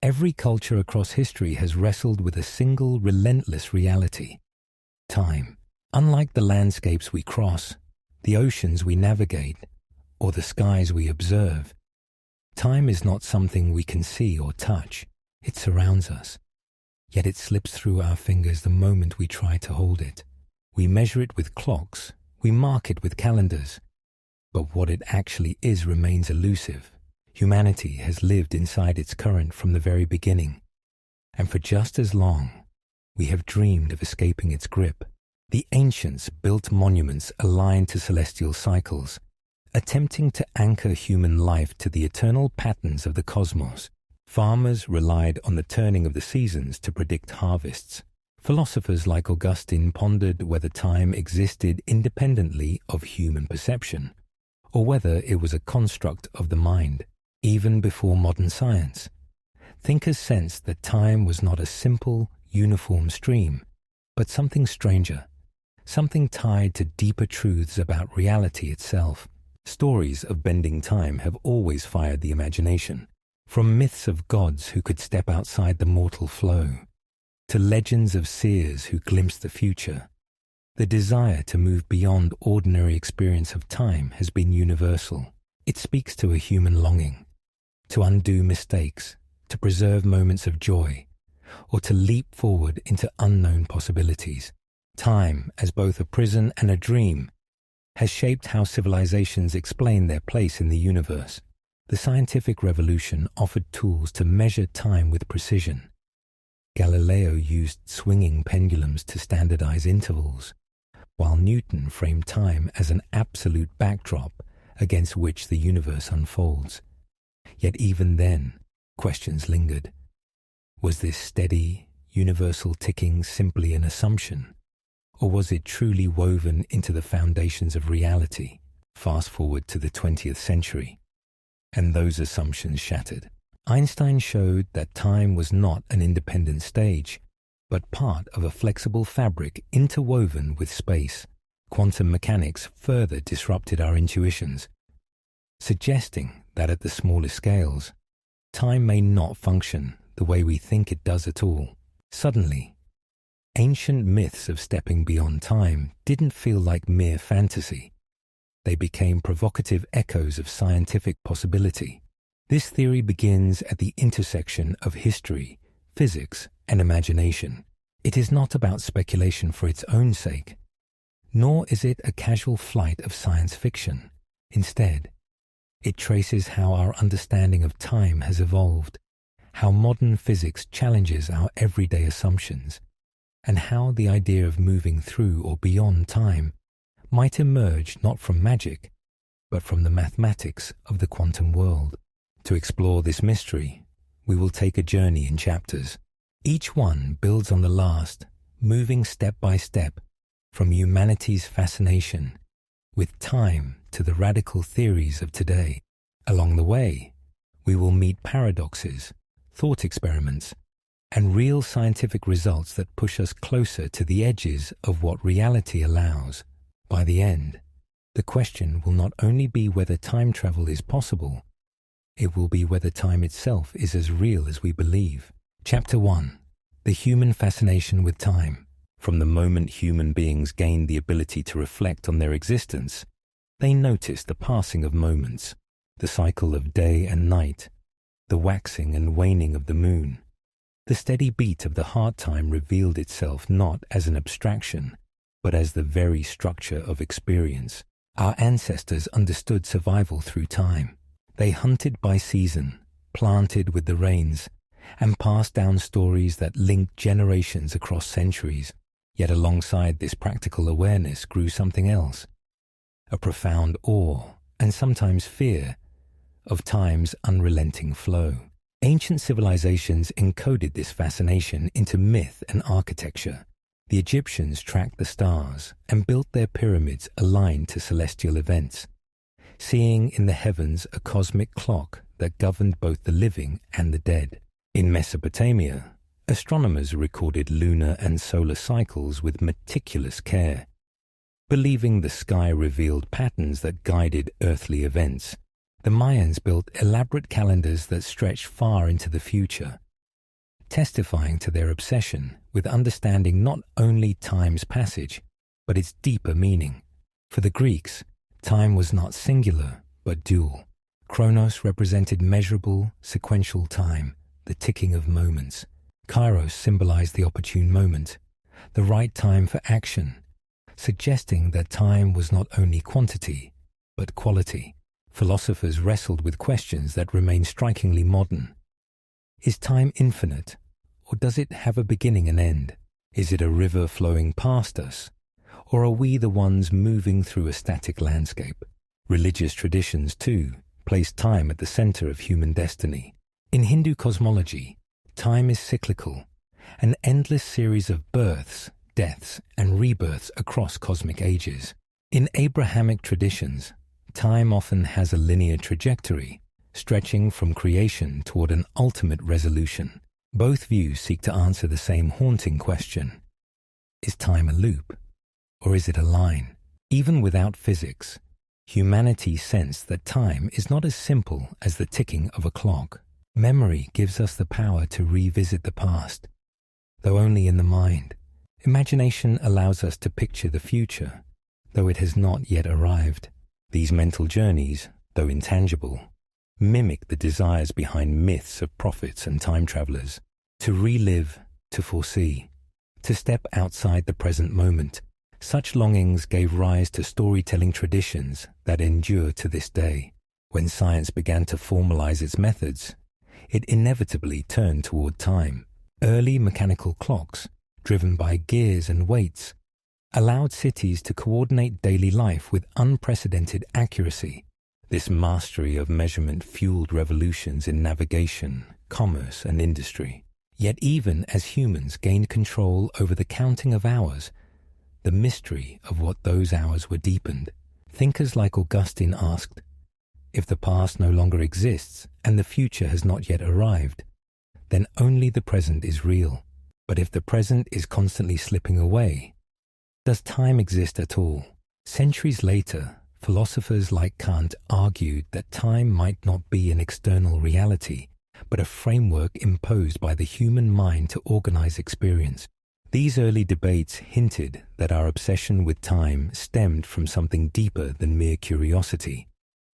Every culture across history has wrestled with a single relentless reality: time. Unlike the landscapes we cross, the oceans we navigate, or the skies we observe, time is not something we can see or touch. It surrounds us, yet it slips through our fingers the moment we try to hold it. We measure it with clocks, we mark it with calendars, but what it actually is remains elusive. Humanity has lived inside its current from the very beginning, and for just as long, we have dreamed of escaping its grip. The ancients built monuments aligned to celestial cycles, attempting to anchor human life to the eternal patterns of the cosmos. Farmers relied on the turning of the seasons to predict harvests. Philosophers like Augustine pondered whether time existed independently of human perception, or whether it was a construct of the mind. Even before modern science, thinkers sensed that time was not a simple, uniform stream, but something stranger, something tied to deeper truths about reality itself. Stories of bending time have always fired the imagination, from myths of gods who could step outside the mortal flow, to legends of seers who glimpsed the future. The desire to move beyond ordinary experience of time has been universal. It speaks to a human longing to undo mistakes, to preserve moments of joy, or to leap forward into unknown possibilities. Time, as both a prison and a dream, has shaped how civilizations explain their place in the universe. The scientific revolution offered tools to measure time with precision. Galileo used swinging pendulums to standardize intervals, while Newton framed time as an absolute backdrop against which the universe unfolds. Yet even then, questions lingered. Was this steady, universal ticking simply an assumption, or was it truly woven into the foundations of reality? Fast forward to the 20th century, and those assumptions shattered. Einstein showed that time was not an independent stage, but part of a flexible fabric interwoven with space. Quantum mechanics further disrupted our intuitions, suggesting that at the smallest scales, time may not function the way we think it does at all. Suddenly, ancient myths of stepping beyond time didn't feel like mere fantasy. They became provocative echoes of scientific possibility. This theory begins at the intersection of history, physics, and imagination. It is not about speculation for its own sake, nor is it a casual flight of science fiction. Instead, it traces how our understanding of time has evolved, how modern physics challenges our everyday assumptions, and how the idea of moving through or beyond time might emerge not from magic, but from the mathematics of the quantum world. To explore this mystery, we will take a journey in chapters. Each one builds on the last, moving step by step from humanity's fascination with time to the radical theories of today. Along the way, we will meet paradoxes, thought experiments, and real scientific results that push us closer to the edges of what reality allows. By the end, the question will not only be whether time travel is possible, it will be whether time itself is as real as we believe. Chapter 1. The Human Fascination with Time. From the moment human beings gained the ability to reflect on their existence, they noticed the passing of moments, the cycle of day and night, the waxing and waning of the moon. The steady beat of the heart time revealed itself not as an abstraction, but as the very structure of experience. Our ancestors understood survival through time. They hunted by season, planted with the rains, and passed down stories that linked generations across centuries. Yet alongside this practical awareness grew something else, a profound awe, and sometimes fear, of time's unrelenting flow. Ancient civilizations encoded this fascination into myth and architecture. The Egyptians tracked the stars and built their pyramids aligned to celestial events, seeing in the heavens a cosmic clock that governed both the living and the dead. In Mesopotamia, astronomers recorded lunar and solar cycles with meticulous care, believing the sky revealed patterns that guided earthly events. The Mayans built elaborate calendars that stretched far into the future, testifying to their obsession with understanding not only time's passage, but its deeper meaning. For the Greeks, time was not singular, but dual. Chronos represented measurable, sequential time, the ticking of moments. Kairos symbolized the opportune moment, the right time for action, suggesting that time was not only quantity, but quality. Philosophers wrestled with questions that remain strikingly modern. Is time infinite, or does it have a beginning and end? Is it a river flowing past us, or are we the ones moving through a static landscape? Religious traditions, too, place time at the center of human destiny. In Hindu cosmology, time is cyclical, an endless series of births, deaths, and rebirths across cosmic ages. In Abrahamic traditions, time often has a linear trajectory, stretching from creation toward an ultimate resolution. Both views seek to answer the same haunting question. Is time a loop, or is it a line? Even without physics, humanity sensed that time is not as simple as the ticking of a clock. Memory gives us the power to revisit the past, though only in the mind. Imagination allows us to picture the future, though it has not yet arrived. These mental journeys, though intangible, mimic the desires behind myths of prophets and time travelers, to relive, to foresee, to step outside the present moment. Such longings gave rise to storytelling traditions that endure to this day. When science began to formalize its methods, it inevitably turned toward time. Early mechanical clocks, driven by gears and weights, allowed cities to coordinate daily life with unprecedented accuracy. This mastery of measurement fueled revolutions in navigation, commerce, and industry. Yet even as humans gained control over the counting of hours, the mystery of what those hours were deepened. Thinkers like Augustine asked, if the past no longer exists and the future has not yet arrived, then only the present is real. But if the present is constantly slipping away, does time exist at all? Centuries later, philosophers like Kant argued that time might not be an external reality, but a framework imposed by the human mind to organize experience. These early debates hinted that our obsession with time stemmed from something deeper than mere curiosity.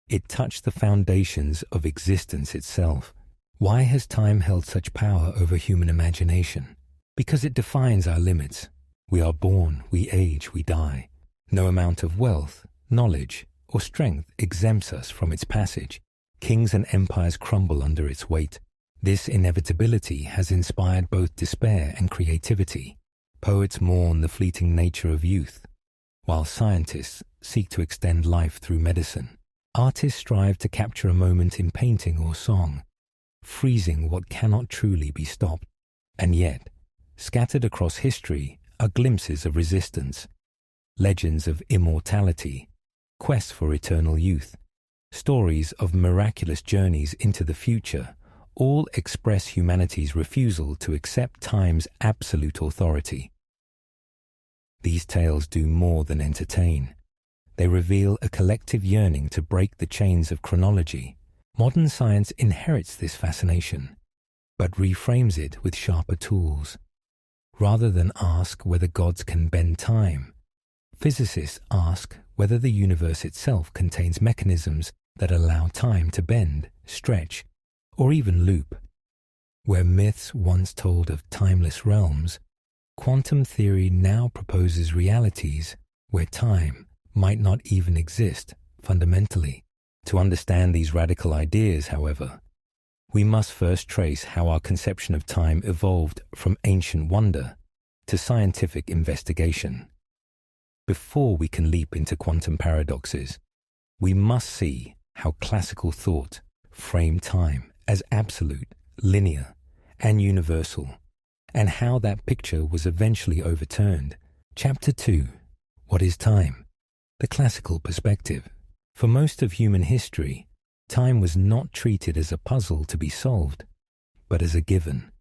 It touched the foundations of existence itself. Why has time held such power over human imagination? Because it defines our limits. We are born, we age, we die. No amount of wealth, knowledge, or strength exempts us from its passage. Kings and empires crumble under its weight. This inevitability has inspired both despair and creativity. Poets mourn the fleeting nature of youth, while scientists seek to extend life through medicine. Artists strive to capture a moment in painting or song, freezing what cannot truly be stopped. And yet, scattered across history are glimpses of resistance, legends of immortality, quests for eternal youth, stories of miraculous journeys into the future, all express humanity's refusal to accept time's absolute authority. These tales do more than entertain. They reveal a collective yearning to break the chains of chronology. Modern science inherits this fascination, but reframes it with sharper tools. Rather than ask whether gods can bend time, physicists ask whether the universe itself contains mechanisms that allow time to bend, stretch, or even loop. Where myths once told of timeless realms, quantum theory now proposes realities where time might not even exist fundamentally. To understand these radical ideas, however, we must first trace how our conception of time evolved from ancient wonder to scientific investigation. Before we can leap into quantum paradoxes, we must see how classical thought framed time as absolute, linear, and universal, and how that picture was eventually overturned. Chapter 2. What is time? The classical perspective. For most of human history, time was not treated as a puzzle to be solved, but as a given,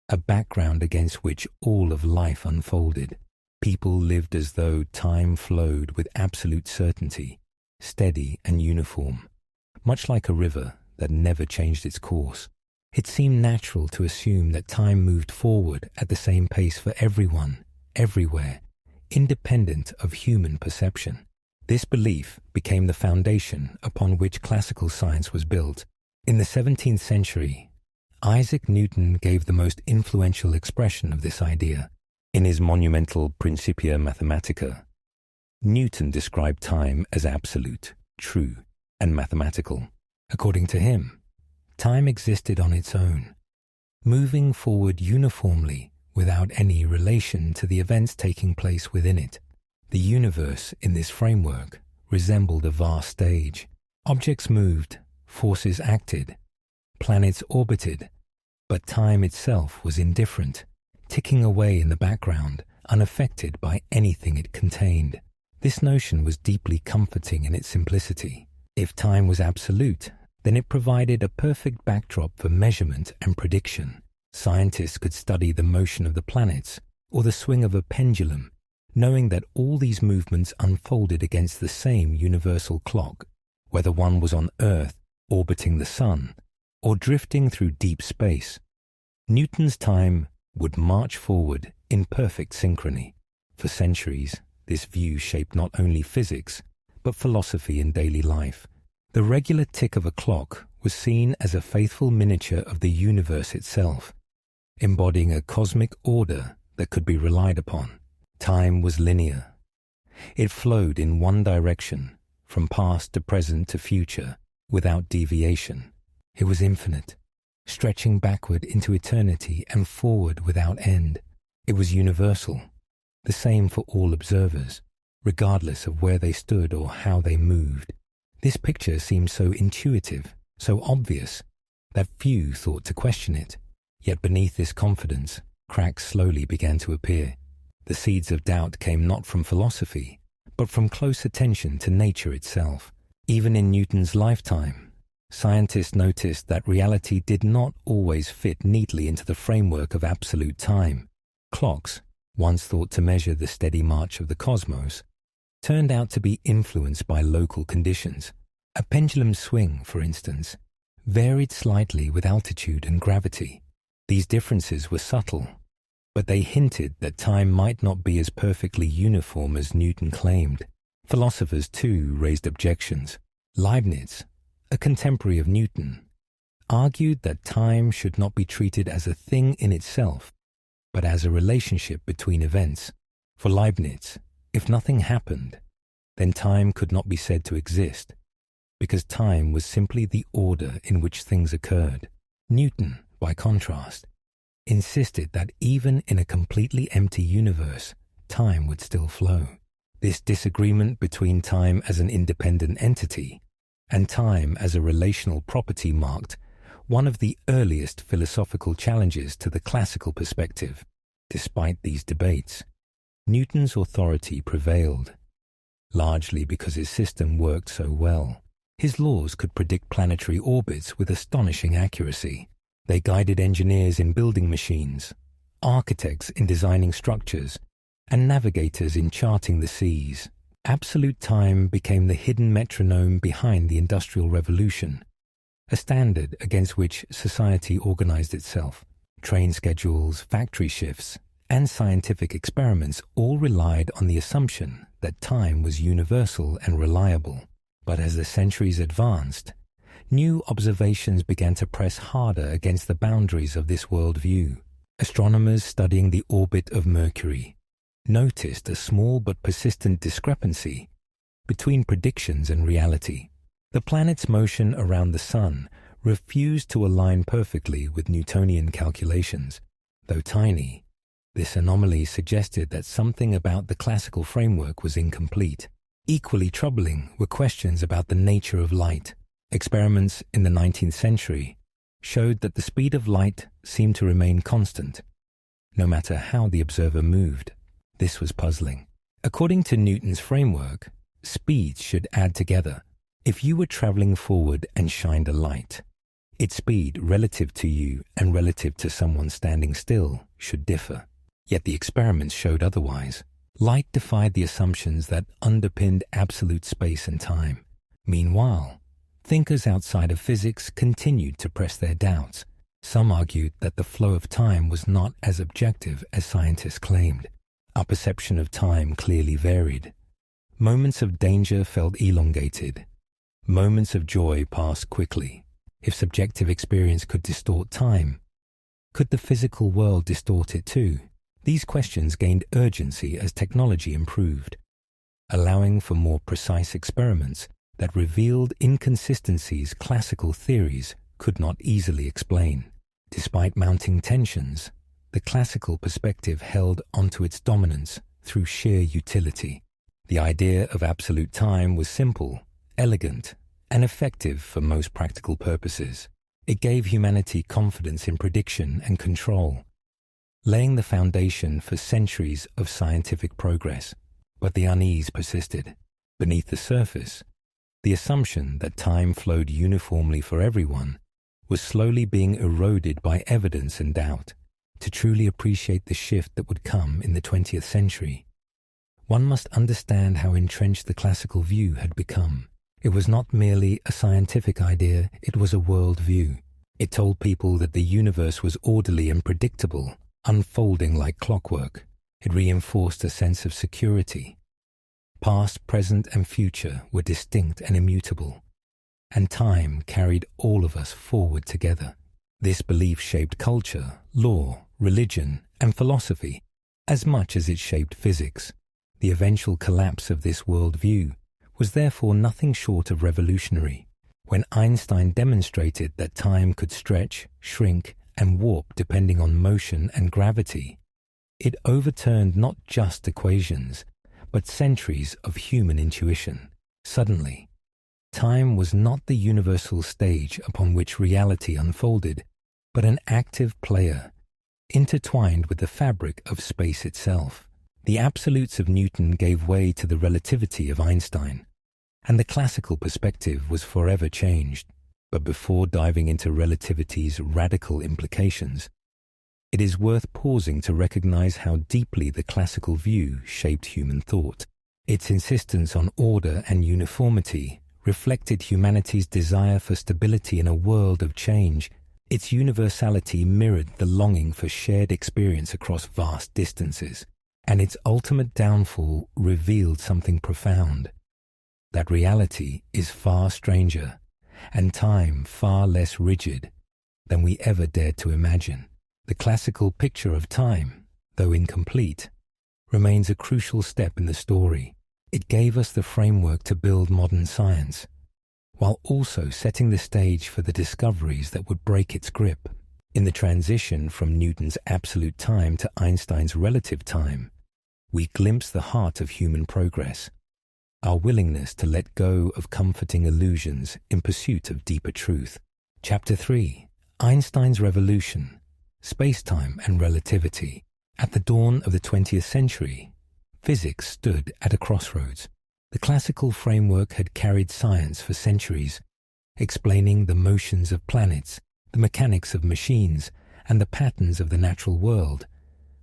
a background against which all of life unfolded. People lived as though time flowed with absolute certainty, steady and uniform, much like a river that never changed its course. It seemed natural to assume that time moved forward at the same pace for everyone, everywhere, independent of human perception. This belief became the foundation upon which classical science was built. In the 17th century, Isaac Newton gave the most influential expression of this idea. In his monumental Principia Mathematica, Newton described time as absolute, true, and mathematical. According to him, time existed on its own, moving forward uniformly without any relation to the events taking place within it. The universe in this framework resembled a vast stage. Objects moved, forces acted, planets orbited, but time itself was indifferent, ticking away in the background, unaffected by anything it contained. This notion was deeply comforting in its simplicity. If time was absolute, then it provided a perfect backdrop for measurement and prediction. Scientists could study the motion of the planets or the swing of a pendulum, knowing that all these movements unfolded against the same universal clock, whether one was on Earth, orbiting the Sun, or drifting through deep space. Newton's time would march forward in perfect synchrony. For centuries, this view shaped not only physics, but philosophy in daily life. The regular tick of a clock was seen as a faithful miniature of the universe itself, embodying a cosmic order that could be relied upon. Time was linear. It flowed in one direction, from past to present to future, without deviation. It was infinite, stretching backward into eternity and forward without end. It was universal, the same for all observers, regardless of where they stood or how they moved. This picture seemed so intuitive, so obvious, that few thought to question it. Yet beneath this confidence, cracks slowly began to appear. The seeds of doubt came not from philosophy, but from close attention to nature itself. Even in Newton's lifetime, scientists noticed that reality did not always fit neatly into the framework of absolute time. Clocks, once thought to measure the steady march of the cosmos, turned out to be influenced by local conditions. A pendulum swing, for instance, varied slightly with altitude and gravity. These differences were subtle, but they hinted that time might not be as perfectly uniform as Newton claimed. Philosophers, too, raised objections. Leibniz, a contemporary of Newton, argued that time should not be treated as a thing in itself, but as a relationship between events. For Leibniz, if nothing happened, then time could not be said to exist, because time was simply the order in which things occurred. Newton, by contrast, insisted that even in a completely empty universe, time would still flow. This disagreement between time as an independent entity and time as a relational property marked one of the earliest philosophical challenges to the classical perspective. Despite these debates, Newton's authority prevailed, largely because his system worked so well. His laws could predict planetary orbits with astonishing accuracy. They guided engineers in building machines, architects in designing structures, and navigators in charting the seas. Absolute time became the hidden metronome behind the Industrial Revolution, a standard against which society organized itself. Train schedules, factory shifts, and scientific experiments all relied on the assumption that time was universal and reliable. But as the centuries advanced, new observations began to press harder against the boundaries of this worldview. Astronomers studying the orbit of Mercury noticed a small but persistent discrepancy between predictions and reality. The planet's motion around the Sun refused to align perfectly with Newtonian calculations. Though tiny, this anomaly suggested that something about the classical framework was incomplete. Equally troubling were questions about the nature of light. Experiments in the 19th century showed that the speed of light seemed to remain constant, no matter how the observer moved. This was puzzling. According to Newton's framework, speeds should add together. If you were traveling forward and shined a light, its speed relative to you and relative to someone standing still should differ. Yet the experiments showed otherwise. Light defied the assumptions that underpinned absolute space and time. Meanwhile, thinkers outside of physics continued to press their doubts. Some argued that the flow of time was not as objective as scientists claimed. Our perception of time clearly varied. Moments of danger felt elongated. Moments of joy passed quickly. If subjective experience could distort time, could the physical world distort it too? These questions gained urgency as technology improved, allowing for more precise experiments that revealed inconsistencies classical theories could not easily explain. Despite mounting tensions, the classical perspective held onto its dominance through sheer utility. The idea of absolute time was simple, elegant, and effective for most practical purposes. It gave humanity confidence in prediction and control, laying the foundation for centuries of scientific progress. But the unease persisted. Beneath the surface, the assumption that time flowed uniformly for everyone was slowly being eroded by evidence and doubt. To truly appreciate the shift that would come in the 20th century, one must understand how entrenched the classical view had become. It was not merely a scientific idea, it was a worldview. It told people that the universe was orderly and predictable, unfolding like clockwork. It reinforced a sense of security. Past, present, and future were distinct and immutable, and time carried all of us forward together. This belief shaped culture, law, religion, and philosophy as much as it shaped physics. The eventual collapse of this worldview was therefore nothing short of revolutionary. When Einstein demonstrated that time could stretch, shrink, and warp depending on motion and gravity, it overturned not just equations, but centuries of human intuition. Suddenly, time was not the universal stage upon which reality unfolded, but an active player, intertwined with the fabric of space itself. The absolutes of Newton gave way to the relativity of Einstein, and the classical perspective was forever changed. But before diving into relativity's radical implications, it is worth pausing to recognize how deeply the classical view shaped human thought. Its insistence on order and uniformity reflected humanity's desire for stability in a world of change. Its universality mirrored the longing for shared experience across vast distances, and its ultimate downfall revealed something profound: that reality is far stranger and time far less rigid than we ever dared to imagine. The classical picture of time, though incomplete, remains a crucial step in the story. It gave us the framework to build modern science, while also setting the stage for the discoveries that would break its grip. In the transition from Newton's absolute time to Einstein's relative time, we glimpse the heart of human progress, our willingness to let go of comforting illusions in pursuit of deeper truth. Chapter 3: Einstein's Revolution, Space-Time and Relativity. At the dawn of the 20th century, physics stood at a crossroads. The classical framework had carried science for centuries, explaining the motions of planets, the mechanics of machines, and the patterns of the natural world,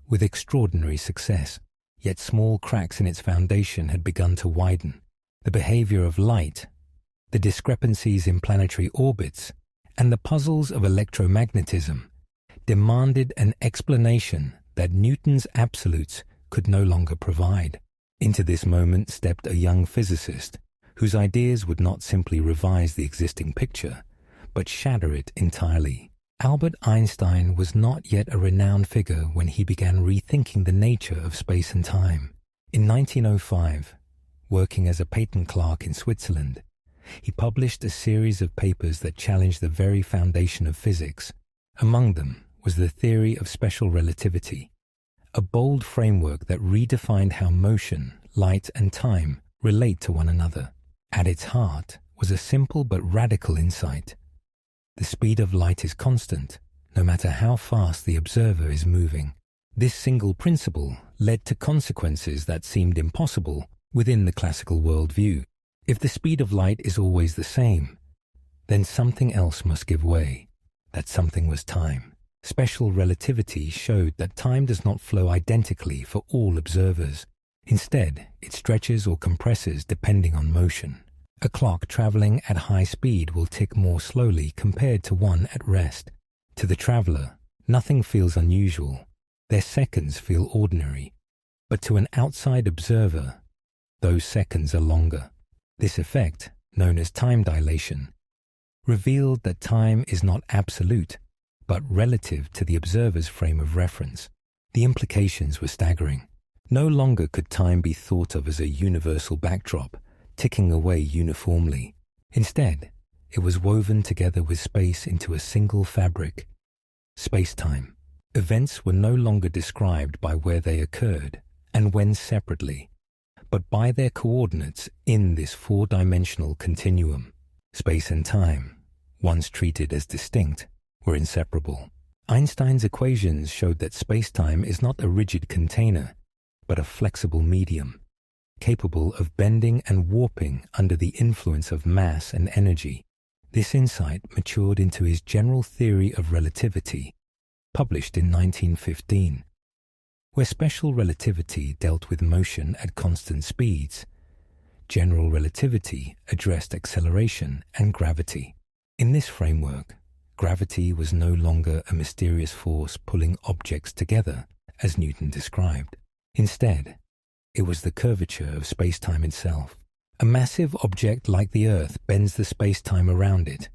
with extraordinary success. Yet small cracks in its foundation had begun to widen. The behavior of light, the discrepancies in planetary orbits, and the puzzles of electromagnetism demanded an explanation that Newton's absolutes could no longer provide. Into this moment stepped a young physicist whose ideas would not simply revise the existing picture, but shatter it entirely. Albert Einstein was not yet a renowned figure when he began rethinking the nature of space and time. In 1905, working as a patent clerk in Switzerland, he published a series of papers that challenged the very foundation of physics. Among them was the theory of special relativity, a bold framework that redefined how motion, light, and time relate to one another. At its heart was a simple but radical insight. The speed of light is constant, no matter how fast the observer is moving. This single principle led to consequences that seemed impossible within the classical worldview. If the speed of light is always the same, then something else must give way. That something was time. Special relativity showed that time does not flow identically for all observers. Instead, it stretches or compresses depending on motion. A clock traveling at high speed will tick more slowly compared to one at rest. To the traveler, nothing feels unusual. Their seconds feel ordinary. But to an outside observer, those seconds are longer. This effect, known as time dilation, revealed that time is not absolute, but relative to the observer's frame of reference. The implications were staggering. No longer could time be thought of as a universal backdrop, ticking away uniformly. Instead, it was woven together with space into a single fabric. Space-time. Events were no longer described by where they occurred and when separately, but by their coordinates in this four-dimensional continuum. Space and time, once treated as distinct, were inseparable. Einstein's equations showed that space-time is not a rigid container, but a flexible medium, capable of bending and warping under the influence of mass and energy. This insight matured into his general theory of relativity, published in 1915, where special relativity dealt with motion at constant speeds. General relativity addressed acceleration and gravity. In this framework, gravity was no longer a mysterious force pulling objects together, as Newton described. Instead, it was the curvature of space-time itself. A massive object like the Earth bends the space-time around it,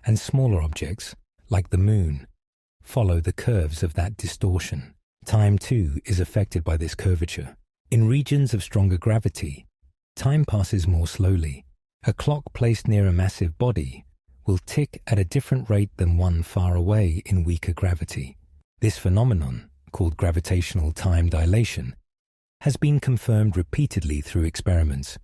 and smaller objects, like the Moon, follow the curves of that distortion. Time, too, is affected by this curvature. In regions of stronger gravity, time passes more slowly. A clock placed near a massive body will tick at a different rate than one far away in weaker gravity. This phenomenon, called gravitational time dilation, has been confirmed repeatedly through experiments,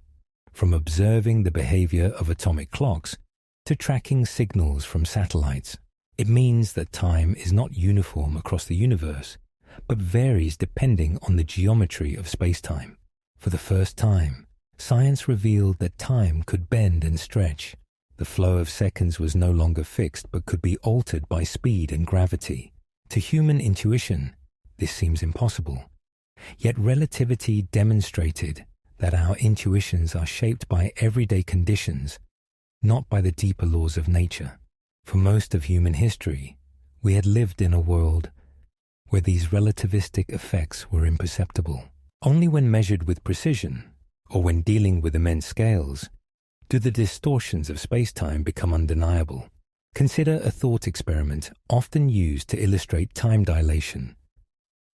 from observing the behavior of atomic clocks to tracking signals from satellites. It means that time is not uniform across the universe, but varies depending on the geometry of space-time. For the first time, science revealed that time could bend and stretch. The flow of seconds was no longer fixed but could be altered by speed and gravity. To human intuition, this seems impossible. Yet relativity demonstrated that our intuitions are shaped by everyday conditions, not by the deeper laws of nature. For most of human history, we had lived in a world where these relativistic effects were imperceptible. Only when measured with precision, or when dealing with immense scales, do the distortions of space-time become undeniable. Consider a thought experiment often used to illustrate time dilation.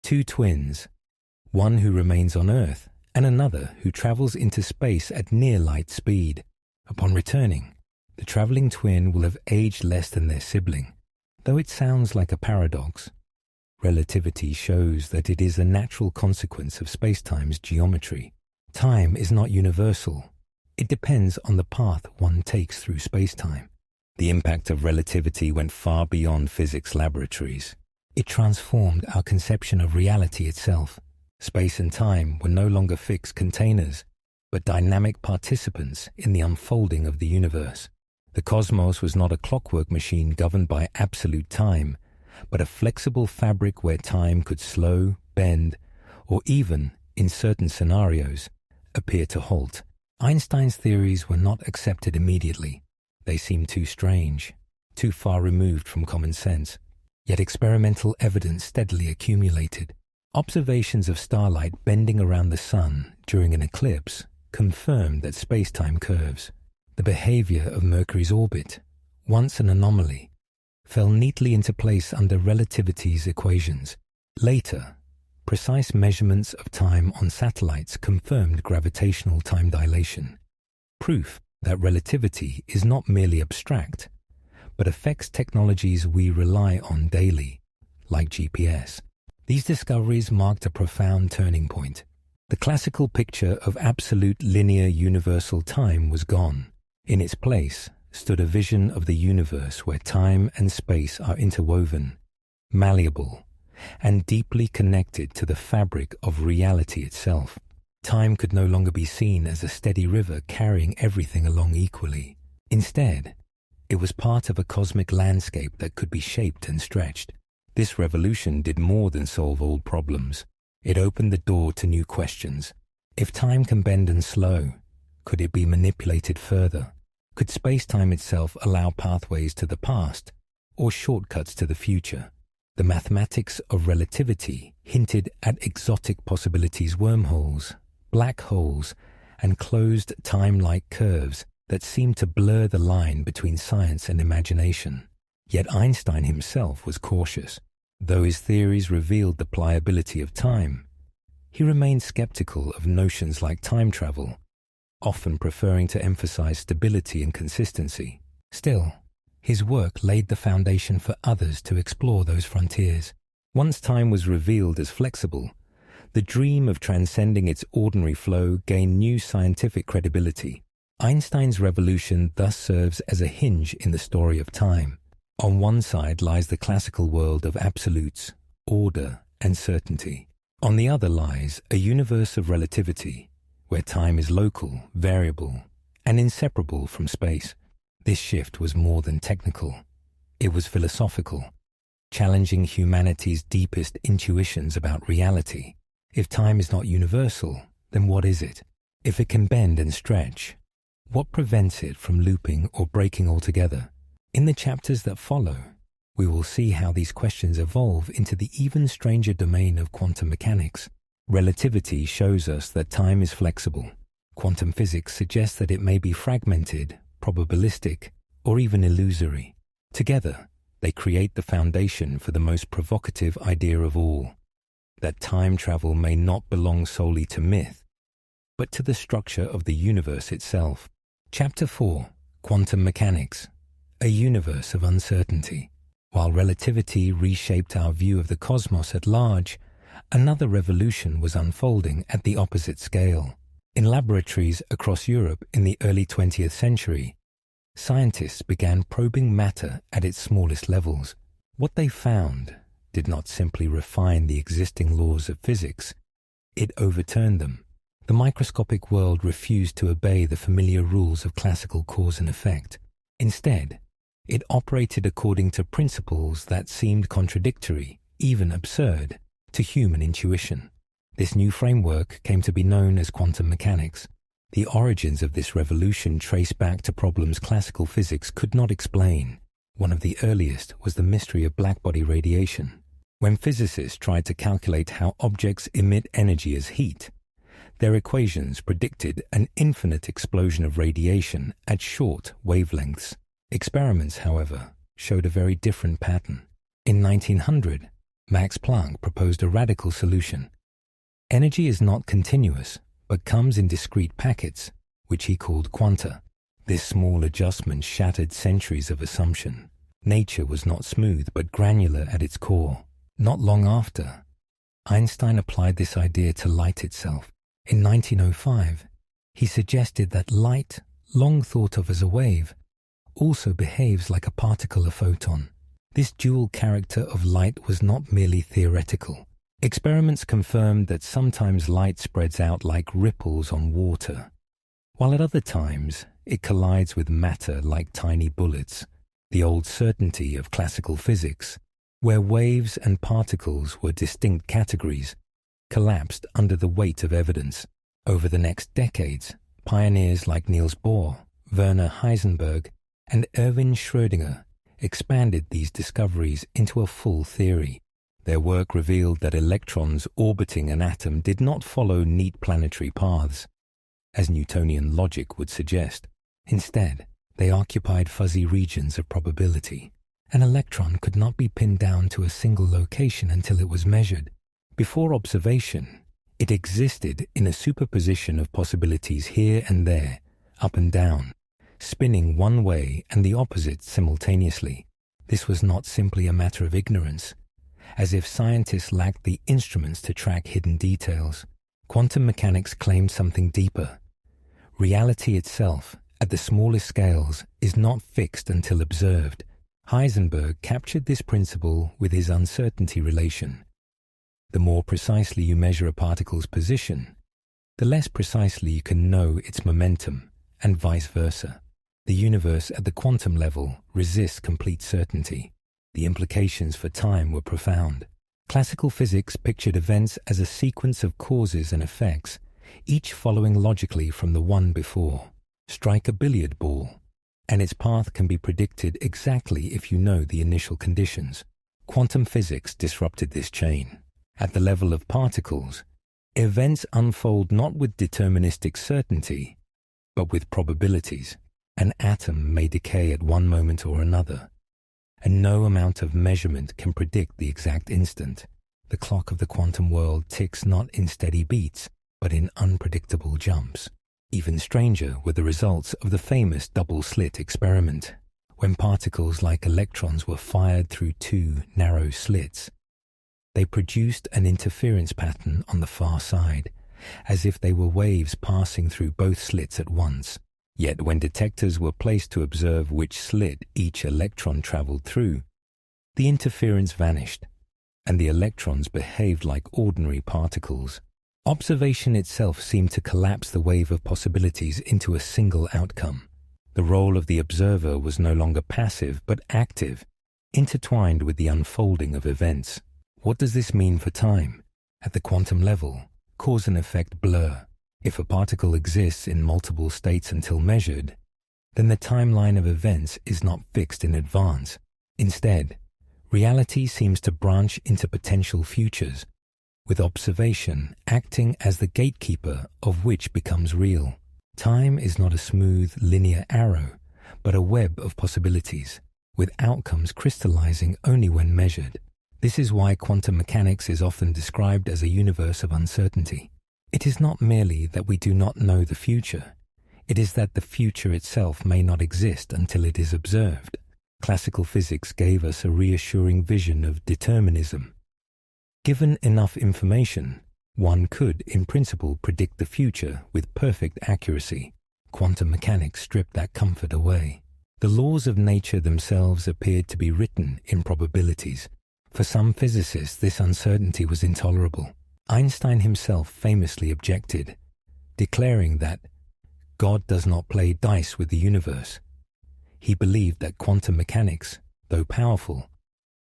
Two twins, one who remains on Earth and another who travels into space at near light speed. Upon returning, the traveling twin will have aged less than their sibling. Though it sounds like a paradox, relativity shows that it is a natural consequence of spacetime's geometry. Time is not universal. It depends on the path one takes through spacetime. The impact of relativity went far beyond physics laboratories. It transformed our conception of reality itself. Space and time were no longer fixed containers, but dynamic participants in the unfolding of the universe. The cosmos was not a clockwork machine governed by absolute time, but a flexible fabric where time could slow, bend, or even, in certain scenarios, appear to halt. Einstein's theories were not accepted immediately. They seemed too strange, too far removed from common sense. Yet experimental evidence steadily accumulated. Observations of starlight bending around the sun during an eclipse confirmed that space-time curves. The behavior of Mercury's orbit, once an anomaly, fell neatly into place under relativity's equations. Later, precise measurements of time on satellites confirmed gravitational time dilation, proof that relativity is not merely abstract, but affects technologies we rely on daily, like GPS. These discoveries marked a profound turning point. The classical picture of absolute linear universal time was gone. In its place stood a vision of the universe where time and space are interwoven, malleable, and deeply connected to the fabric of reality itself. Time could no longer be seen as a steady river carrying everything along equally. Instead, it was part of a cosmic landscape that could be shaped and stretched. This revolution did more than solve old problems. It opened the door to new questions. If time can bend and slow, could it be manipulated further? Could space-time itself allow pathways to the past, or shortcuts to the future. The mathematics of relativity hinted at exotic possibilities, wormholes, black holes, and closed time-like curves that seemed to blur the line between science and imagination. Yet Einstein himself was cautious. Though his theories revealed the pliability of time, he remained skeptical of notions like time travel, often preferring to emphasize stability and consistency. Still, his work laid the foundation for others to explore those frontiers. Once time was revealed as flexible, the dream of transcending its ordinary flow gained new scientific credibility. Einstein's revolution thus serves as a hinge in the story of time. On one side lies the classical world of absolutes, order, and certainty. On the other lies a universe of relativity, where time is local, variable, and inseparable from space. This shift was more than technical. It was philosophical, challenging humanity's deepest intuitions about reality. If time is not universal, then what is it? If it can bend and stretch, what prevents it from looping or breaking altogether? In the chapters that follow, we will see how these questions evolve into the even stranger domain of quantum mechanics. Relativity shows us that time is flexible. Quantum physics suggests that it may be fragmented, probabilistic, or even illusory. Together, they create the foundation for the most provocative idea of all, that time travel may not belong solely to myth, but to the structure of the universe itself. Chapter 4: Quantum Mechanics, a universe of uncertainty. While relativity reshaped our view of the cosmos at large, another revolution was unfolding at the opposite scale. In laboratories across Europe in the early 20th century, scientists began probing matter at its smallest levels. What they found did not simply refine the existing laws of physics, it overturned them. The microscopic world refused to obey the familiar rules of classical cause and effect. Instead, it operated according to principles that seemed contradictory, even absurd, to human intuition. This new framework came to be known as quantum mechanics. The origins of this revolution trace back to problems classical physics could not explain. One of the earliest was the mystery of blackbody radiation. When physicists tried to calculate how objects emit energy as heat, their equations predicted an infinite explosion of radiation at short wavelengths. Experiments, however, showed a very different pattern. In 1900, Max Planck proposed a radical solution. Energy is not continuous, but comes in discrete packets, which he called quanta. This small adjustment shattered centuries of assumption. Nature was not smooth, but granular at its core. Not long after, Einstein applied this idea to light itself. In 1905, he suggested that light, long thought of as a wave, also behaves like a particle, a photon. This dual character of light was not merely theoretical. Experiments confirmed that sometimes light spreads out like ripples on water, while at other times it collides with matter like tiny bullets. The old certainty of classical physics, where waves and particles were distinct categories, collapsed under the weight of evidence. Over the next decades, pioneers like Niels Bohr, Werner Heisenberg, and Erwin Schrödinger expanded these discoveries into a full theory. Their work revealed that electrons orbiting an atom did not follow neat planetary paths, as Newtonian logic would suggest. Instead, they occupied fuzzy regions of probability. An electron could not be pinned down to a single location until it was measured. Before observation, it existed in a superposition of possibilities here and there, up and down, spinning one way and the opposite simultaneously. This was not simply a matter of ignorance, as if scientists lacked the instruments to track hidden details. Quantum mechanics claimed something deeper. Reality itself, at the smallest scales, is not fixed until observed. Heisenberg captured this principle with his uncertainty relation. The more precisely you measure a particle's position, the less precisely you can know its momentum, and vice versa. The universe at the quantum level resists complete certainty. The implications for time were profound. Classical physics pictured events as a sequence of causes and effects, each following logically from the one before. Strike a billiard ball, and its path can be predicted exactly if you know the initial conditions. Quantum physics disrupted this chain. At the level of particles, events unfold not with deterministic certainty, but with probabilities. An atom may decay at one moment or another, and no amount of measurement can predict the exact instant. The clock of the quantum world ticks not in steady beats, but in unpredictable jumps. Even stranger were the results of the famous double-slit experiment, when particles like electrons were fired through two narrow slits. They produced an interference pattern on the far side, as if they were waves passing through both slits at once. Yet when detectors were placed to observe which slit each electron traveled through, the interference vanished, and the electrons behaved like ordinary particles. Observation itself seemed to collapse the wave of possibilities into a single outcome. The role of the observer was no longer passive but active, intertwined with the unfolding of events. What does this mean for time? At the quantum level, cause and effect blur. If a particle exists in multiple states until measured, then the timeline of events is not fixed in advance. Instead, reality seems to branch into potential futures, with observation acting as the gatekeeper of which becomes real. Time is not a smooth, linear arrow, but a web of possibilities, with outcomes crystallizing only when measured. This is why quantum mechanics is often described as a universe of uncertainty. It is not merely that we do not know the future. It is that the future itself may not exist until it is observed. Classical physics gave us a reassuring vision of determinism. Given enough information, one could, in principle, predict the future with perfect accuracy. Quantum mechanics stripped that comfort away. The laws of nature themselves appeared to be written in probabilities. For some physicists, this uncertainty was intolerable. Einstein himself famously objected, declaring that God does not play dice with the universe. He believed that quantum mechanics, though powerful,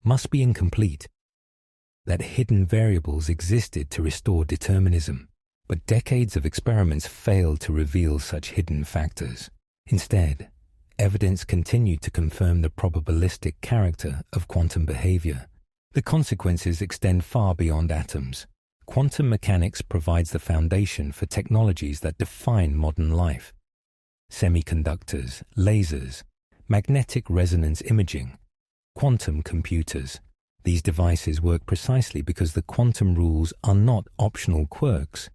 must be incomplete, that hidden variables existed to restore determinism. But decades of experiments failed to reveal such hidden factors. Instead, evidence continued to confirm the probabilistic character of quantum behavior. The consequences extend far beyond atoms. Quantum mechanics provides the foundation for technologies that define modern life. Semiconductors, lasers, magnetic resonance imaging, quantum computers. These devices work precisely because the quantum rules are not optional quirks,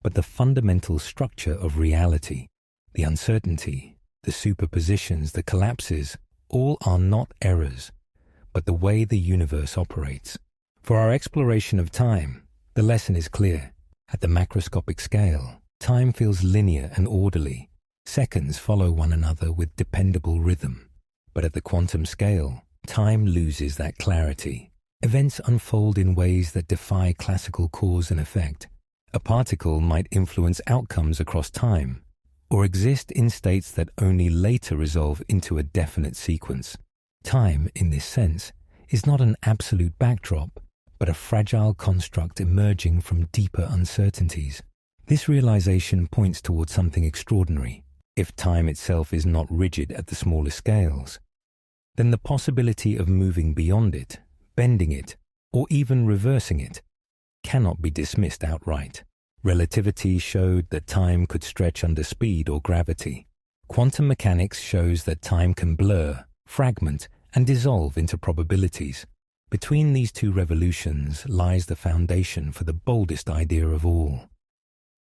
but the fundamental structure of reality. The uncertainty, the superpositions, the collapses, all are not errors, but the way the universe operates. For our exploration of time, the lesson is clear. At the macroscopic scale, time feels linear and orderly. Seconds follow one another with dependable rhythm. But at the quantum scale, time loses that clarity. Events unfold in ways that defy classical cause and effect. A particle might influence outcomes across time, or exist in states that only later resolve into a definite sequence. Time, in this sense, is not an absolute backdrop, but a fragile construct emerging from deeper uncertainties. This realization points towards something extraordinary. If time itself is not rigid at the smaller scales, then the possibility of moving beyond it, bending it, or even reversing it, cannot be dismissed outright. Relativity showed that time could stretch under speed or gravity. Quantum mechanics shows that time can blur, fragment, and dissolve into probabilities. Between these two revolutions lies the foundation for the boldest idea of all,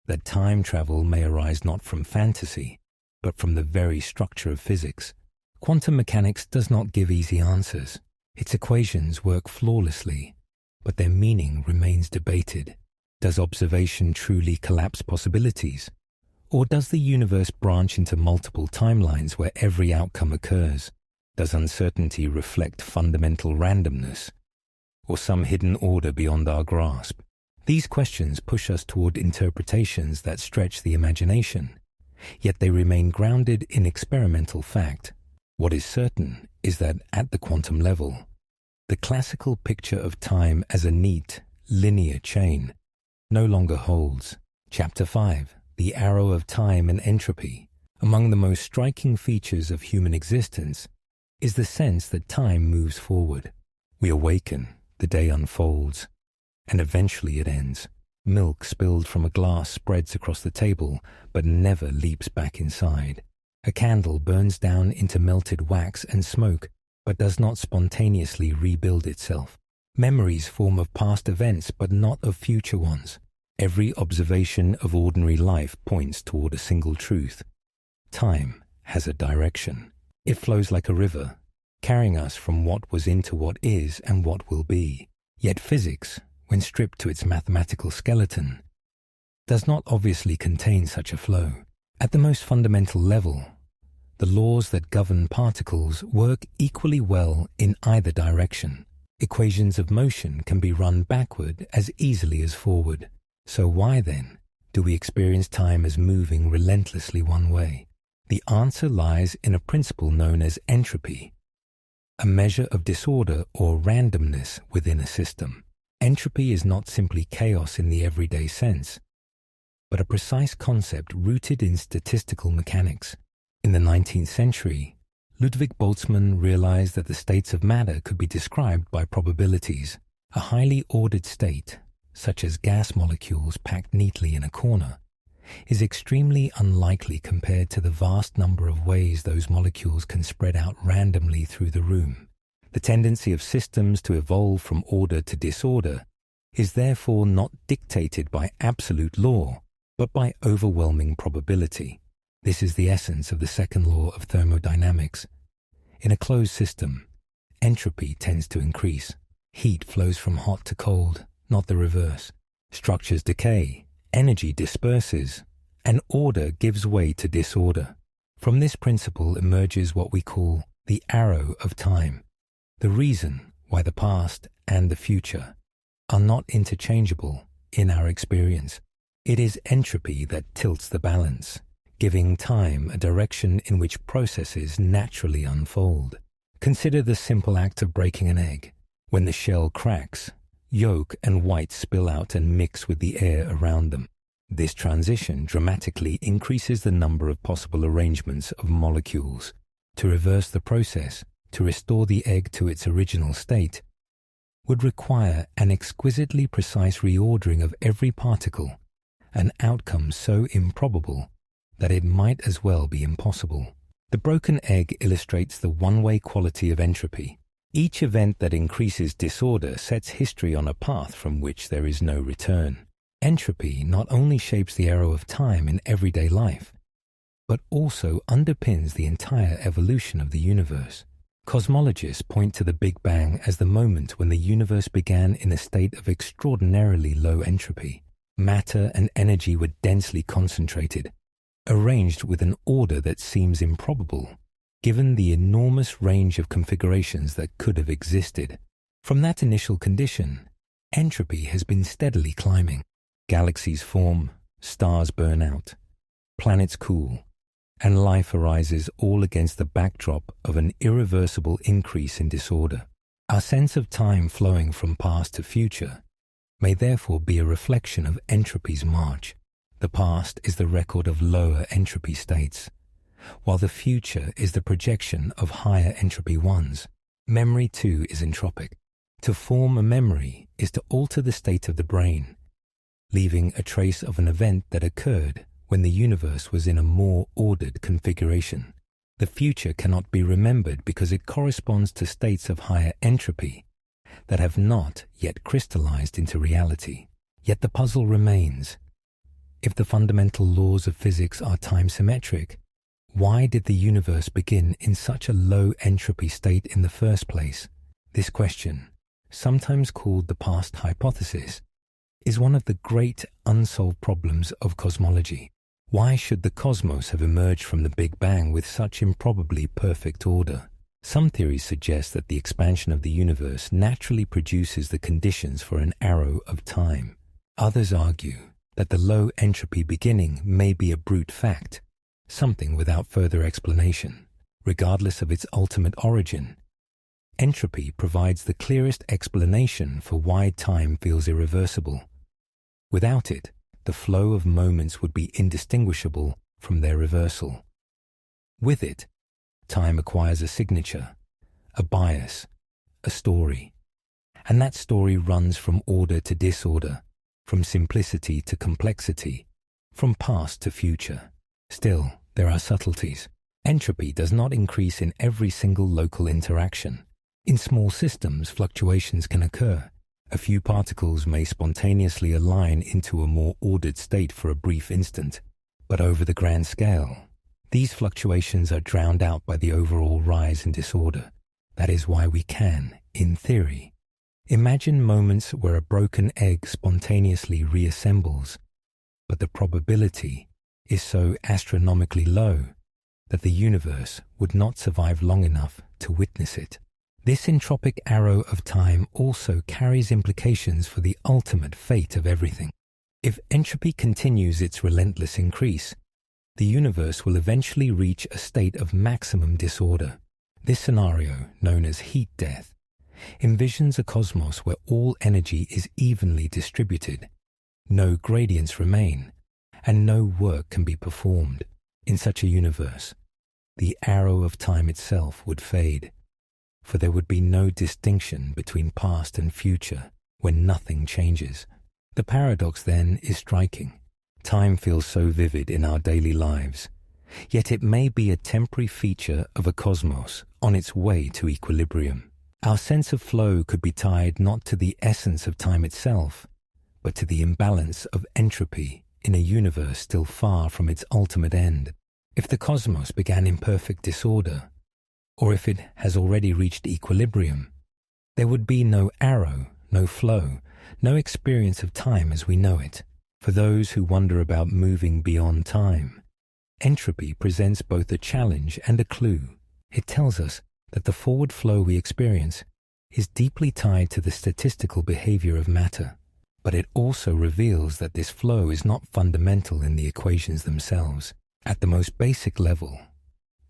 that time travel may arise not from fantasy, but from the very structure of physics. Quantum mechanics does not give easy answers. Its equations work flawlessly, but their meaning remains debated. Does observation truly collapse possibilities? Or does the universe branch into multiple timelines where every outcome occurs? Does uncertainty reflect fundamental randomness, or some hidden order beyond our grasp? These questions push us toward interpretations that stretch the imagination, yet they remain grounded in experimental fact. What is certain is that at the quantum level, the classical picture of time as a neat, linear chain no longer holds. Chapter 5, The Arrow of Time and Entropy, Among the most striking features of human existence is the sense that time moves forward. We awaken, the day unfolds, and eventually it ends. Milk spilled from a glass spreads across the table, but never leaps back inside. A candle burns down into melted wax and smoke, but does not spontaneously rebuild itself. Memories form of past events, but not of future ones. Every observation of ordinary life points toward a single truth. Time has a direction. It flows like a river, carrying us from what was into what is and what will be. Yet physics, when stripped to its mathematical skeleton, does not obviously contain such a flow. At the most fundamental level, the laws that govern particles work equally well in either direction. Equations of motion can be run backward as easily as forward. So why then do we experience time as moving relentlessly one way? The answer lies in a principle known as entropy, a measure of disorder or randomness within a system. Entropy is not simply chaos in the everyday sense, but a precise concept rooted in statistical mechanics. In the 19th century, Ludwig Boltzmann realized that the states of matter could be described by probabilities. A highly ordered state, such as gas molecules packed neatly in a corner, is extremely unlikely compared to the vast number of ways those molecules can spread out randomly through the room. The tendency of systems to evolve from order to disorder is therefore not dictated by absolute law, but by overwhelming probability. This is the essence of the second law of thermodynamics. In a closed system, entropy tends to increase. Heat flows from hot to cold, not the reverse. Structures decay, energy disperses, and order gives way to disorder. From this principle emerges what we call the arrow of time, the reason why the past and the future are not interchangeable in our experience. It is entropy that tilts the balance, giving time a direction in which processes naturally unfold. Consider the simple act of breaking an egg. When the shell cracks, yolk and white spill out and mix with the air around them. This transition dramatically increases the number of possible arrangements of molecules. To reverse the process, to restore the egg to its original state, would require an exquisitely precise reordering of every particle, an outcome so improbable that it might as well be impossible. The broken egg illustrates the one-way quality of entropy. Each event that increases disorder sets history on a path from which there is no return. Entropy not only shapes the arrow of time in everyday life, but also underpins the entire evolution of the universe. Cosmologists point to the Big Bang as the moment when the universe began in a state of extraordinarily low entropy. Matter and energy were densely concentrated, arranged with an order that seems improbable, given the enormous range of configurations that could have existed. From that initial condition, entropy has been steadily climbing. Galaxies form, stars burn out, planets cool, and life arises all against the backdrop of an irreversible increase in disorder. Our sense of time flowing from past to future may therefore be a reflection of entropy's march. The past is the record of lower entropy states, while the future is the projection of higher entropy ones. Memory too is entropic. To form a memory is to alter the state of the brain, leaving a trace of an event that occurred when the universe was in a more ordered configuration. The future cannot be remembered because it corresponds to states of higher entropy that have not yet crystallized into reality. Yet the puzzle remains. If the fundamental laws of physics are time-symmetric, why did the universe begin in such a low entropy state in the first place? This question, sometimes called the past hypothesis, is one of the great unsolved problems of cosmology. Why should the cosmos have emerged from the Big Bang with such improbably perfect order? Some theories suggest that the expansion of the universe naturally produces the conditions for an arrow of time. Others argue that the low entropy beginning may be a brute fact, something without further explanation. Regardless of its ultimate origin, entropy provides the clearest explanation for why time feels irreversible. Without it, the flow of moments would be indistinguishable from their reversal. With it, time acquires a signature, a bias, a story. And that story runs from order to disorder, from simplicity to complexity, from past to future. Still, there are subtleties. Entropy does not increase in every single local interaction. In small systems, fluctuations can occur. A few particles may spontaneously align into a more ordered state for a brief instant, but over the grand scale, these fluctuations are drowned out by the overall rise in disorder. That is why we can, in theory, imagine moments where a broken egg spontaneously reassembles, but the probability is so astronomically low that the universe would not survive long enough to witness it. This entropic arrow of time also carries implications for the ultimate fate of everything. If entropy continues its relentless increase, the universe will eventually reach a state of maximum disorder. This scenario, known as heat death, envisions a cosmos where all energy is evenly distributed, no gradients remain, and no work can be performed. In such a universe, the arrow of time itself would fade, for there would be no distinction between past and future when nothing changes. The paradox then is striking. Time feels so vivid in our daily lives, yet it may be a temporary feature of a cosmos on its way to equilibrium. Our sense of flow could be tied not to the essence of time itself, but to the imbalance of entropy in a universe still far from its ultimate end. If the cosmos began in perfect disorder, or if it has already reached equilibrium, there would be no arrow, no flow, no experience of time as we know it. For those who wonder about moving beyond time, entropy presents both a challenge and a clue. It tells us that the forward flow we experience is deeply tied to the statistical behavior of matter, but it also reveals that this flow is not fundamental in the equations themselves. At the most basic level,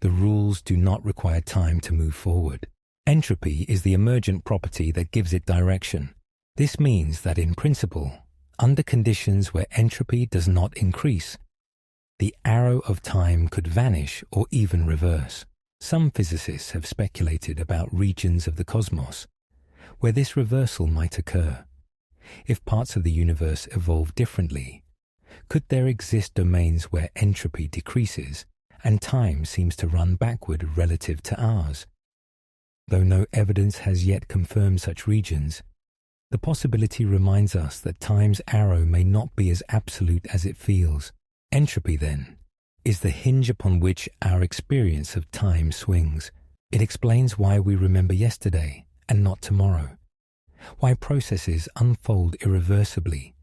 the rules do not require time to move forward. Entropy is the emergent property that gives it direction. This means that in principle, under conditions where entropy does not increase, the arrow of time could vanish or even reverse. Some physicists have speculated about regions of the cosmos where this reversal might occur. If parts of the universe evolve differently, could there exist domains where entropy decreases and time seems to run backward relative to ours? Though no evidence has yet confirmed such regions, the possibility reminds us that time's arrow may not be as absolute as it feels. Entropy, then, is the hinge upon which our experience of time swings. It explains why we remember yesterday and not tomorrow, why processes unfold irreversibly,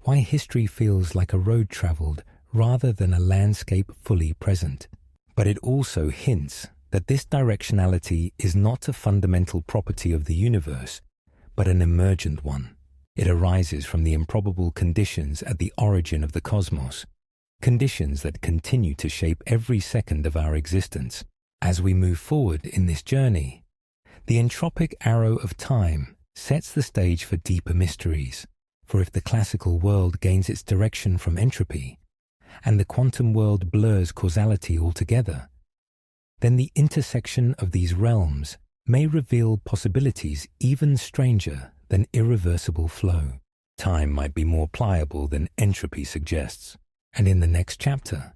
why history feels like a road traveled rather than a landscape fully present. But it also hints that this directionality is not a fundamental property of the universe, but an emergent one. It arises from the improbable conditions at the origin of the cosmos, conditions that continue to shape every second of our existence. As we move forward in this journey, the entropic arrow of time sets the stage for deeper mysteries. For if the classical world gains its direction from entropy, and the quantum world blurs causality altogether, then the intersection of these realms may reveal possibilities even stranger than irreversible flow. Time might be more pliable than entropy suggests, and in the next chapter,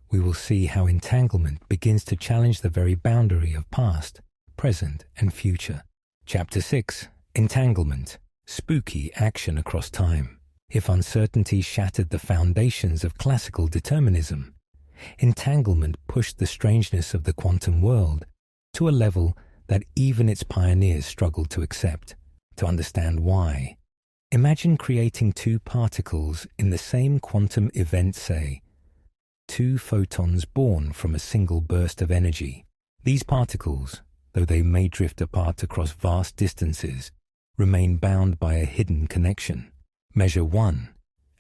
we will see how entanglement begins to challenge the very boundary of past, present, and future. Chapter 6: Entanglement. Spooky action across time. If uncertainty shattered the foundations of classical determinism, entanglement pushed the strangeness of the quantum world to a level that even its pioneers struggled to accept. To understand why, imagine creating two particles in the same quantum event, say, two photons born from a single burst of energy. These particles, though they may drift apart across vast distances, remain bound by a hidden connection. Measure one,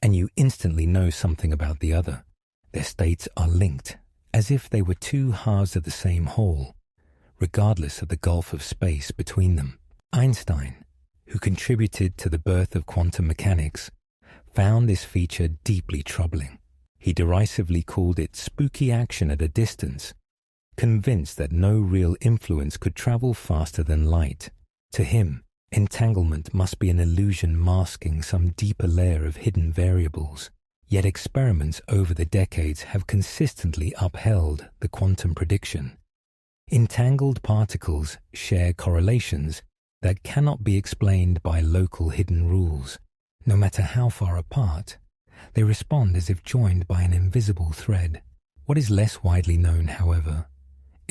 and you instantly know something about the other. Their states are linked, as if they were two halves of the same whole, regardless of the gulf of space between them. Einstein, who contributed to the birth of quantum mechanics, found this feature deeply troubling. He derisively called it spooky action at a distance, convinced that no real influence could travel faster than light. To him, entanglement must be an illusion masking some deeper layer of hidden variables. Yet experiments over the decades have consistently upheld the quantum prediction. Entangled particles share correlations that cannot be explained by local hidden rules. No matter how far apart, they respond as if joined by an invisible thread. What is less widely known, however,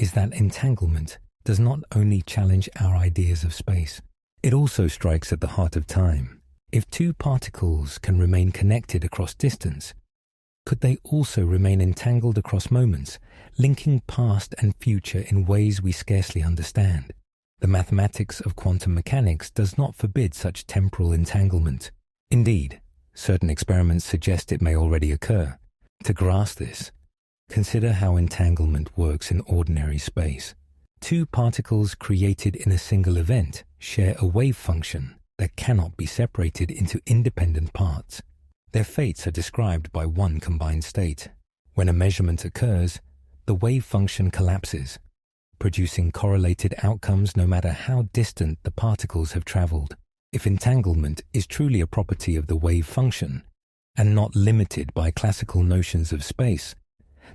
is that entanglement does not only challenge our ideas of space, it also strikes at the heart of time. If two particles can remain connected across distance, could they also remain entangled across moments, linking past and future in ways we scarcely understand? The mathematics of quantum mechanics does not forbid such temporal entanglement. Indeed, certain experiments suggest it may already occur. To grasp this, consider how entanglement works in ordinary space. Two particles created in a single event share a wave function that cannot be separated into independent parts. Their fates are described by one combined state. When a measurement occurs, the wave function collapses, producing correlated outcomes no matter how distant the particles have traveled. If entanglement is truly a property of the wave function, and not limited by classical notions of space,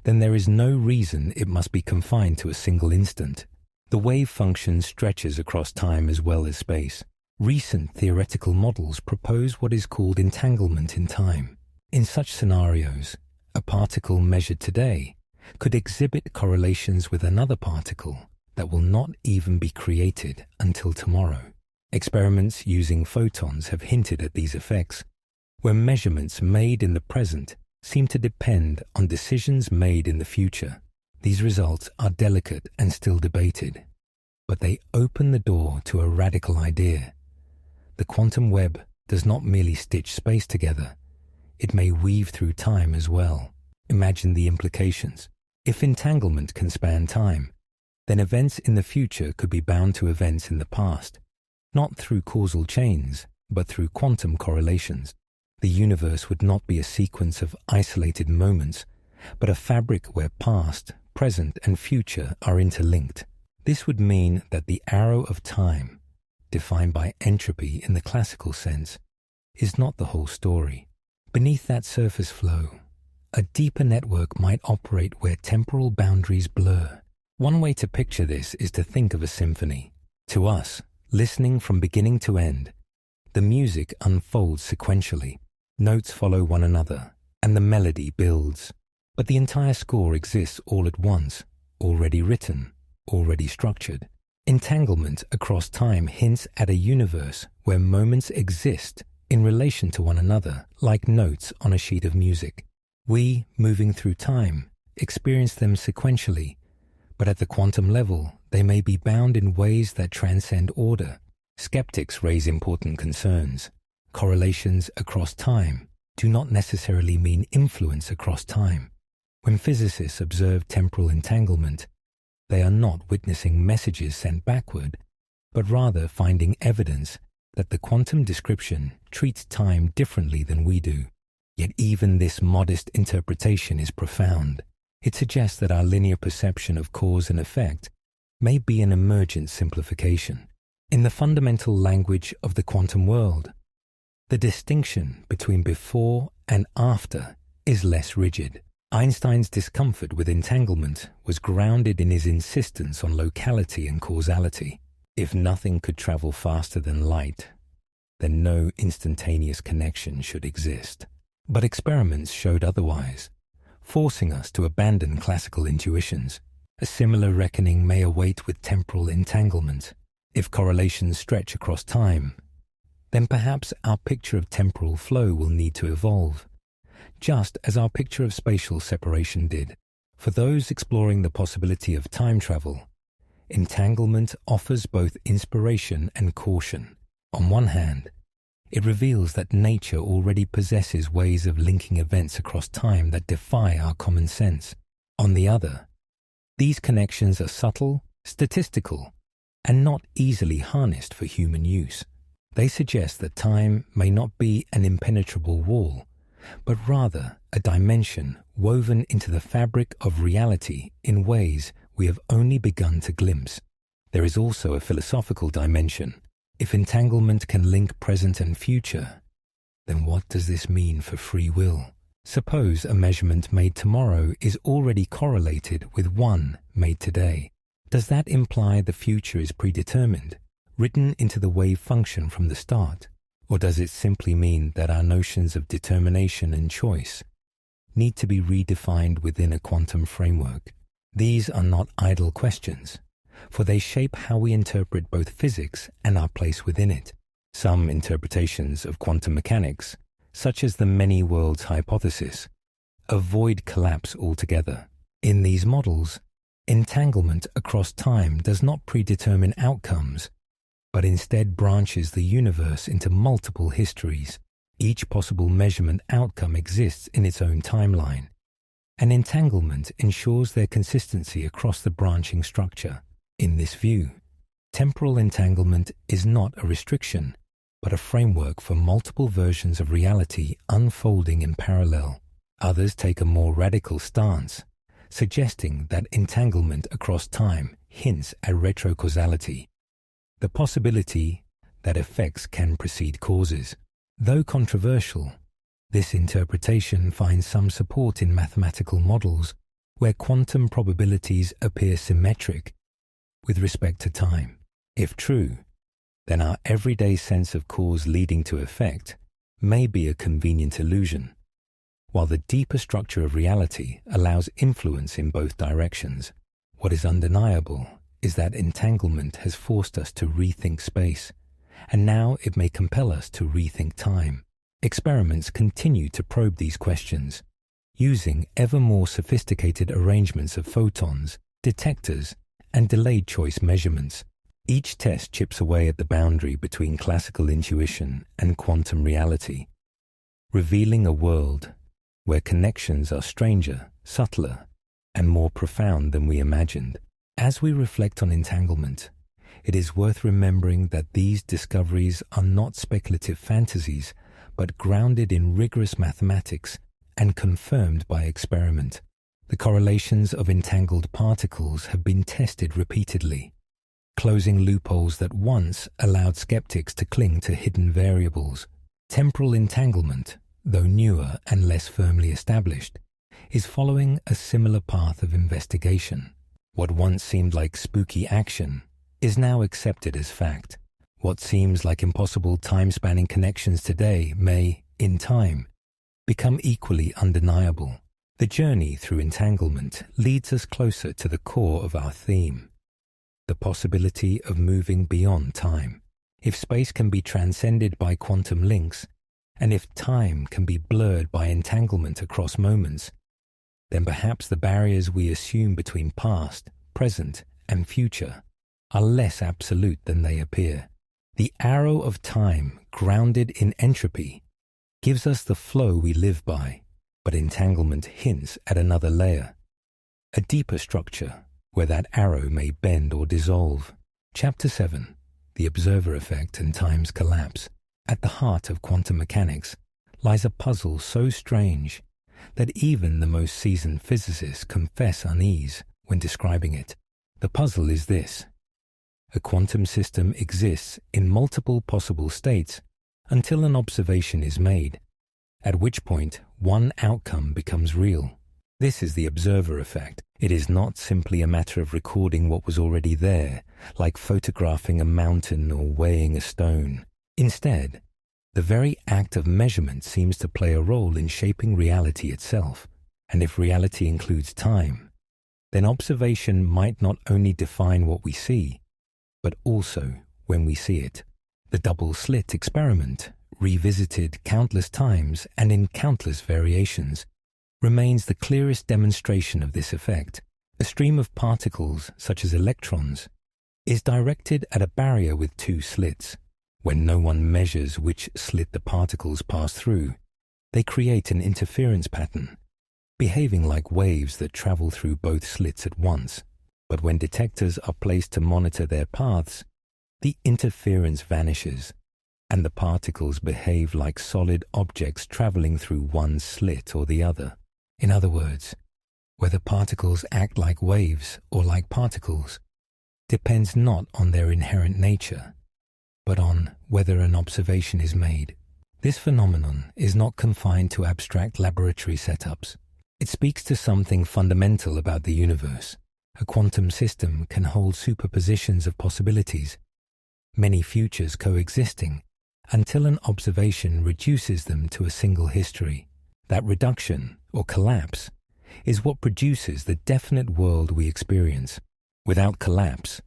then there is no reason it must be confined to a single instant. The wave function stretches across time as well as space. Recent theoretical models propose what is called entanglement in time. In such scenarios, a particle measured today could exhibit correlations with another particle that will not even be created until tomorrow. Experiments using photons have hinted at these effects, where measurements made in the present seem to depend on decisions made in the future. These results are delicate and still debated, but they open the door to a radical idea. The quantum web does not merely stitch space together, it may weave through time as well. Imagine the implications. If entanglement can span time, then events in the future could be bound to events in the past, not through causal chains, but through quantum correlations. The universe would not be a sequence of isolated moments, but a fabric where past, present, and future are interlinked. This would mean that the arrow of time, defined by entropy in the classical sense, is not the whole story. Beneath that surface flow, a deeper network might operate where temporal boundaries blur. One way to picture this is to think of a symphony. To us, listening from beginning to end, the music unfolds sequentially. Notes follow one another, and the melody builds. But the entire score exists all at once, already written, already structured. Entanglement across time hints at a universe where moments exist in relation to one another, like notes on a sheet of music. We, moving through time, experience them sequentially, but at the quantum level, they may be bound in ways that transcend order. Skeptics raise important concerns. Correlations across time do not necessarily mean influence across time. When physicists observe temporal entanglement, they are not witnessing messages sent backward, but rather finding evidence that the quantum description treats time differently than we do. Yet even this modest interpretation is profound. It suggests that our linear perception of cause and effect may be an emergent simplification. In the fundamental language of the quantum world, the distinction between before and after is less rigid. Einstein's discomfort with entanglement was grounded in his insistence on locality and causality. If nothing could travel faster than light, then no instantaneous connection should exist. But experiments showed otherwise, forcing us to abandon classical intuitions. A similar reckoning may await with temporal entanglement. If correlations stretch across time, then perhaps our picture of temporal flow will need to evolve, just as our picture of spatial separation did. For those exploring the possibility of time travel, entanglement offers both inspiration and caution. On one hand, it reveals that nature already possesses ways of linking events across time that defy our common sense. On the other, these connections are subtle, statistical, and not easily harnessed for human use. They suggest that time may not be an impenetrable wall, but rather a dimension woven into the fabric of reality in ways we have only begun to glimpse. There is also a philosophical dimension. If entanglement can link present and future, then what does this mean for free will? Suppose a measurement made tomorrow is already correlated with one made today. Does that imply the future is predetermined, written into the wave function from the start? Or does it simply mean that our notions of determination and choice need to be redefined within a quantum framework? These are not idle questions, for they shape how we interpret both physics and our place within it. Some interpretations of quantum mechanics, such as the many worlds hypothesis, avoid collapse altogether. In these models, entanglement across time does not predetermine outcomes, but instead branches the universe into multiple histories. Each possible measurement outcome exists in its own timeline, and entanglement ensures their consistency across the branching structure. In this view, temporal entanglement is not a restriction, but a framework for multiple versions of reality unfolding in parallel. Others take a more radical stance, suggesting that entanglement across time hints at retrocausality, the possibility that effects can precede causes. Though controversial, this interpretation finds some support in mathematical models where quantum probabilities appear symmetric with respect to time. If true, then our everyday sense of cause leading to effect may be a convenient illusion, while the deeper structure of reality allows influence in both directions. What is undeniable is that entanglement has forced us to rethink space, and now it may compel us to rethink time. Experiments continue to probe these questions, using ever more sophisticated arrangements of photons, detectors, and delayed choice measurements. Each test chips away at the boundary between classical intuition and quantum reality, revealing a world where connections are stranger, subtler, and more profound than we imagined. As we reflect on entanglement, it is worth remembering that these discoveries are not speculative fantasies, but grounded in rigorous mathematics and confirmed by experiment. The correlations of entangled particles have been tested repeatedly, closing loopholes that once allowed skeptics to cling to hidden variables. Temporal entanglement, though newer and less firmly established, is following a similar path of investigation. What once seemed like spooky action is now accepted as fact. What seems like impossible time-spanning connections today may, in time, become equally undeniable. The journey through entanglement leads us closer to the core of our theme, the possibility of moving beyond time. If space can be transcended by quantum links, and if time can be blurred by entanglement across moments, then perhaps the barriers we assume between past, present, and future are less absolute than they appear. The arrow of time, grounded in entropy, gives us the flow we live by, but entanglement hints at another layer, a deeper structure where that arrow may bend or dissolve. Chapter 7. The Observer Effect and Time's Collapse. At the heart of quantum mechanics lies a puzzle so strange that even the most seasoned physicists confess unease when describing it. The puzzle is this: a quantum system exists in multiple possible states until an observation is made, at which point one outcome becomes real. This is the observer effect. It is not simply a matter of recording what was already there, like photographing a mountain or weighing a stone. Instead, the very act of measurement seems to play a role in shaping reality itself. And if reality includes time, then observation might not only define what we see, but also when we see it. The double-slit experiment, revisited countless times and in countless variations, remains the clearest demonstration of this effect. A stream of particles, such as electrons, is directed at a barrier with two slits. When no one measures which slit the particles pass through, they create an interference pattern, behaving like waves that travel through both slits at once. But when detectors are placed to monitor their paths, the interference vanishes, and the particles behave like solid objects traveling through one slit or the other. In other words, whether particles act like waves or like particles, depends not on their inherent nature, but on whether an observation is made. This phenomenon is not confined to abstract laboratory setups. It speaks to something fundamental about the universe. A quantum system can hold superpositions of possibilities, many futures coexisting, until an observation reduces them to a single history. That reduction, or collapse, is what produces the definite world we experience. Without collapse,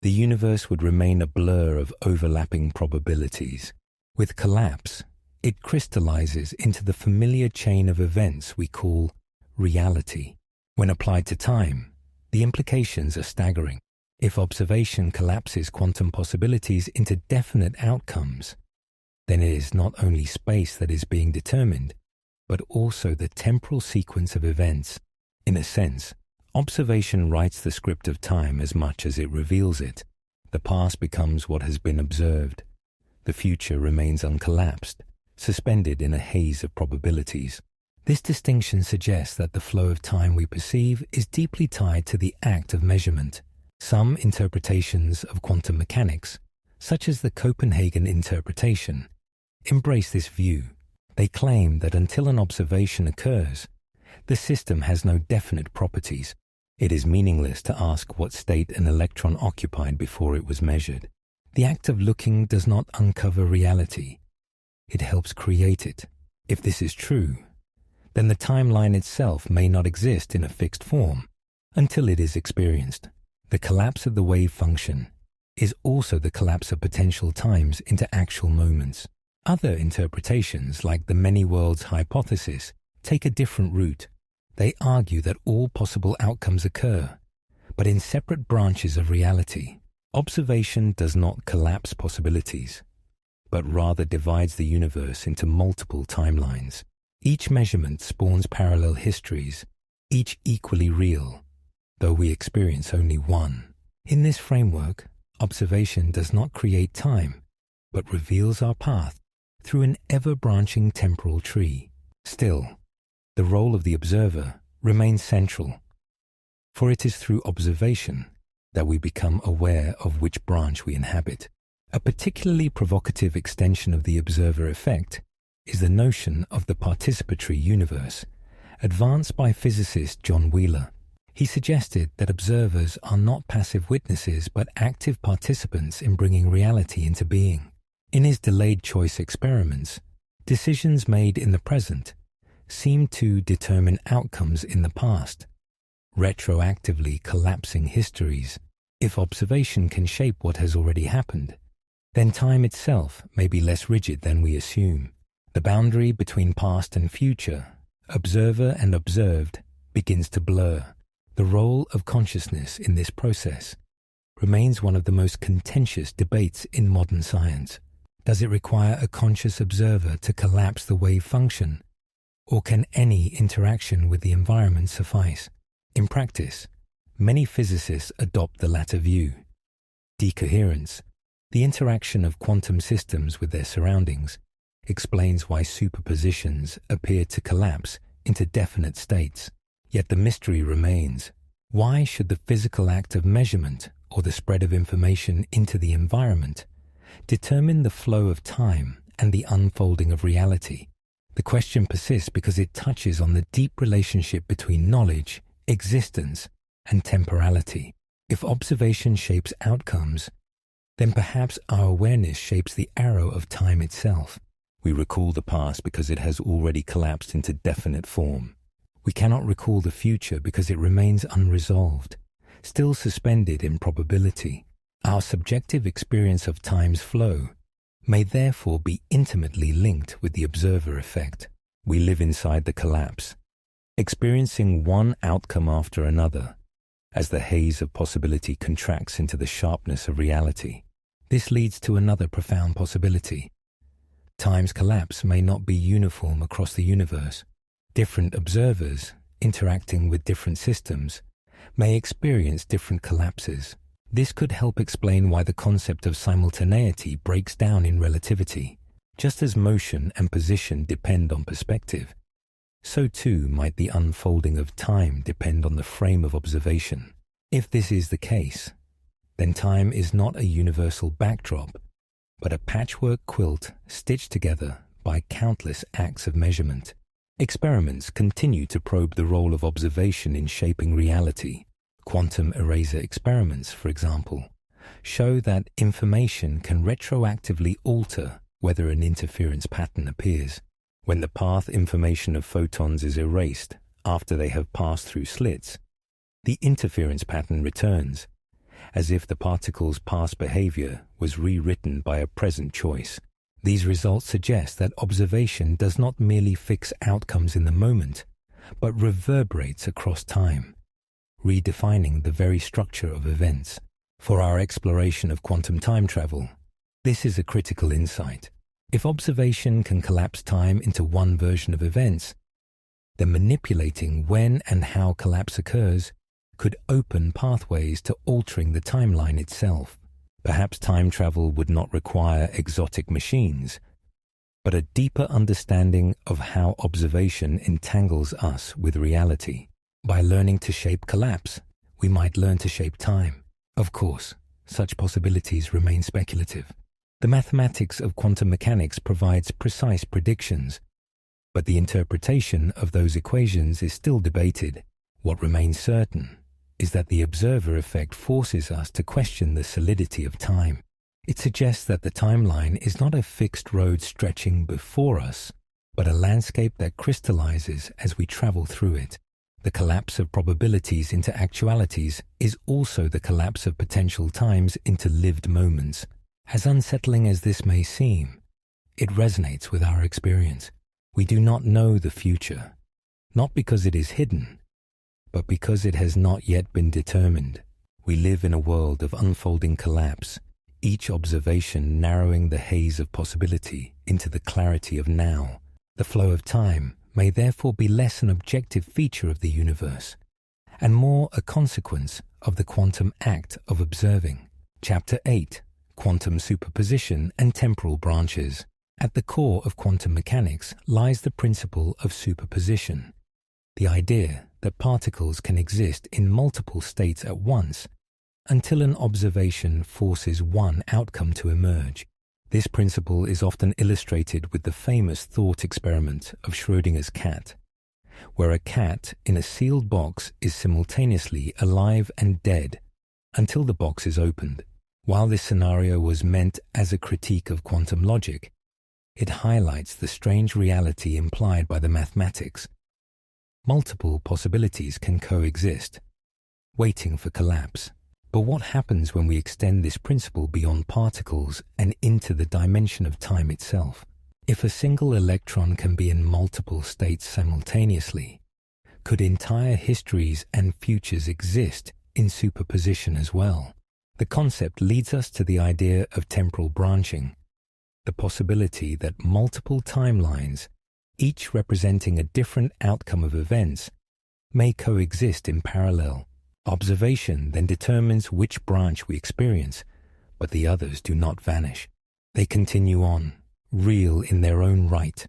the universe would remain a blur of overlapping probabilities. With collapse, it crystallizes into the familiar chain of events we call reality. When applied to time, the implications are staggering. If observation collapses quantum possibilities into definite outcomes, then it is not only space that is being determined, but also the temporal sequence of events. In a sense, observation writes the script of time as much as it reveals it. The past becomes what has been observed. The future remains uncollapsed, suspended in a haze of probabilities. This distinction suggests that the flow of time we perceive is deeply tied to the act of measurement. Some interpretations of quantum mechanics, such as the Copenhagen interpretation, embrace this view. They claim that until an observation occurs, the system has no definite properties. It is meaningless to ask what state an electron occupied before it was measured. The act of looking does not uncover reality. It helps create it. If this is true, then the timeline itself may not exist in a fixed form until it is experienced. The collapse of the wave function is also the collapse of potential times into actual moments. Other interpretations, like the many worlds hypothesis, take a different route. They argue that all possible outcomes occur, but in separate branches of reality. Observation does not collapse possibilities, but rather divides the universe into multiple timelines. Each measurement spawns parallel histories, each equally real, though we experience only one. In this framework, observation does not create time, but reveals our path through an ever-branching temporal tree. Still, the role of the observer remains central, for it is through observation that we become aware of which branch we inhabit. A particularly provocative extension of the observer effect is the notion of the participatory universe, advanced by physicist John Wheeler. He suggested that observers are not passive witnesses but active participants in bringing reality into being. In his delayed choice experiments, decisions made in the present seem to determine outcomes in the past, retroactively collapsing histories. If observation can shape what has already happened, then time itself may be less rigid than we assume. The boundary between past and future, observer and observed, begins to blur. The role of consciousness in this process remains one of the most contentious debates in modern science. Does it require a conscious observer to collapse the wave function, or can any interaction with the environment suffice? In practice, many physicists adopt the latter view. Decoherence, the interaction of quantum systems with their surroundings, explains why superpositions appear to collapse into definite states. Yet the mystery remains. Why should the physical act of measurement, or the spread of information into the environment, determine the flow of time and the unfolding of reality? The question persists because it touches on the deep relationship between knowledge, existence, and temporality. If observation shapes outcomes, then perhaps our awareness shapes the arrow of time itself. We recall the past because it has already collapsed into definite form. We cannot recall the future because it remains unresolved, still suspended in probability. Our subjective experience of time's flow may therefore be intimately linked with the observer effect. We live inside the collapse, experiencing one outcome after another, as the haze of possibility contracts into the sharpness of reality. This leads to another profound possibility. Time's collapse may not be uniform across the universe. Different observers, interacting with different systems, may experience different collapses. This could help explain why the concept of simultaneity breaks down in relativity. Just as motion and position depend on perspective, so too might the unfolding of time depend on the frame of observation. If this is the case, then time is not a universal backdrop, but a patchwork quilt stitched together by countless acts of measurement. Experiments continue to probe the role of observation in shaping reality. Quantum eraser experiments, for example, show that information can retroactively alter whether an interference pattern appears. When the path information of photons is erased after they have passed through slits, the interference pattern returns, as if the particle's past behavior was rewritten by a present choice. These results suggest that observation does not merely fix outcomes in the moment, but reverberates across time, redefining the very structure of events. For our exploration of quantum time travel, this is a critical insight. If observation can collapse time into one version of events, then manipulating when and how collapse occurs could open pathways to altering the timeline itself. Perhaps time travel would not require exotic machines, but a deeper understanding of how observation entangles us with reality. By learning to shape collapse, we might learn to shape time. Of course, such possibilities remain speculative. The mathematics of quantum mechanics provides precise predictions, but the interpretation of those equations is still debated. What remains certain is that the observer effect forces us to question the solidity of time. It suggests that the timeline is not a fixed road stretching before us, but a landscape that crystallizes as we travel through it. The collapse of probabilities into actualities is also the collapse of potential times into lived moments. As unsettling as this may seem, it resonates with our experience. We do not know the future, not because it is hidden, but because it has not yet been determined. We live in a world of unfolding collapse, each observation narrowing the haze of possibility into the clarity of now. The flow of time may therefore be less an objective feature of the universe, and more a consequence of the quantum act of observing. Chapter 8. Quantum superposition and temporal branches. At the core of quantum mechanics lies the principle of superposition, the idea that particles can exist in multiple states at once until an observation forces one outcome to emerge. This principle is often illustrated with the famous thought experiment of Schrödinger's cat, where a cat in a sealed box is simultaneously alive and dead until the box is opened. While this scenario was meant as a critique of quantum logic, it highlights the strange reality implied by the mathematics. Multiple possibilities can coexist, waiting for collapse. But what happens when we extend this principle beyond particles and into the dimension of time itself? If a single electron can be in multiple states simultaneously, could entire histories and futures exist in superposition as well? The concept leads us to the idea of temporal branching, the possibility that multiple timelines, each representing a different outcome of events, may coexist in parallel. Observation then determines which branch we experience, but the others do not vanish. They continue on, real in their own right,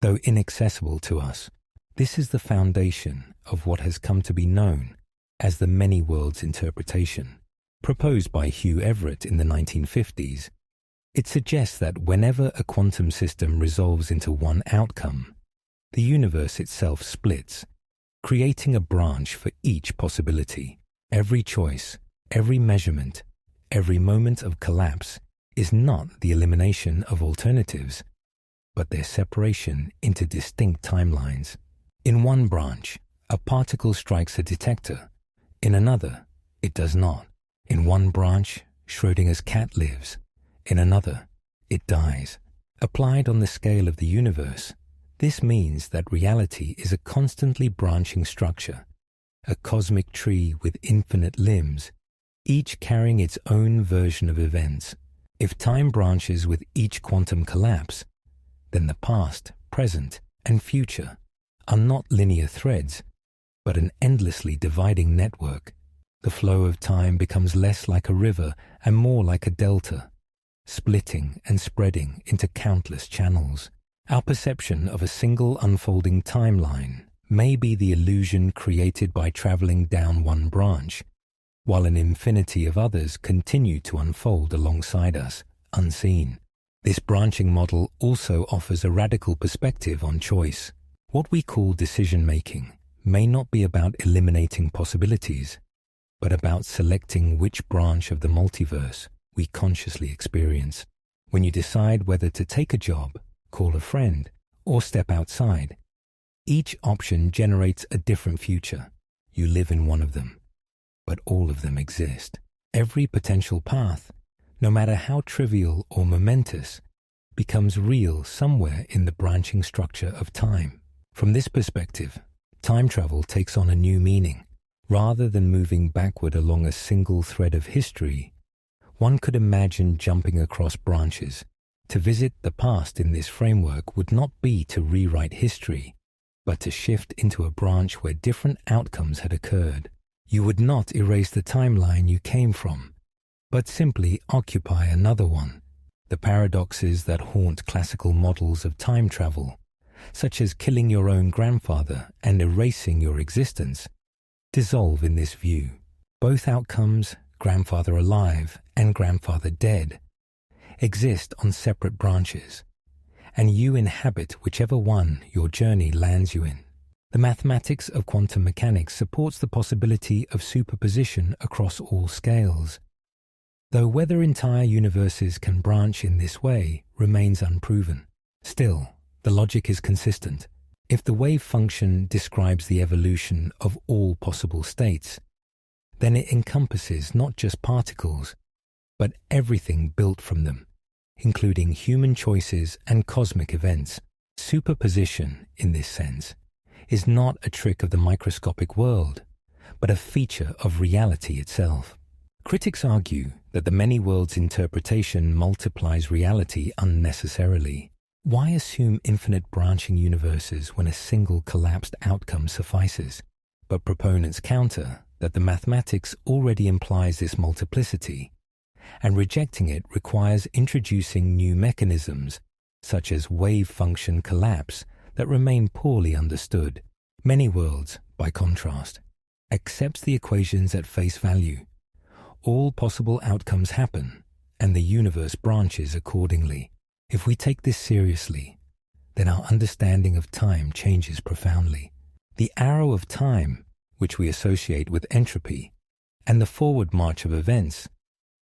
though inaccessible to us. This is the foundation of what has come to be known as the many worlds interpretation. Proposed by Hugh Everett in the 1950s, it suggests that whenever a quantum system resolves into one outcome, the universe itself splits, creating a branch for each possibility. Every choice, every measurement, every moment of collapse is not the elimination of alternatives, but their separation into distinct timelines. In one branch, a particle strikes a detector. In another, it does not. In one branch, Schrödinger's cat lives. In another, it dies. Applied on the scale of the universe, this means that reality is a constantly branching structure, a cosmic tree with infinite limbs, each carrying its own version of events. If time branches with each quantum collapse, then the past, present, and future are not linear threads, but an endlessly dividing network. The flow of time becomes less like a river and more like a delta, splitting and spreading into countless channels. Our perception of a single unfolding timeline may be the illusion created by traveling down one branch, while an infinity of others continue to unfold alongside us, unseen. This branching model also offers a radical perspective on choice. What we call decision-making may not be about eliminating possibilities, but about selecting which branch of the multiverse we consciously experience. When you decide whether to take a job, call a friend, or step outside, each option generates a different future. You live in one of them, but all of them exist. Every potential path, no matter how trivial or momentous, becomes real somewhere in the branching structure of time. From this perspective, time travel takes on a new meaning. Rather than moving backward along a single thread of history, one could imagine jumping across branches. To visit the past in this framework would not be to rewrite history, but to shift into a branch where different outcomes had occurred. You would not erase the timeline you came from, but simply occupy another one. The paradoxes that haunt classical models of time travel, such as killing your own grandfather and erasing your existence, dissolve in this view. Both outcomes, grandfather alive and grandfather dead, exist on separate branches, and you inhabit whichever one your journey lands you in. The mathematics of quantum mechanics supports the possibility of superposition across all scales, though whether entire universes can branch in this way remains unproven. Still, the logic is consistent. If the wave function describes the evolution of all possible states, then it encompasses not just particles, but everything built from them, including human choices and cosmic events. Superposition, in this sense, is not a trick of the microscopic world, but a feature of reality itself. Critics argue that the many worlds interpretation multiplies reality unnecessarily. Why assume infinite branching universes when a single collapsed outcome suffices? But proponents counter that the mathematics already implies this multiplicity, and rejecting it requires introducing new mechanisms, such as wave function collapse, that remain poorly understood. Many worlds, by contrast, accepts the equations at face value. All possible outcomes happen, and the universe branches accordingly. If we take this seriously, then our understanding of time changes profoundly. The arrow of time, which we associate with entropy, and the forward march of events,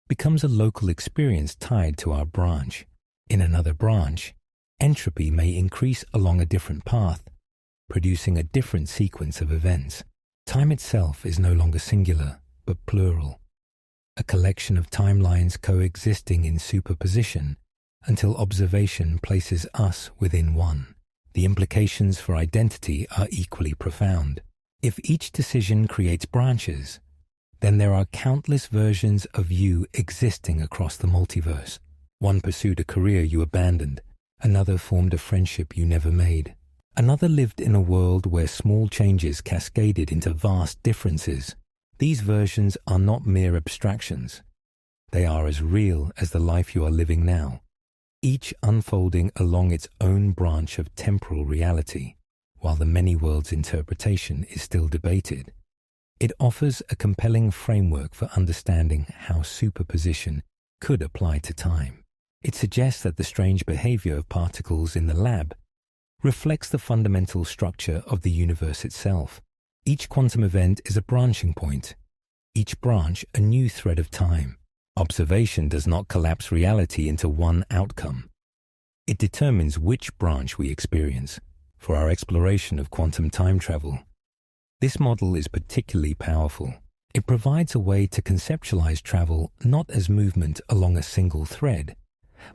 becomes a local experience tied to our branch. In another branch, entropy may increase along a different path, producing a different sequence of events. Time itself is no longer singular, but plural, a collection of timelines coexisting in superposition until observation places us within one. The implications for identity are equally profound. If each decision creates branches, then there are countless versions of you existing across the multiverse. One pursued a career you abandoned, another formed a friendship you never made, another lived in a world where small changes cascaded into vast differences. These versions are not mere abstractions. They are as real as the life you are living now, each unfolding along its own branch of temporal reality. While the many worlds interpretation is still debated, it offers a compelling framework for understanding how superposition could apply to time. It suggests that the strange behavior of particles in the lab reflects the fundamental structure of the universe itself. Each quantum event is a branching point, each branch a new thread of time. Observation does not collapse reality into one outcome. It determines which branch we experience. For our exploration of quantum time travel, this model is particularly powerful. It provides a way to conceptualize travel not as movement along a single thread,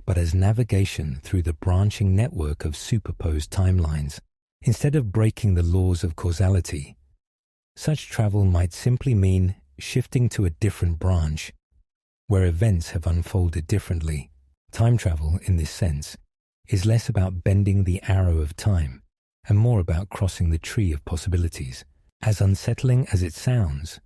but as navigation through the branching network of superposed timelines. Instead of breaking the laws of causality, such travel might simply mean shifting to a different branch, where events have unfolded differently. Time travel, in this sense, is less about bending the arrow of time and more about crossing the tree of possibilities. As unsettling as it sounds,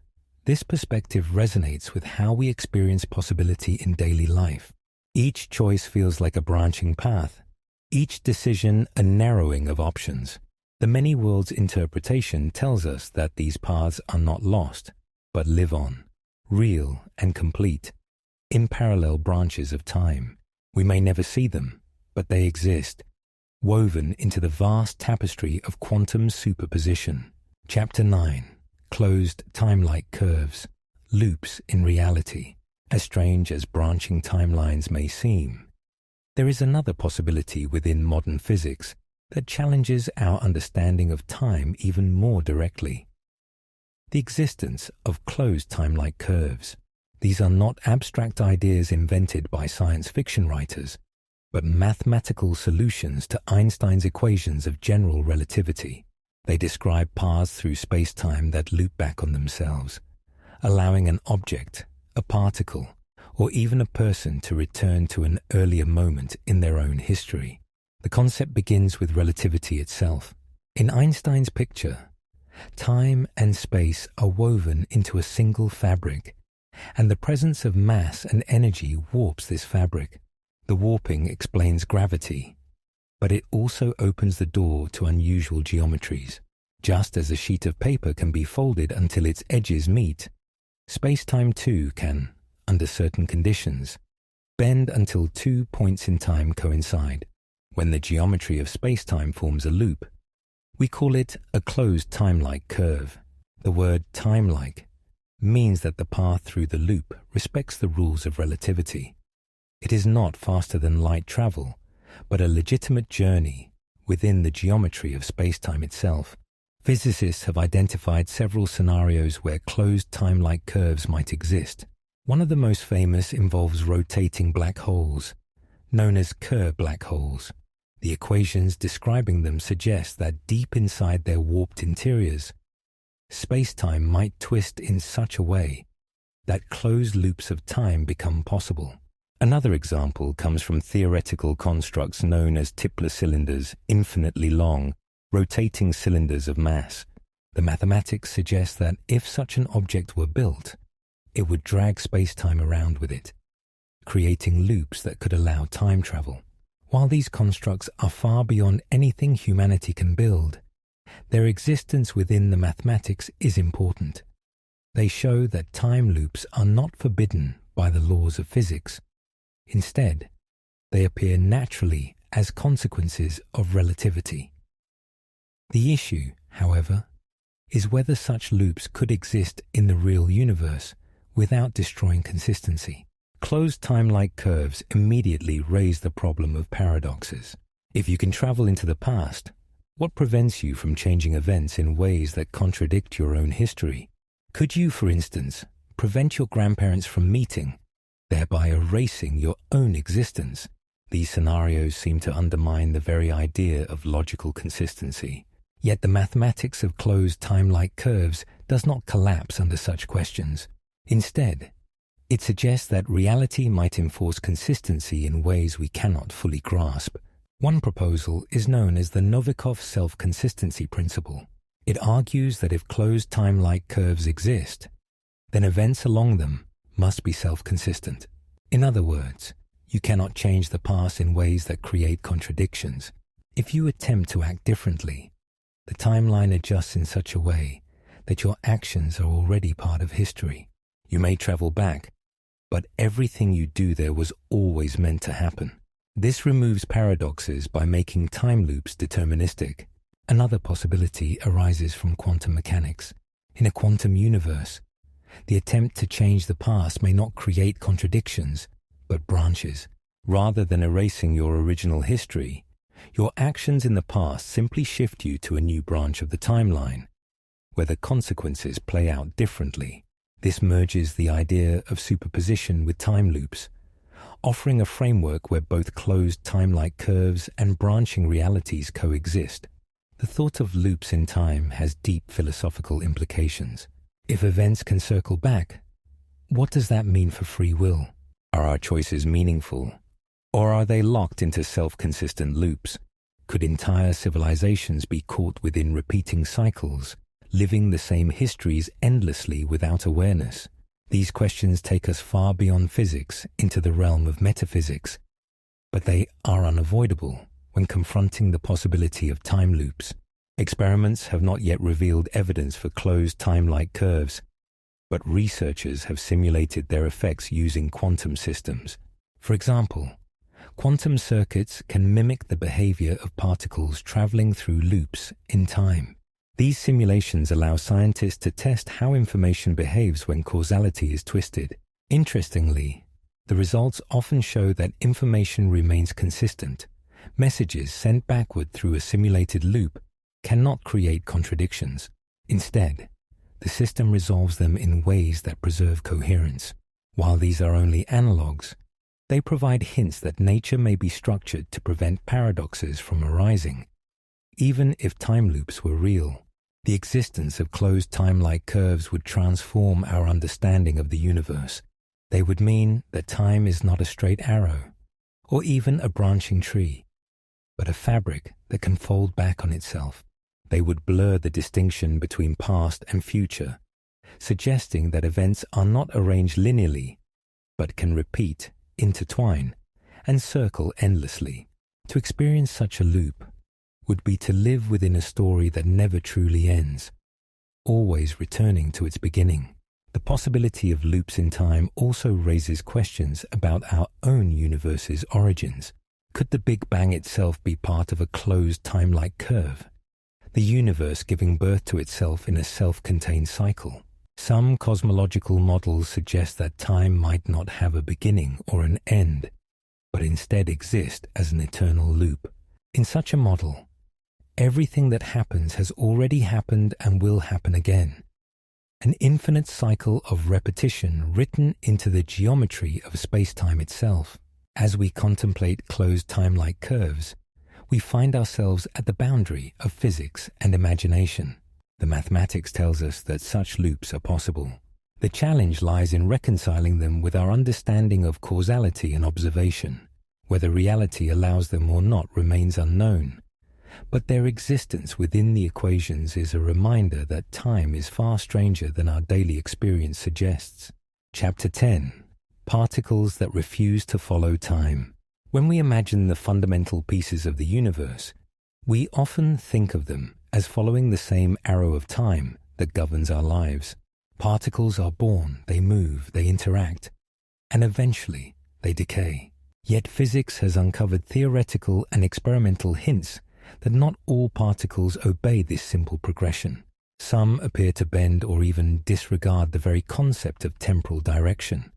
this perspective resonates with how we experience possibility in daily life. Each choice feels like a branching path, each decision a narrowing of options. The many worlds interpretation tells us that these paths are not lost, but live on, real and complete, in parallel branches of time. We may never see them, but they exist, woven into the vast tapestry of quantum superposition. Chapter 9. Closed time-like curves, loops in reality. As strange as branching timelines may seem, there is another possibility within modern physics that challenges our understanding of time even more directly. The existence of closed time-like curves. These are not abstract ideas invented by science fiction writers, but mathematical solutions to Einstein's equations of general relativity. They describe paths through space-time that loop back on themselves, allowing an object, a particle, or even a person to return to an earlier moment in their own history. The concept begins with relativity itself. In Einstein's picture, time and space are woven into a single fabric, and the presence of mass and energy warps this fabric. The warping explains gravity, but it also opens the door to unusual geometries. Just as a sheet of paper can be folded until its edges meet, space-time too can, under certain conditions, bend until 2 points in time coincide. When the geometry of space-time forms a loop, we call it a closed time-like curve. The word time-like means that the path through the loop respects the rules of relativity. It is not faster than light travel, but a legitimate journey within the geometry of space-time itself. Physicists have identified several scenarios where closed time-like curves might exist. One of the most famous involves rotating black holes, known as Kerr black holes. The equations describing them suggest that deep inside their warped interiors, space-time might twist in such a way that closed loops of time become possible. Another example comes from theoretical constructs known as Tipler cylinders, infinitely long, rotating cylinders of mass. The mathematics suggest that if such an object were built, it would drag space-time around with it, creating loops that could allow time travel. While these constructs are far beyond anything humanity can build, their existence within the mathematics is important. They show that time loops are not forbidden by the laws of physics. Instead, they appear naturally as consequences of relativity. The issue, however, is whether such loops could exist in the real universe without destroying consistency. Closed time-like curves immediately raise the problem of paradoxes. If you can travel into the past, what prevents you from changing events in ways that contradict your own history? Could you, for instance, prevent your grandparents from meeting, thereby erasing your own existence? These scenarios seem to undermine the very idea of logical consistency. Yet the mathematics of closed time-like curves does not collapse under such questions. Instead, it suggests that reality might enforce consistency in ways we cannot fully grasp. One proposal is known as the Novikov self-consistency principle. It argues that if closed time-like curves exist, then events along them must be self-consistent. In other words, you cannot change the past in ways that create contradictions. If you attempt to act differently, the timeline adjusts in such a way that your actions are already part of history. You may travel back, but everything you do there was always meant to happen. This removes paradoxes by making time loops deterministic. Another possibility arises from quantum mechanics. In a quantum universe, the attempt to change the past may not create contradictions, but branches. Rather than erasing your original history, your actions in the past simply shift you to a new branch of the timeline, where the consequences play out differently. This merges the idea of superposition with time loops, offering a framework where both closed time-like curves and branching realities coexist. The thought of loops in time has deep philosophical implications. If events can circle back, what does that mean for free will? Are our choices meaningful? Or are they locked into self-consistent loops? Could entire civilizations be caught within repeating cycles, living the same histories endlessly without awareness? These questions take us far beyond physics into the realm of metaphysics, but they are unavoidable when confronting the possibility of time loops. Experiments have not yet revealed evidence for closed time-like curves, but researchers have simulated their effects using quantum systems. For example, quantum circuits can mimic the behavior of particles traveling through loops in time. These simulations allow scientists to test how information behaves when causality is twisted. Interestingly, the results often show that information remains consistent. Messages sent backward through a simulated loop cannot create contradictions. Instead, the system resolves them in ways that preserve coherence. While these are only analogs, they provide hints that nature may be structured to prevent paradoxes from arising. Even if time loops were real, the existence of closed time-like curves would transform our understanding of the universe. They would mean that time is not a straight arrow, or even a branching tree, but a fabric that can fold back on itself. They would blur the distinction between past and future, suggesting that events are not arranged linearly, but can repeat, intertwine, and circle endlessly. To experience such a loop would be to live within a story that never truly ends, always returning to its beginning. The possibility of loops in time also raises questions about our own universe's origins. Could the Big Bang itself be part of a closed time-like curve, the universe giving birth to itself in a self-contained cycle? Some cosmological models suggest that time might not have a beginning or an end, but instead exist as an eternal loop. In such a model, everything that happens has already happened and will happen again. An infinite cycle of repetition written into the geometry of space-time itself. As we contemplate closed time-like curves, we find ourselves at the boundary of physics and imagination. The mathematics tells us that such loops are possible. The challenge lies in reconciling them with our understanding of causality and observation. Whether reality allows them or not remains unknown, but their existence within the equations is a reminder that time is far stranger than our daily experience suggests. Chapter 10. Particles that refuse to follow time. When we imagine the fundamental pieces of the universe, we often think of them as following the same arrow of time that governs our lives. Particles are born, they move, they interact, and eventually they decay. Yet physics has uncovered theoretical and experimental hints that not all particles obey this simple progression. Some appear to bend or even disregard the very concept of temporal direction,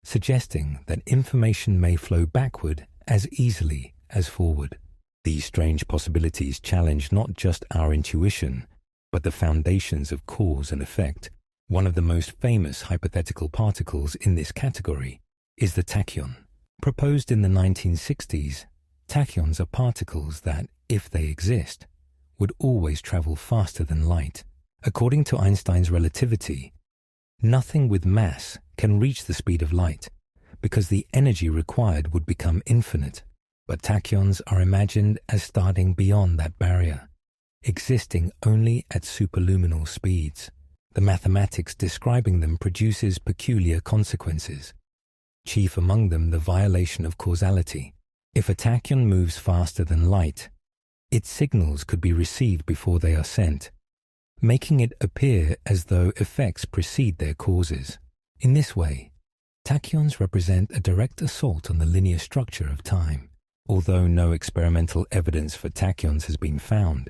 suggesting that information may flow backward as easily as forward. These strange possibilities challenge not just our intuition, but the foundations of cause and effect. One of the most famous hypothetical particles in this category is the tachyon. Proposed in the 1960s, tachyons are particles that, if they exist, would always travel faster than light. According to Einstein's relativity, nothing with mass can reach the speed of light because the energy required would become infinite. But tachyons are imagined as starting beyond that barrier, existing only at superluminal speeds. The mathematics describing them produces peculiar consequences, chief among them the violation of causality. If a tachyon moves faster than light, its signals could be received before they are sent, making it appear as though effects precede their causes. In this way, tachyons represent a direct assault on the linear structure of time. Although no experimental evidence for tachyons has been found,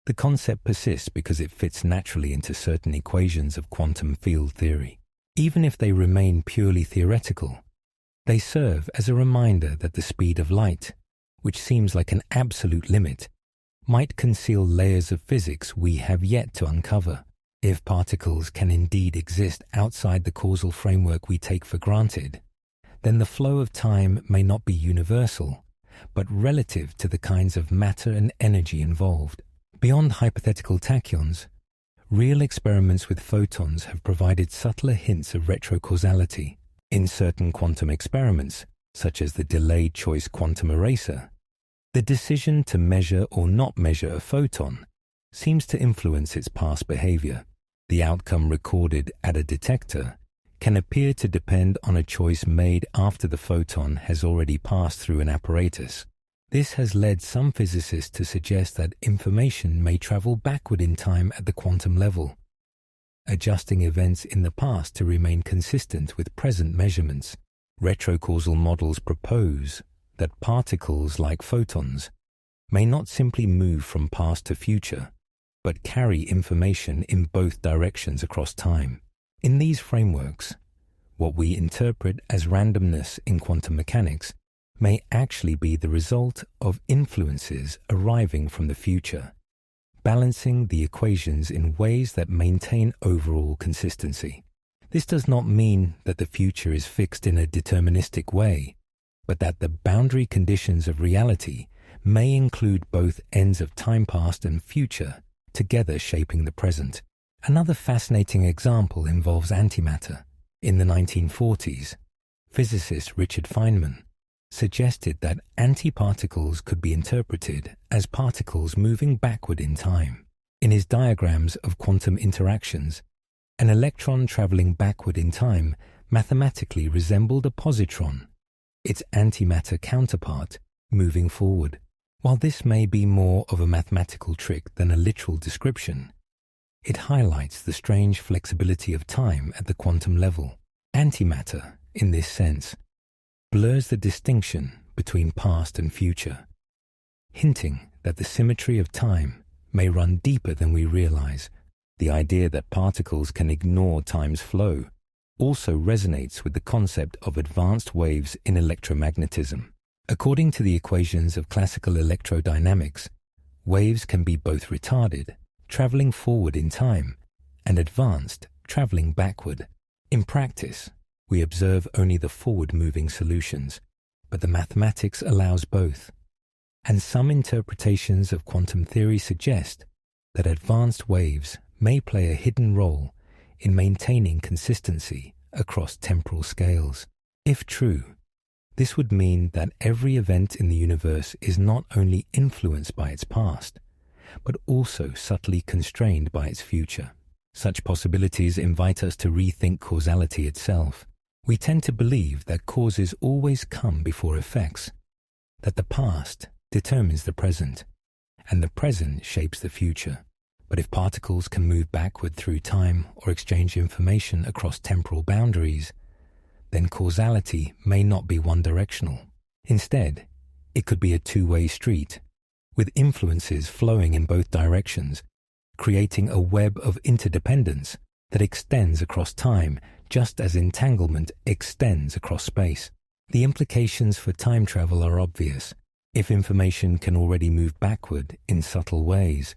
the concept persists because it fits naturally into certain equations of quantum field theory. Even if they remain purely theoretical, they serve as a reminder that the speed of light, which seems like an absolute limit, might conceal layers of physics we have yet to uncover. If particles can indeed exist outside the causal framework we take for granted, then the flow of time may not be universal, but relative to the kinds of matter and energy involved. Beyond hypothetical tachyons, real experiments with photons have provided subtler hints of retrocausality. In certain quantum experiments, such as the delayed choice quantum eraser, the decision to measure or not measure a photon seems to influence its past behavior. The outcome recorded at a detector can appear to depend on a choice made after the photon has already passed through an apparatus. This has led some physicists to suggest that information may travel backward in time at the quantum level, adjusting events in the past to remain consistent with present measurements. Retrocausal models propose that particles like photons may not simply move from past to future, but carry information in both directions across time. In these frameworks, what we interpret as randomness in quantum mechanics may actually be the result of influences arriving from the future, balancing the equations in ways that maintain overall consistency. This does not mean that the future is fixed in a deterministic way, but that the boundary conditions of reality may include both ends of time past and future, together shaping the present. Another fascinating example involves antimatter. In the 1940s, physicist Richard Feynman suggested that antiparticles could be interpreted as particles moving backward in time. In his diagrams of quantum interactions, an electron traveling backward in time mathematically resembled a positron, its antimatter counterpart, moving forward. While this may be more of a mathematical trick than a literal description, it highlights the strange flexibility of time at the quantum level. Antimatter, in this sense, blurs the distinction between past and future, hinting that the symmetry of time may run deeper than we realize. The idea that particles can ignore time's flow also resonates with the concept of advanced waves in electromagnetism. According to the equations of classical electrodynamics, waves can be both retarded, traveling forward in time, and advanced, traveling backward. In practice, we observe only the forward-moving solutions, but the mathematics allows both. And some interpretations of quantum theory suggest that advanced waves may play a hidden role in maintaining consistency across temporal scales. If true, this would mean that every event in the universe is not only influenced by its past, but also subtly constrained by its future. Such possibilities invite us to rethink causality itself. We tend to believe that causes always come before effects, that the past determines the present, and the present shapes the future. But if particles can move backward through time or exchange information across temporal boundaries, then causality may not be one-directional. Instead, it could be a two-way street, with influences flowing in both directions, creating a web of interdependence that extends across time just as entanglement extends across space. The implications for time travel are obvious. If information can already move backward in subtle ways,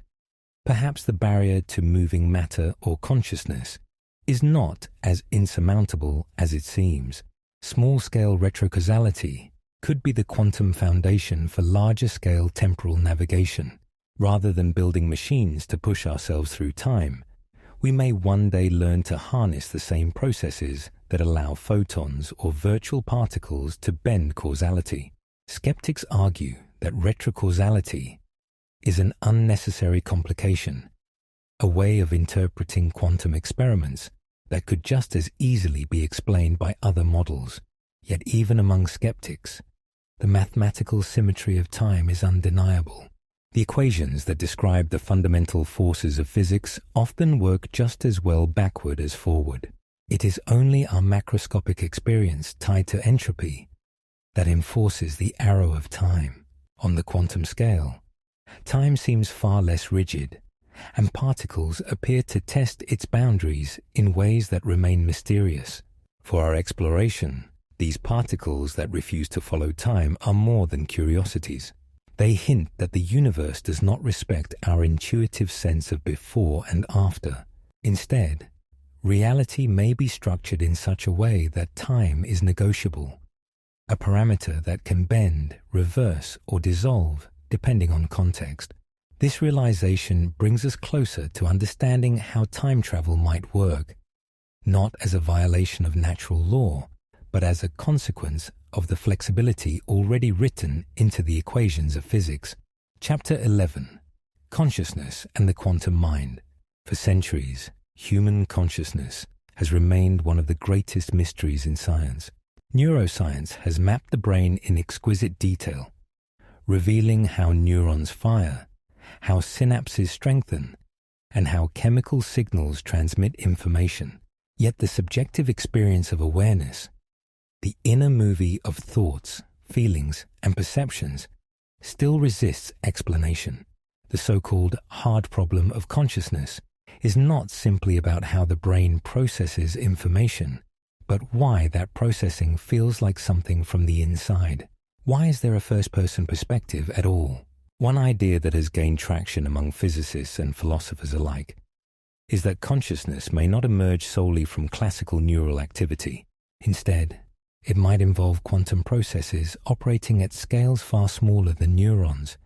perhaps the barrier to moving matter or consciousness is not as insurmountable as it seems. Small-scale retrocausality could be the quantum foundation for larger-scale temporal navigation. Rather than building machines to push ourselves through time, we may one day learn to harness the same processes that allow photons or virtual particles to bend causality. Skeptics argue that retrocausality is an unnecessary complication, a way of interpreting quantum experiments that could just as easily be explained by other models. Yet even among skeptics, the mathematical symmetry of time is undeniable. The equations that describe the fundamental forces of physics often work just as well backward as forward. It is only our macroscopic experience tied to entropy that enforces the arrow of time. On the quantum scale, time seems far less rigid, and particles appear to test its boundaries in ways that remain mysterious. For our exploration, these particles that refuse to follow time are more than curiosities. They hint that the universe does not respect our intuitive sense of before and after. Instead, reality may be structured in such a way that time is negotiable, a parameter that can bend, reverse, or dissolve depending on context. This realization brings us closer to understanding how time travel might work, not as a violation of natural law, but as a consequence of the flexibility already written into the equations of physics. Chapter 11. Consciousness and the Quantum Mind. For centuries, human consciousness has remained one of the greatest mysteries in science. Neuroscience has mapped the brain in exquisite detail, revealing how neurons fire, how synapses strengthen, and how chemical signals transmit information. Yet the subjective experience of awareness, the inner movie of thoughts, feelings, and perceptions, still resists explanation. The so-called hard problem of consciousness is not simply about how the brain processes information, but why that processing feels like something from the inside. Why is there a first-person perspective at all? One idea that has gained traction among physicists and philosophers alike is that consciousness may not emerge solely from classical neural activity. Instead, it might involve quantum processes operating at scales far smaller than neurons,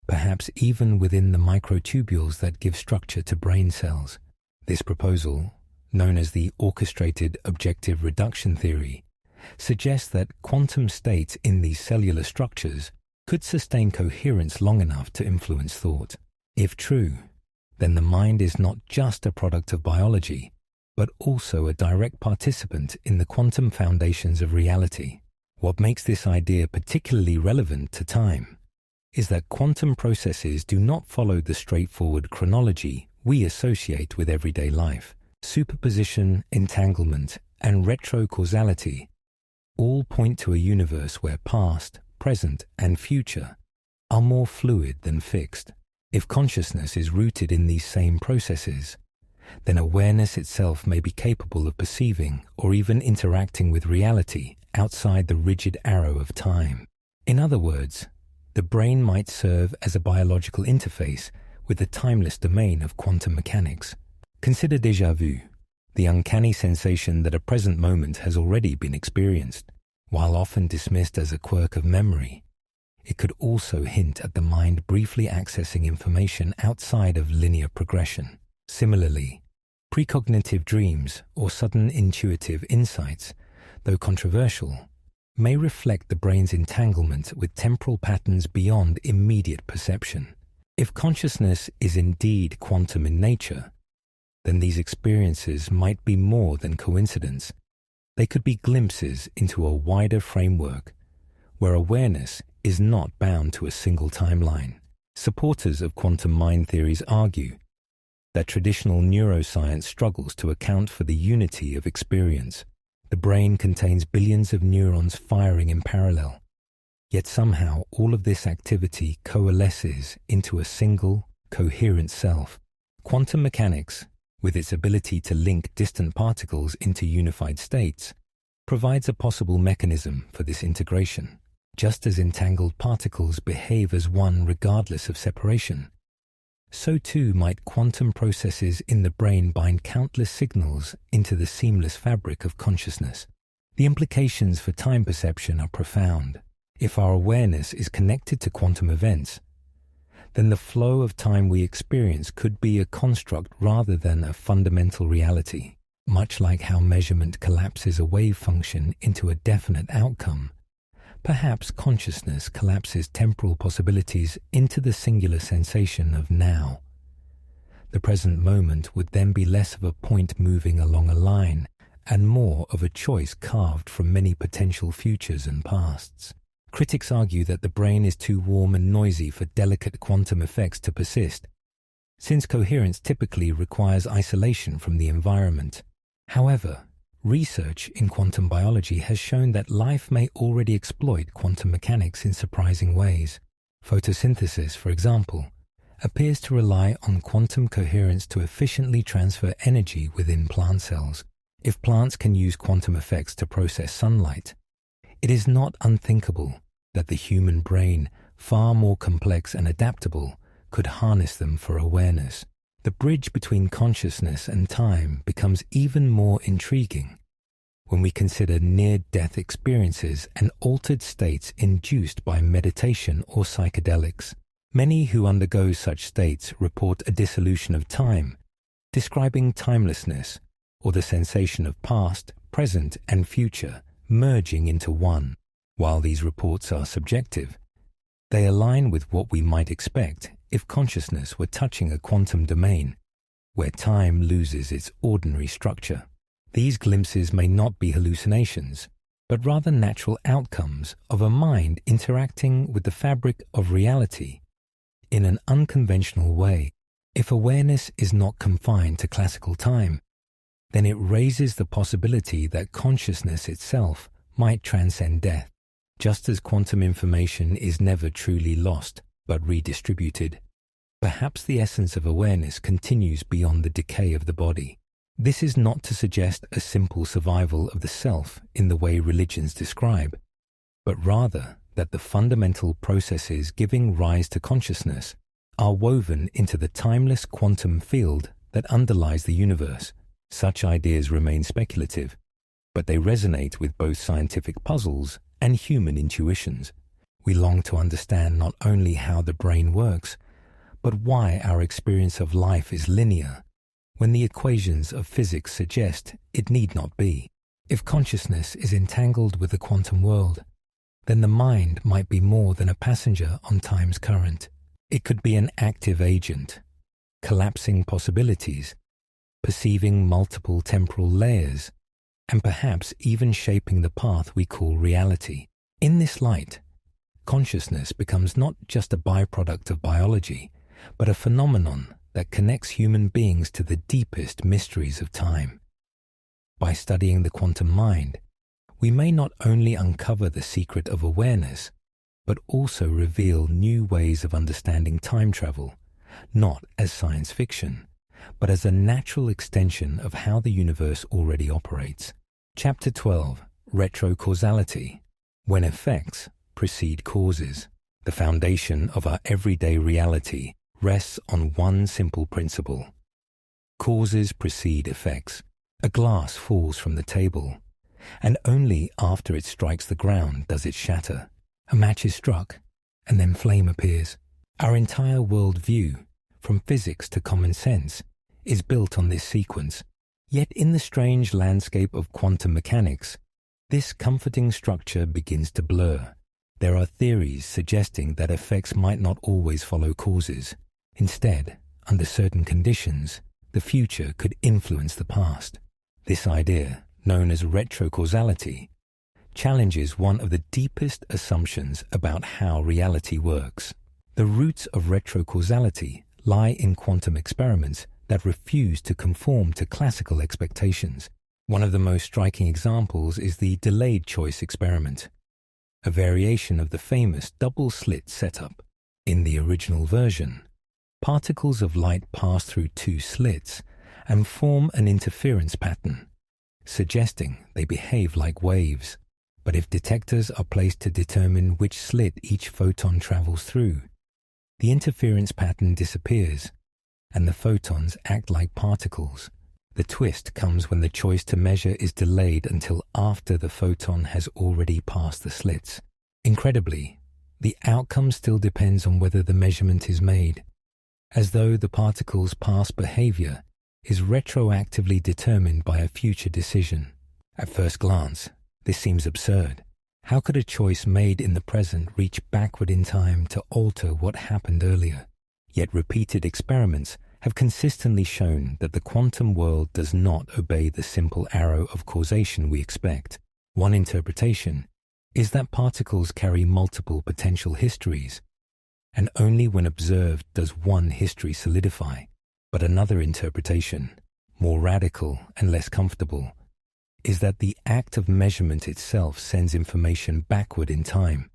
perhaps even within the microtubules that give structure to brain cells. This proposal, known as the orchestrated objective reduction theory, suggests that quantum states in these cellular structures could sustain coherence long enough to influence thought. If true, then the mind is not just a product of biology, but also a direct participant in the quantum foundations of reality. What makes this idea particularly relevant to time is that quantum processes do not follow the straightforward chronology we associate with everyday life. Superposition, entanglement, and retrocausality all point to a universe where past, present, and future are more fluid than fixed. If consciousness is rooted in these same processes, then awareness itself may be capable of perceiving or even interacting with reality outside the rigid arrow of time. In other words, the brain might serve as a biological interface with the timeless domain of quantum mechanics. Consider déjà vu, the uncanny sensation that a present moment has already been experienced. While often dismissed as a quirk of memory, it could also hint at the mind briefly accessing information outside of linear progression. Similarly, precognitive dreams or sudden intuitive insights, though controversial, may reflect the brain's entanglement with temporal patterns beyond immediate perception. If consciousness is indeed quantum in nature, then these experiences might be more than coincidence. They could be glimpses into a wider framework where awareness is not bound to a single timeline. Supporters of quantum mind theories argue that traditional neuroscience struggles to account for the unity of experience. The brain contains billions of neurons firing in parallel, yet somehow all of this activity coalesces into a single, coherent self. Quantum mechanics, with its ability to link distant particles into unified states, provides a possible mechanism for this integration. Just as entangled particles behave as one regardless of separation, so too might quantum processes in the brain bind countless signals into the seamless fabric of consciousness. The implications for time perception are profound. If our awareness is connected to quantum events, then the flow of time we experience could be a construct rather than a fundamental reality. Much like how measurement collapses a wave function into a definite outcome, perhaps consciousness collapses temporal possibilities into the singular sensation of now. The present moment would then be less of a point moving along a line and more of a choice carved from many potential futures and pasts. Critics argue that the brain is too warm and noisy for delicate quantum effects to persist, since coherence typically requires isolation from the environment. However, research in quantum biology has shown that life may already exploit quantum mechanics in surprising ways. Photosynthesis, for example, appears to rely on quantum coherence to efficiently transfer energy within plant cells. If plants can use quantum effects to process sunlight, it is not unthinkable that the human brain, far more complex and adaptable, could harness them for awareness. The bridge between consciousness and time becomes even more intriguing when we consider near-death experiences and altered states induced by meditation or psychedelics. Many who undergo such states report a dissolution of time, describing timelessness or the sensation of past, present, and future merging into one. While these reports are subjective, they align with what we might expect if consciousness were touching a quantum domain where time loses its ordinary structure. These glimpses may not be hallucinations, but rather natural outcomes of a mind interacting with the fabric of reality in an unconventional way. If awareness is not confined to classical time, then it raises the possibility that consciousness itself might transcend death. Just as quantum information is never truly lost, but redistributed, perhaps the essence of awareness continues beyond the decay of the body. This is not to suggest a simple survival of the self in the way religions describe, but rather that the fundamental processes giving rise to consciousness are woven into the timeless quantum field that underlies the universe. Such ideas remain speculative, but they resonate with both scientific puzzles and human intuitions. We long to understand not only how the brain works, but why our experience of life is linear, when the equations of physics suggest it need not be. If consciousness is entangled with the quantum world, then the mind might be more than a passenger on time's current. It could be an active agent, collapsing possibilities, perceiving multiple temporal layers, and perhaps even shaping the path we call reality. In this light, consciousness becomes not just a byproduct of biology, but a phenomenon that connects human beings to the deepest mysteries of time. By studying the quantum mind, we may not only uncover the secret of awareness, but also reveal new ways of understanding time travel, not as science fiction, but as a natural extension of how the universe already operates. Chapter 12, Retrocausality, when effects precede causes. The foundation of our everyday reality rests on one simple principle. Causes precede effects. A glass falls from the table, and only after it strikes the ground does it shatter. A match is struck, and then flame appears. Our entire worldview, from physics to common sense, is built on this sequence. Yet in the strange landscape of quantum mechanics, this comforting structure begins to blur. There are theories suggesting that effects might not always follow causes. Instead, under certain conditions, the future could influence the past. This idea, known as retrocausality, challenges one of the deepest assumptions about how reality works. The roots of retrocausality lie in quantum experiments that refuse to conform to classical expectations. One of the most striking examples is the delayed choice experiment, a variation of the famous double-slit setup. In the original version, particles of light pass through two slits and form an interference pattern, suggesting they behave like waves. But if detectors are placed to determine which slit each photon travels through, the interference pattern disappears, and the photons act like particles. The twist comes when the choice to measure is delayed until after the photon has already passed the slits. Incredibly, the outcome still depends on whether the measurement is made, as though the particle's past behavior is retroactively determined by a future decision. At first glance, this seems absurd. How could a choice made in the present reach backward in time to alter what happened earlier? Yet repeated experiments have consistently shown that the quantum world does not obey the simple arrow of causation we expect. One interpretation is that particles carry multiple potential histories, and only when observed does one history solidify. But another interpretation, more radical and less comfortable, is that the act of measurement itself sends information backward in time,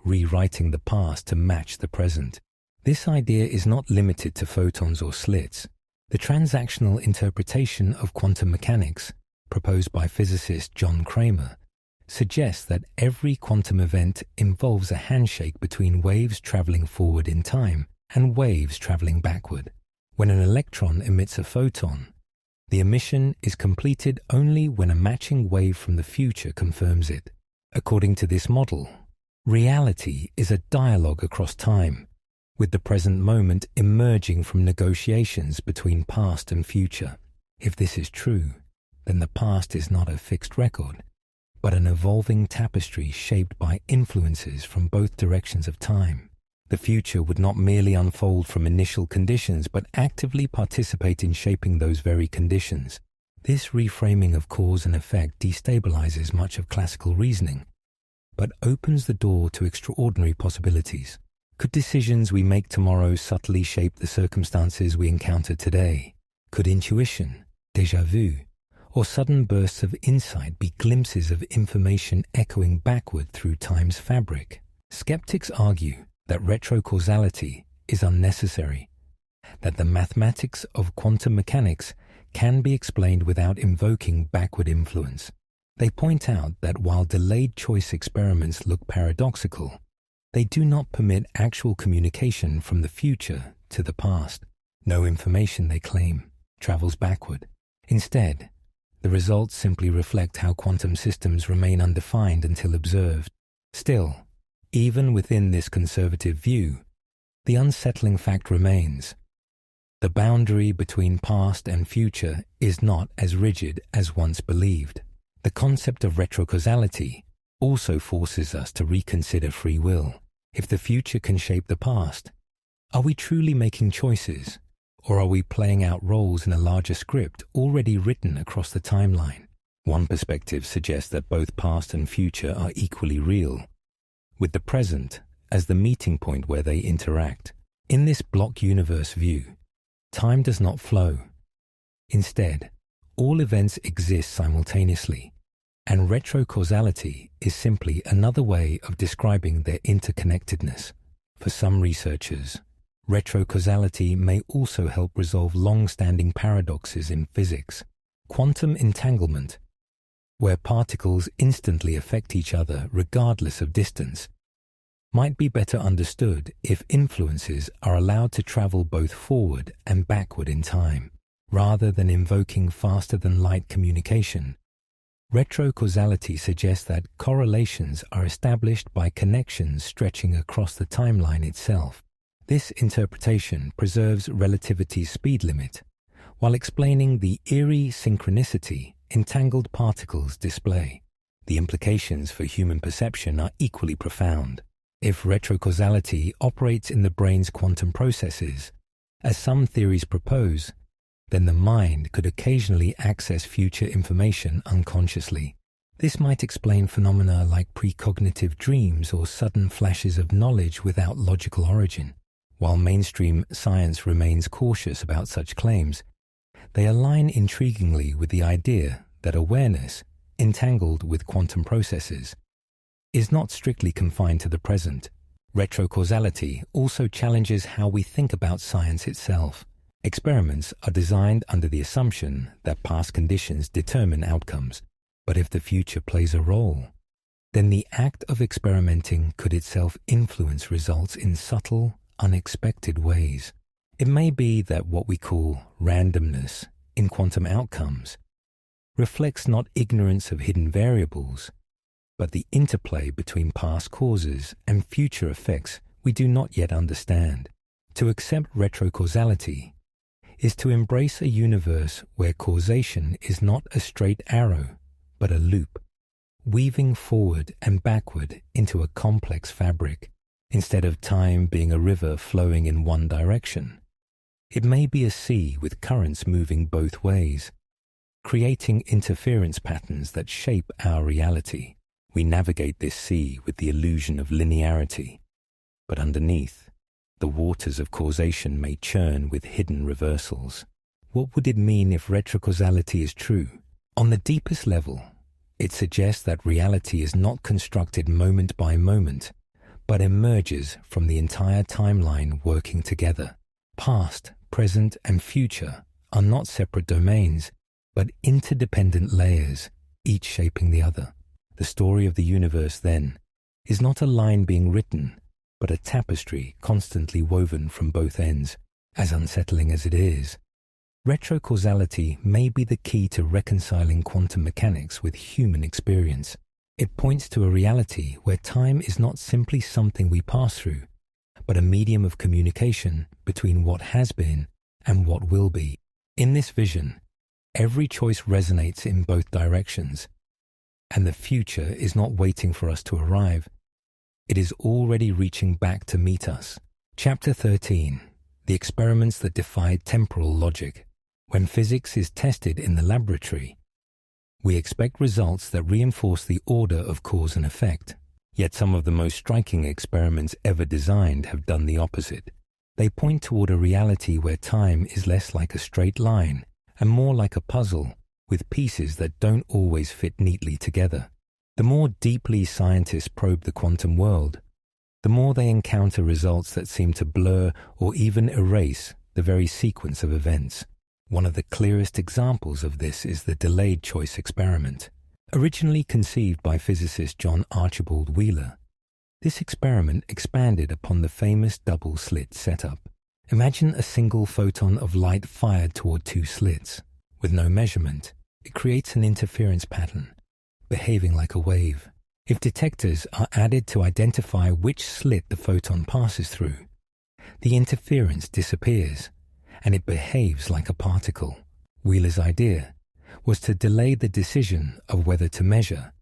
rewriting the past to match the present. This idea is not limited to photons or slits. The transactional interpretation of quantum mechanics, proposed by physicist John Cramer, suggests that every quantum event involves a handshake between waves traveling forward in time and waves traveling backward. When an electron emits a photon, the emission is completed only when a matching wave from the future confirms it. According to this model, reality is a dialogue across time, with the present moment emerging from negotiations between past and future. If this is true, then the past is not a fixed record, but an evolving tapestry shaped by influences from both directions of time. The future would not merely unfold from initial conditions, but actively participate in shaping those very conditions. This reframing of cause and effect destabilizes much of classical reasoning, but opens the door to extraordinary possibilities. Could decisions we make tomorrow subtly shape the circumstances we encounter today? Could intuition, déjà vu, or sudden bursts of insight be glimpses of information echoing backward through time's fabric? Skeptics argue that retrocausality is unnecessary, that the mathematics of quantum mechanics can be explained without invoking backward influence. They point out that while delayed choice experiments look paradoxical, they do not permit actual communication from the future to the past. No information, they claim, travels backward. Instead, the results simply reflect how quantum systems remain undefined until observed. Still, even within this conservative view, the unsettling fact remains. The boundary between past and future is not as rigid as once believed. The concept of retrocausality also forces us to reconsider free will. If the future can shape the past, are we truly making choices, or are we playing out roles in a larger script already written across the timeline? One perspective suggests that both past and future are equally real, with the present as the meeting point where they interact. In this block universe view, time does not flow. Instead, all events exist simultaneously, and retrocausality is simply another way of describing their interconnectedness. For some researchers, retrocausality may also help resolve long-standing paradoxes in physics. Quantum entanglement, where particles instantly affect each other regardless of distance, might be better understood if influences are allowed to travel both forward and backward in time. Rather than invoking faster-than-light communication, retrocausality suggests that correlations are established by connections stretching across the timeline itself. This interpretation preserves relativity's speed limit, while explaining the eerie synchronicity entangled particles display. The implications for human perception are equally profound. If retrocausality operates in the brain's quantum processes, as some theories propose, then the mind could occasionally access future information unconsciously. This might explain phenomena like precognitive dreams or sudden flashes of knowledge without logical origin. While mainstream science remains cautious about such claims, they align intriguingly with the idea that awareness, entangled with quantum processes, is not strictly confined to the present. Retrocausality also challenges how we think about science itself. Experiments are designed under the assumption that past conditions determine outcomes. But if the future plays a role, then the act of experimenting could itself influence results in subtle, unexpected ways. It may be that what we call randomness in quantum outcomes reflects not ignorance of hidden variables, but the interplay between past causes and future effects we do not yet understand. To accept retrocausality is to embrace a universe where causation is not a straight arrow, but a loop, weaving forward and backward into a complex fabric. Instead of time being a river flowing in one direction, it may be a sea with currents moving both ways, creating interference patterns that shape our reality. We navigate this sea with the illusion of linearity, but underneath, the waters of causation may churn with hidden reversals. What would it mean if retrocausality is true? On the deepest level, it suggests that reality is not constructed moment by moment, but emerges from the entire timeline working together. Past, present, and future are not separate domains, but interdependent layers, each shaping the other. The story of the universe, then, is not a line being written, but a tapestry constantly woven from both ends. As unsettling as it is, retrocausality may be the key to reconciling quantum mechanics with human experience. It points to a reality where time is not simply something we pass through, but a medium of communication between what has been and what will be. In this vision, every choice resonates in both directions, and the future is not waiting for us to arrive. It is already reaching back to meet us. Chapter 13. The experiments that defied temporal logic. When physics is tested in the laboratory, we expect results that reinforce the order of cause and effect. Yet some of the most striking experiments ever designed have done the opposite. They point toward a reality where time is less like a straight line and more like a puzzle with pieces that don't always fit neatly together. The more deeply scientists probe the quantum world, the more they encounter results that seem to blur or even erase the very sequence of events. One of the clearest examples of this is the delayed choice experiment. Originally conceived by physicist John Archibald Wheeler, this experiment expanded upon the famous double-slit setup. Imagine a single photon of light fired toward two slits. With no measurement, it creates an interference pattern, behaving like a wave. If detectors are added to identify which slit the photon passes through, the interference disappears, and it behaves like a particle. Wheeler's idea was to delay the decision of whether to measure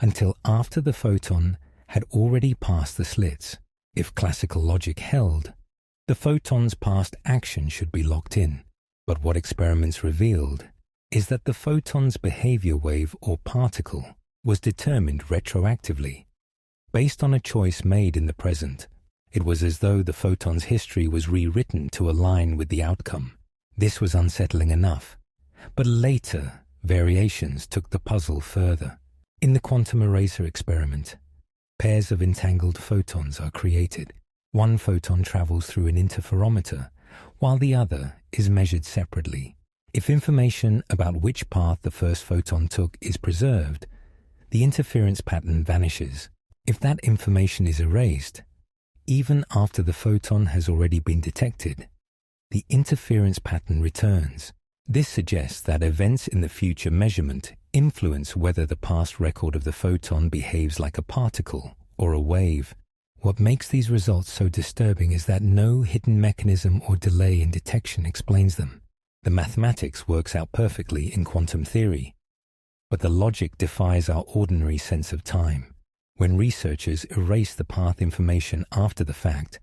until after the photon had already passed the slits. If classical logic held, the photon's past action should be locked in. But what experiments revealed is that the photon's behavior wave or particle was determined retroactively. Based on a choice made in the present, it was as though the photon's history was rewritten to align with the outcome. This was unsettling enough, but later variations took the puzzle further. In the quantum eraser experiment, pairs of entangled photons are created. One photon travels through an interferometer, while the other is measured separately. If information about which path the first photon took is preserved, the interference pattern vanishes. If that information is erased, even after the photon has already been detected, the interference pattern returns. This suggests that events in the future measurement influence whether the past record of the photon behaves like a particle or a wave. What makes these results so disturbing is that no hidden mechanism or delay in detection explains them. The mathematics works out perfectly in quantum theory, but the logic defies our ordinary sense of time. When researchers erase the path information after the fact,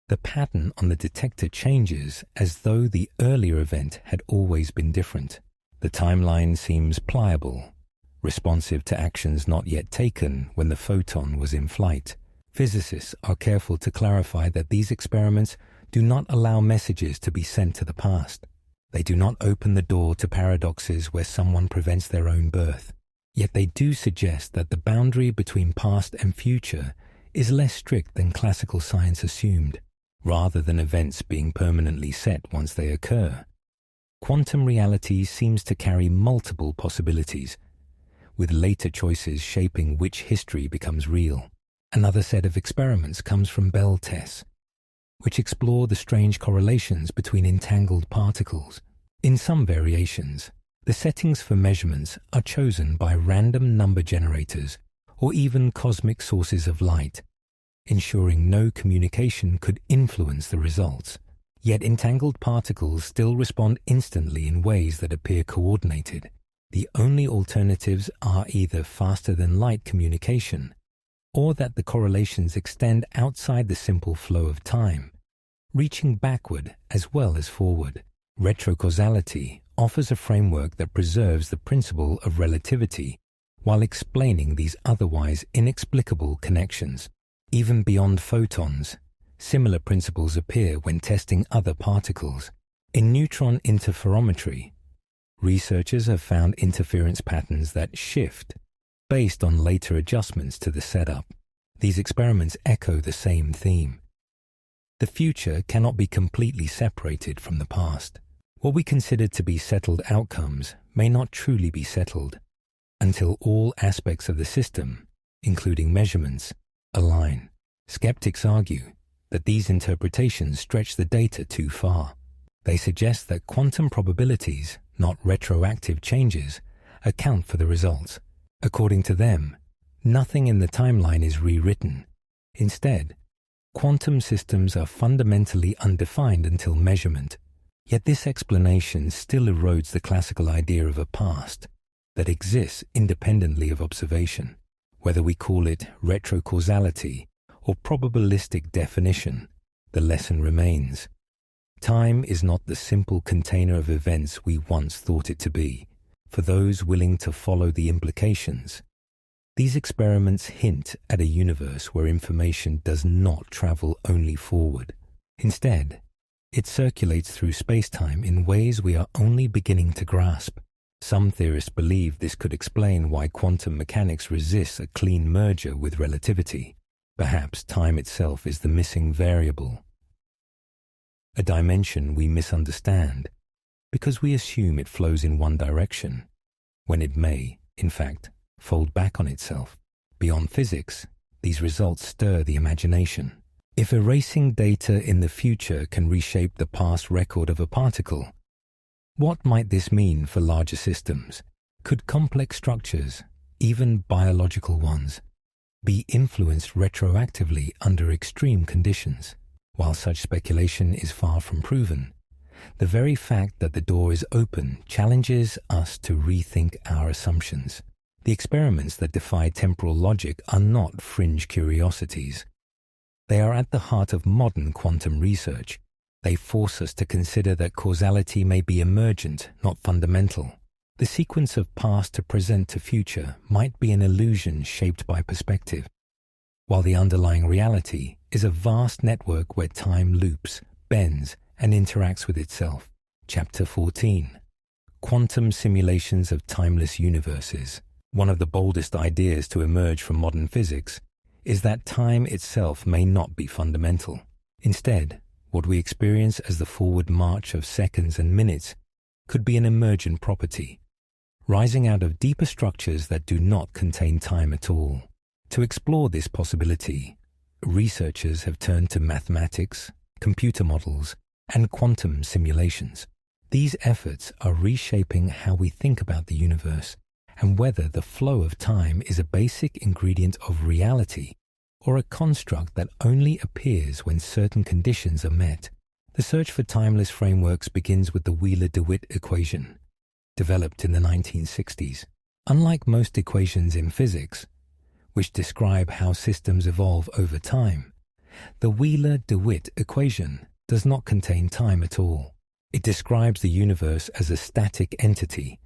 the pattern on the detector changes as though the earlier event had always been different. The timeline seems pliable, responsive to actions not yet taken when the photon was in flight. Physicists are careful to clarify that these experiments do not allow messages to be sent to the past. They do not open the door to paradoxes where someone prevents their own birth. Yet they do suggest that the boundary between past and future is less strict than classical science assumed. Rather than events being permanently set once they occur, quantum reality seems to carry multiple possibilities, with later choices shaping which history becomes real. Another set of experiments comes from Bell tests, which explore the strange correlations between entangled particles. In some variations, the settings for measurements are chosen by random number generators or even cosmic sources of light, ensuring no communication could influence the results. Yet entangled particles still respond instantly in ways that appear coordinated. The only alternatives are either faster-than-light communication, or that the correlations extend outside the simple flow of time, reaching backward as well as forward. Retrocausality offers a framework that preserves the principle of relativity while explaining these otherwise inexplicable connections. Even beyond photons, similar principles appear when testing other particles. In neutron interferometry, researchers have found interference patterns that shift based on later adjustments to the setup. These experiments echo the same theme. The future cannot be completely separated from the past. What we consider to be settled outcomes may not truly be settled until all aspects of the system, including measurements, align. Skeptics argue that these interpretations stretch the data too far. They suggest that quantum probabilities, not retroactive changes, account for the results. According to them, nothing in the timeline is rewritten. Instead, quantum systems are fundamentally undefined until measurement. Yet this explanation still erodes the classical idea of a past that exists independently of observation. Whether we call it retrocausality or probabilistic definition, the lesson remains. Time is not the simple container of events we once thought it to be. For those willing to follow the implications, these experiments hint at a universe where information does not travel only forward. Instead, it circulates through space-time in ways we are only beginning to grasp. Some theorists believe this could explain why quantum mechanics resists a clean merger with relativity. Perhaps time itself is the missing variable, a dimension we misunderstand because we assume it flows in one direction, when it may, in fact, fold back on itself. Beyond physics, these results stir the imagination. If erasing data in the future can reshape the past record of a particle, what might this mean for larger systems? Could complex structures, even biological ones, be influenced retroactively under extreme conditions? While such speculation is far from proven, the very fact that the door is open challenges us to rethink our assumptions. The experiments that defy temporal logic are not fringe curiosities. They are at the heart of modern quantum research. They force us to consider that causality may be emergent, not fundamental. The sequence of past to present to future might be an illusion shaped by perspective, while the underlying reality is a vast network where time loops, bends, and interacts with itself. Chapter 14. Quantum Simulations of Timeless Universes. One of the boldest ideas to emerge from modern physics is that time itself may not be fundamental. Instead, what we experience as the forward march of seconds and minutes could be an emergent property, rising out of deeper structures that do not contain time at all. To explore this possibility, researchers have turned to mathematics, computer models, and quantum simulations. These efforts are reshaping how we think about the universe and whether the flow of time is a basic ingredient of reality or a construct that only appears when certain conditions are met. The search for timeless frameworks begins with the Wheeler-DeWitt equation, developed in the 1960s. Unlike most equations in physics, which describe how systems evolve over time, the Wheeler-DeWitt equation does not contain time at all. It describes the universe as a static entity,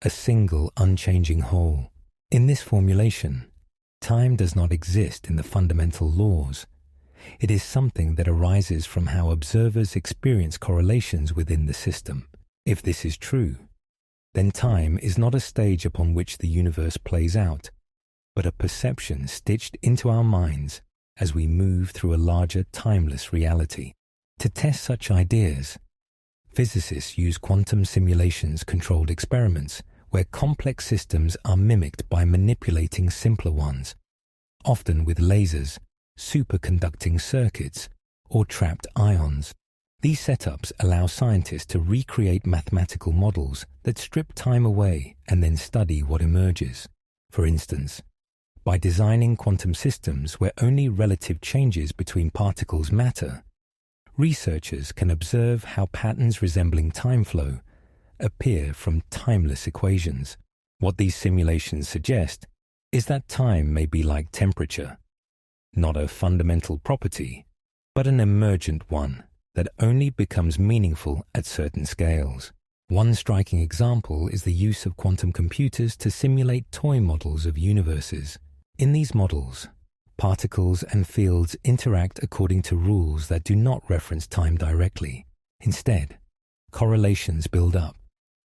a single unchanging whole. In this formulation, time does not exist in the fundamental laws. It is something that arises from how observers experience correlations within the system. If this is true, then time is not a stage upon which the universe plays out, but a perception stitched into our minds as we move through a larger timeless reality. To test such ideas, physicists use quantum simulations-controlled experiments where complex systems are mimicked by manipulating simpler ones, often with lasers, superconducting circuits, or trapped ions. These setups allow scientists to recreate mathematical models that strip time away and then study what emerges. For instance, by designing quantum systems where only relative changes between particles matter, researchers can observe how patterns resembling time flow appear from timeless equations. What these simulations suggest is that time may be like temperature, not a fundamental property, but an emergent one that only becomes meaningful at certain scales. One striking example is the use of quantum computers to simulate toy models of universes. In these models, particles and fields interact according to rules that do not reference time directly. Instead, correlations build up,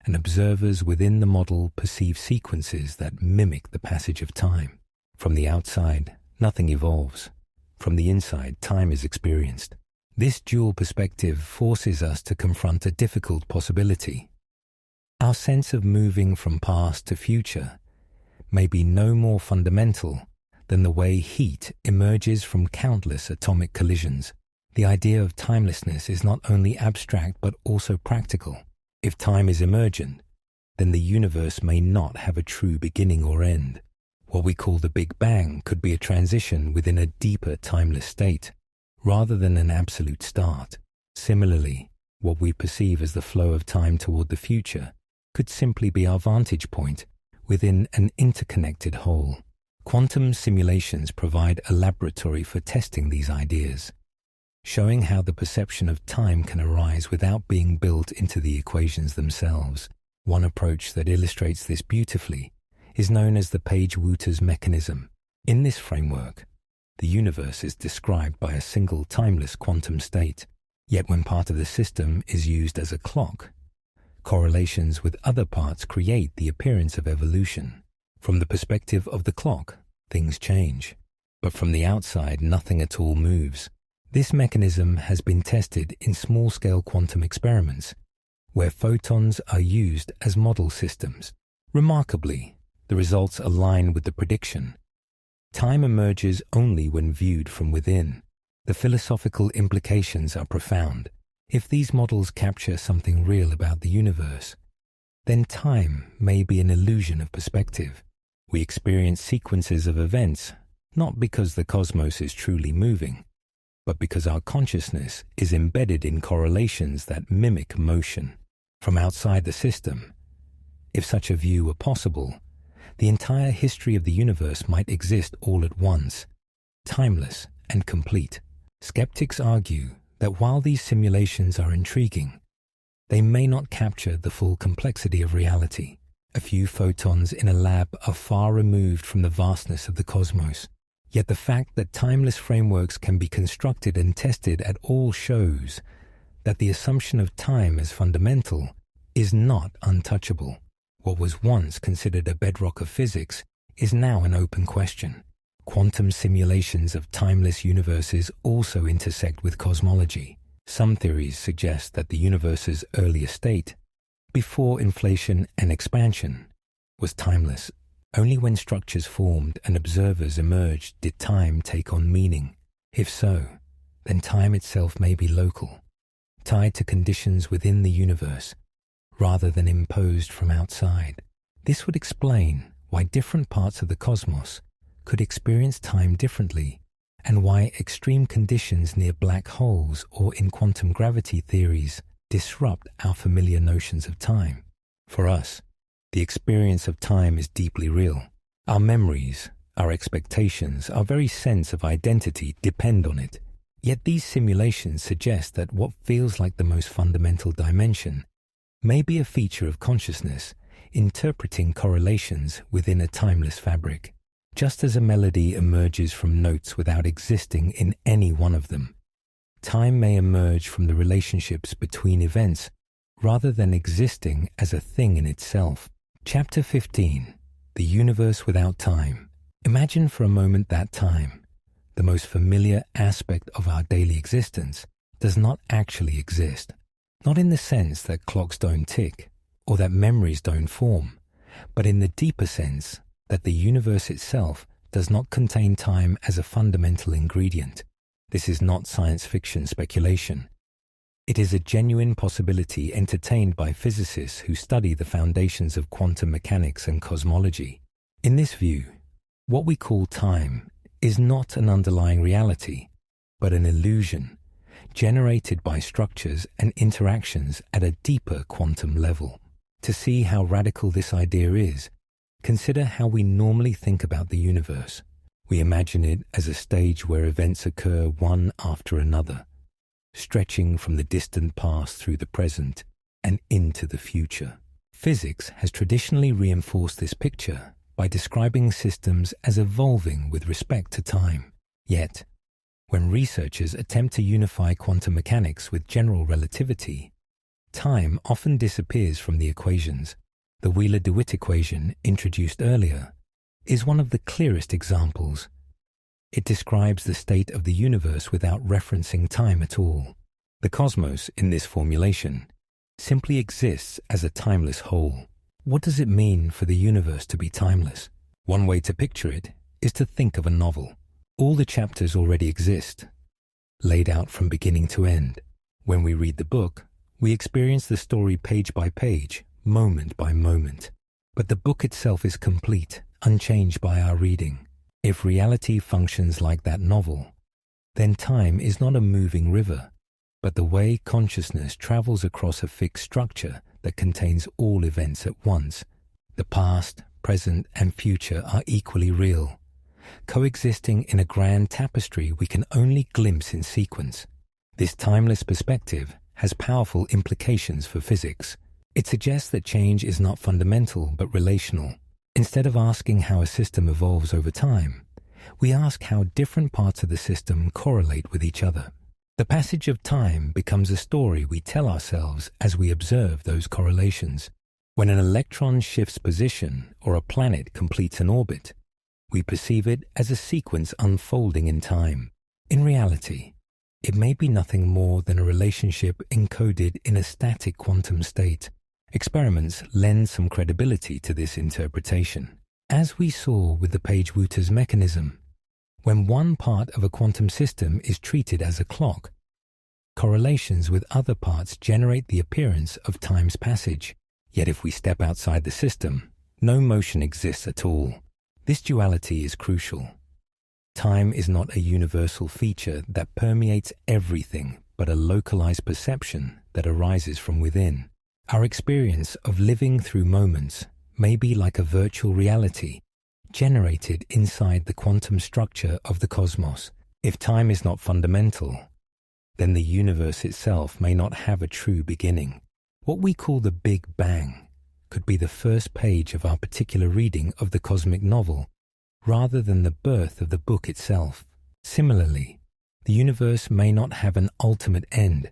and observers within the model perceive sequences that mimic the passage of time. From the outside, nothing evolves. From the inside, time is experienced. This dual perspective forces us to confront a difficult possibility. Our sense of moving from past to future may be no more fundamental than the way heat emerges from countless atomic collisions. The idea of timelessness is not only abstract but also practical. If time is emergent, then the universe may not have a true beginning or end. What we call the Big Bang could be a transition within a deeper timeless state, rather than an absolute start. Similarly, what we perceive as the flow of time toward the future could simply be our vantage point within an interconnected whole. Quantum simulations provide a laboratory for testing these ideas. showing how the perception of time can arise without being built into the equations themselves. One approach that illustrates this beautifully is known as the Page-Wouters mechanism. In this framework, the universe is described by a single timeless quantum state, yet when part of the system is used as a clock, correlations with other parts create the appearance of evolution. From the perspective of the clock, things change, but from the outside, nothing at all moves. This mechanism has been tested in small-scale quantum experiments, where photons are used as model systems. Remarkably, the results align with the prediction. Time emerges only when viewed from within. The philosophical implications are profound. If these models capture something real about the universe, then time may be an illusion of perspective. We experience sequences of events, not because the cosmos is truly moving, but because our consciousness is embedded in correlations that mimic motion. From outside the system, if such a view were possible, the entire history of the universe might exist all at once, timeless and complete. Skeptics argue that while these simulations are intriguing, they may not capture the full complexity of reality. A few photons in a lab are far removed from the vastness of the cosmos. Yet the fact that timeless frameworks can be constructed and tested at all shows that the assumption of time as fundamental is not untouchable. What was once considered a bedrock of physics is now an open question. Quantum simulations of timeless universes also intersect with cosmology. Some theories suggest that the universe's earlier state, before inflation and expansion, was timeless. Only when structures formed and observers emerged did time take on meaning. If so, then time itself may be local, tied to conditions within the universe, rather than imposed from outside. This would explain why different parts of the cosmos could experience time differently, and why extreme conditions near black holes or in quantum gravity theories disrupt our familiar notions of time. For us, the experience of time is deeply real. Our memories, our expectations, our very sense of identity depend on it. Yet these simulations suggest that what feels like the most fundamental dimension may be a feature of consciousness, interpreting correlations within a timeless fabric. Just as a melody emerges from notes without existing in any one of them, time may emerge from the relationships between events rather than existing as a thing in itself. Chapter 15. The Universe Without Time. Imagine for a moment that time, the most familiar aspect of our daily existence, does not actually exist. Not in the sense that clocks don't tick or that memories don't form, but in the deeper sense that the universe itself does not contain time as a fundamental ingredient. This is not science fiction speculation. It is a genuine possibility entertained by physicists who study the foundations of quantum mechanics and cosmology. In this view, what we call time is not an underlying reality, but an illusion generated by structures and interactions at a deeper quantum level. To see how radical this idea is, consider how we normally think about the universe. We imagine it as a stage where events occur one after another, stretching from the distant past through the present and into the future. Physics has traditionally reinforced this picture by describing systems as evolving with respect to time. Yet, when researchers attempt to unify quantum mechanics with general relativity, time often disappears from the equations. The Wheeler-DeWitt equation, introduced earlier, is one of the clearest examples. It describes the state of the universe without referencing time at all. The cosmos, in this formulation, simply exists as a timeless whole. What does it mean for the universe to be timeless? One way to picture it is to think of a novel. All the chapters already exist, laid out from beginning to end. When we read the book, we experience the story page by page, moment by moment. But the book itself is complete, unchanged by our reading. If reality functions like that novel, then time is not a moving river, but the way consciousness travels across a fixed structure that contains all events at once. The past, present, and future are equally real, coexisting in a grand tapestry we can only glimpse in sequence. This timeless perspective has powerful implications for physics. It suggests that change is not fundamental but relational. Instead of asking how a system evolves over time, we ask how different parts of the system correlate with each other. The passage of time becomes a story we tell ourselves as we observe those correlations. When an electron shifts position or a planet completes an orbit, we perceive it as a sequence unfolding in time. In reality, it may be nothing more than a relationship encoded in a static quantum state. Experiments lend some credibility to this interpretation. As we saw with the Page-Wooter's mechanism, when one part of a quantum system is treated as a clock, correlations with other parts generate the appearance of time's passage. Yet if we step outside the system, no motion exists at all. This duality is crucial. Time is not a universal feature that permeates everything, but a localized perception that arises from within. Our experience of living through moments may be like a virtual reality generated inside the quantum structure of the cosmos. If time is not fundamental, then the universe itself may not have a true beginning. What we call the Big Bang could be the first page of our particular reading of the cosmic novel, rather than the birth of the book itself. Similarly, the universe may not have an ultimate end.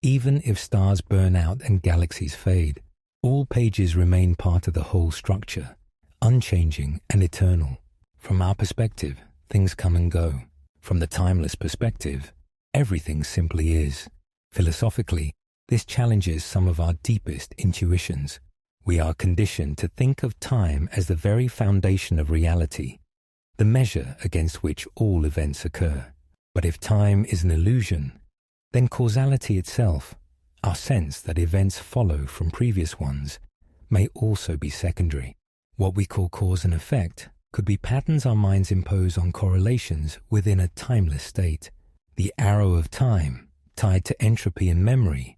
Even if stars burn out and galaxies fade, all pages remain part of the whole structure, unchanging and eternal. From our perspective, things come and go. From the timeless perspective, everything simply is. Philosophically, this challenges some of our deepest intuitions. We are conditioned to think of time as the very foundation of reality, the measure against which all events occur. But if time is an illusion, then causality itself, our sense that events follow from previous ones, may also be secondary. What we call cause and effect could be patterns our minds impose on correlations within a timeless state. The arrow of time, tied to entropy and memory,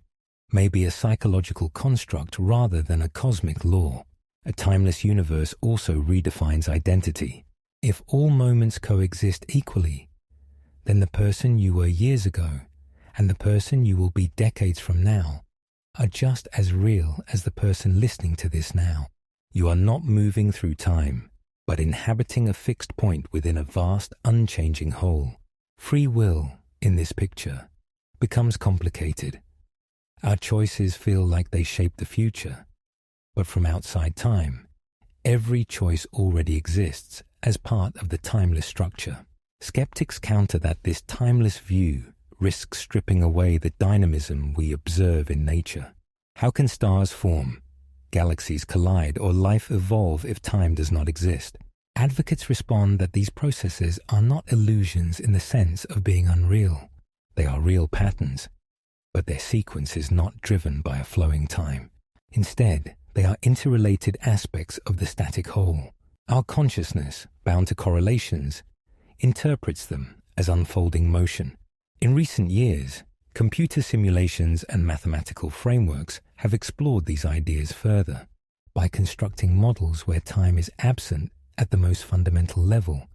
may be a psychological construct rather than a cosmic law. A timeless universe also redefines identity. If all moments coexist equally, then the person you were years ago and the person you will be decades from now are just as real as the person listening to this now. You are not moving through time, but inhabiting a fixed point within a vast, unchanging whole. Free will, in this picture, becomes complicated. Our choices feel like they shape the future, but from outside time, every choice already exists as part of the timeless structure. Skeptics counter that this timeless view risks stripping away the dynamism we observe in nature. How can stars form, galaxies collide, or life evolve if time does not exist? Advocates respond that these processes are not illusions in the sense of being unreal. They are real patterns, but their sequence is not driven by a flowing time. Instead, they are interrelated aspects of the static whole. Our consciousness, bound to correlations, interprets them as unfolding motion. In recent years, computer simulations and mathematical frameworks have explored these ideas further. By constructing models where time is absent at the most fundamental level,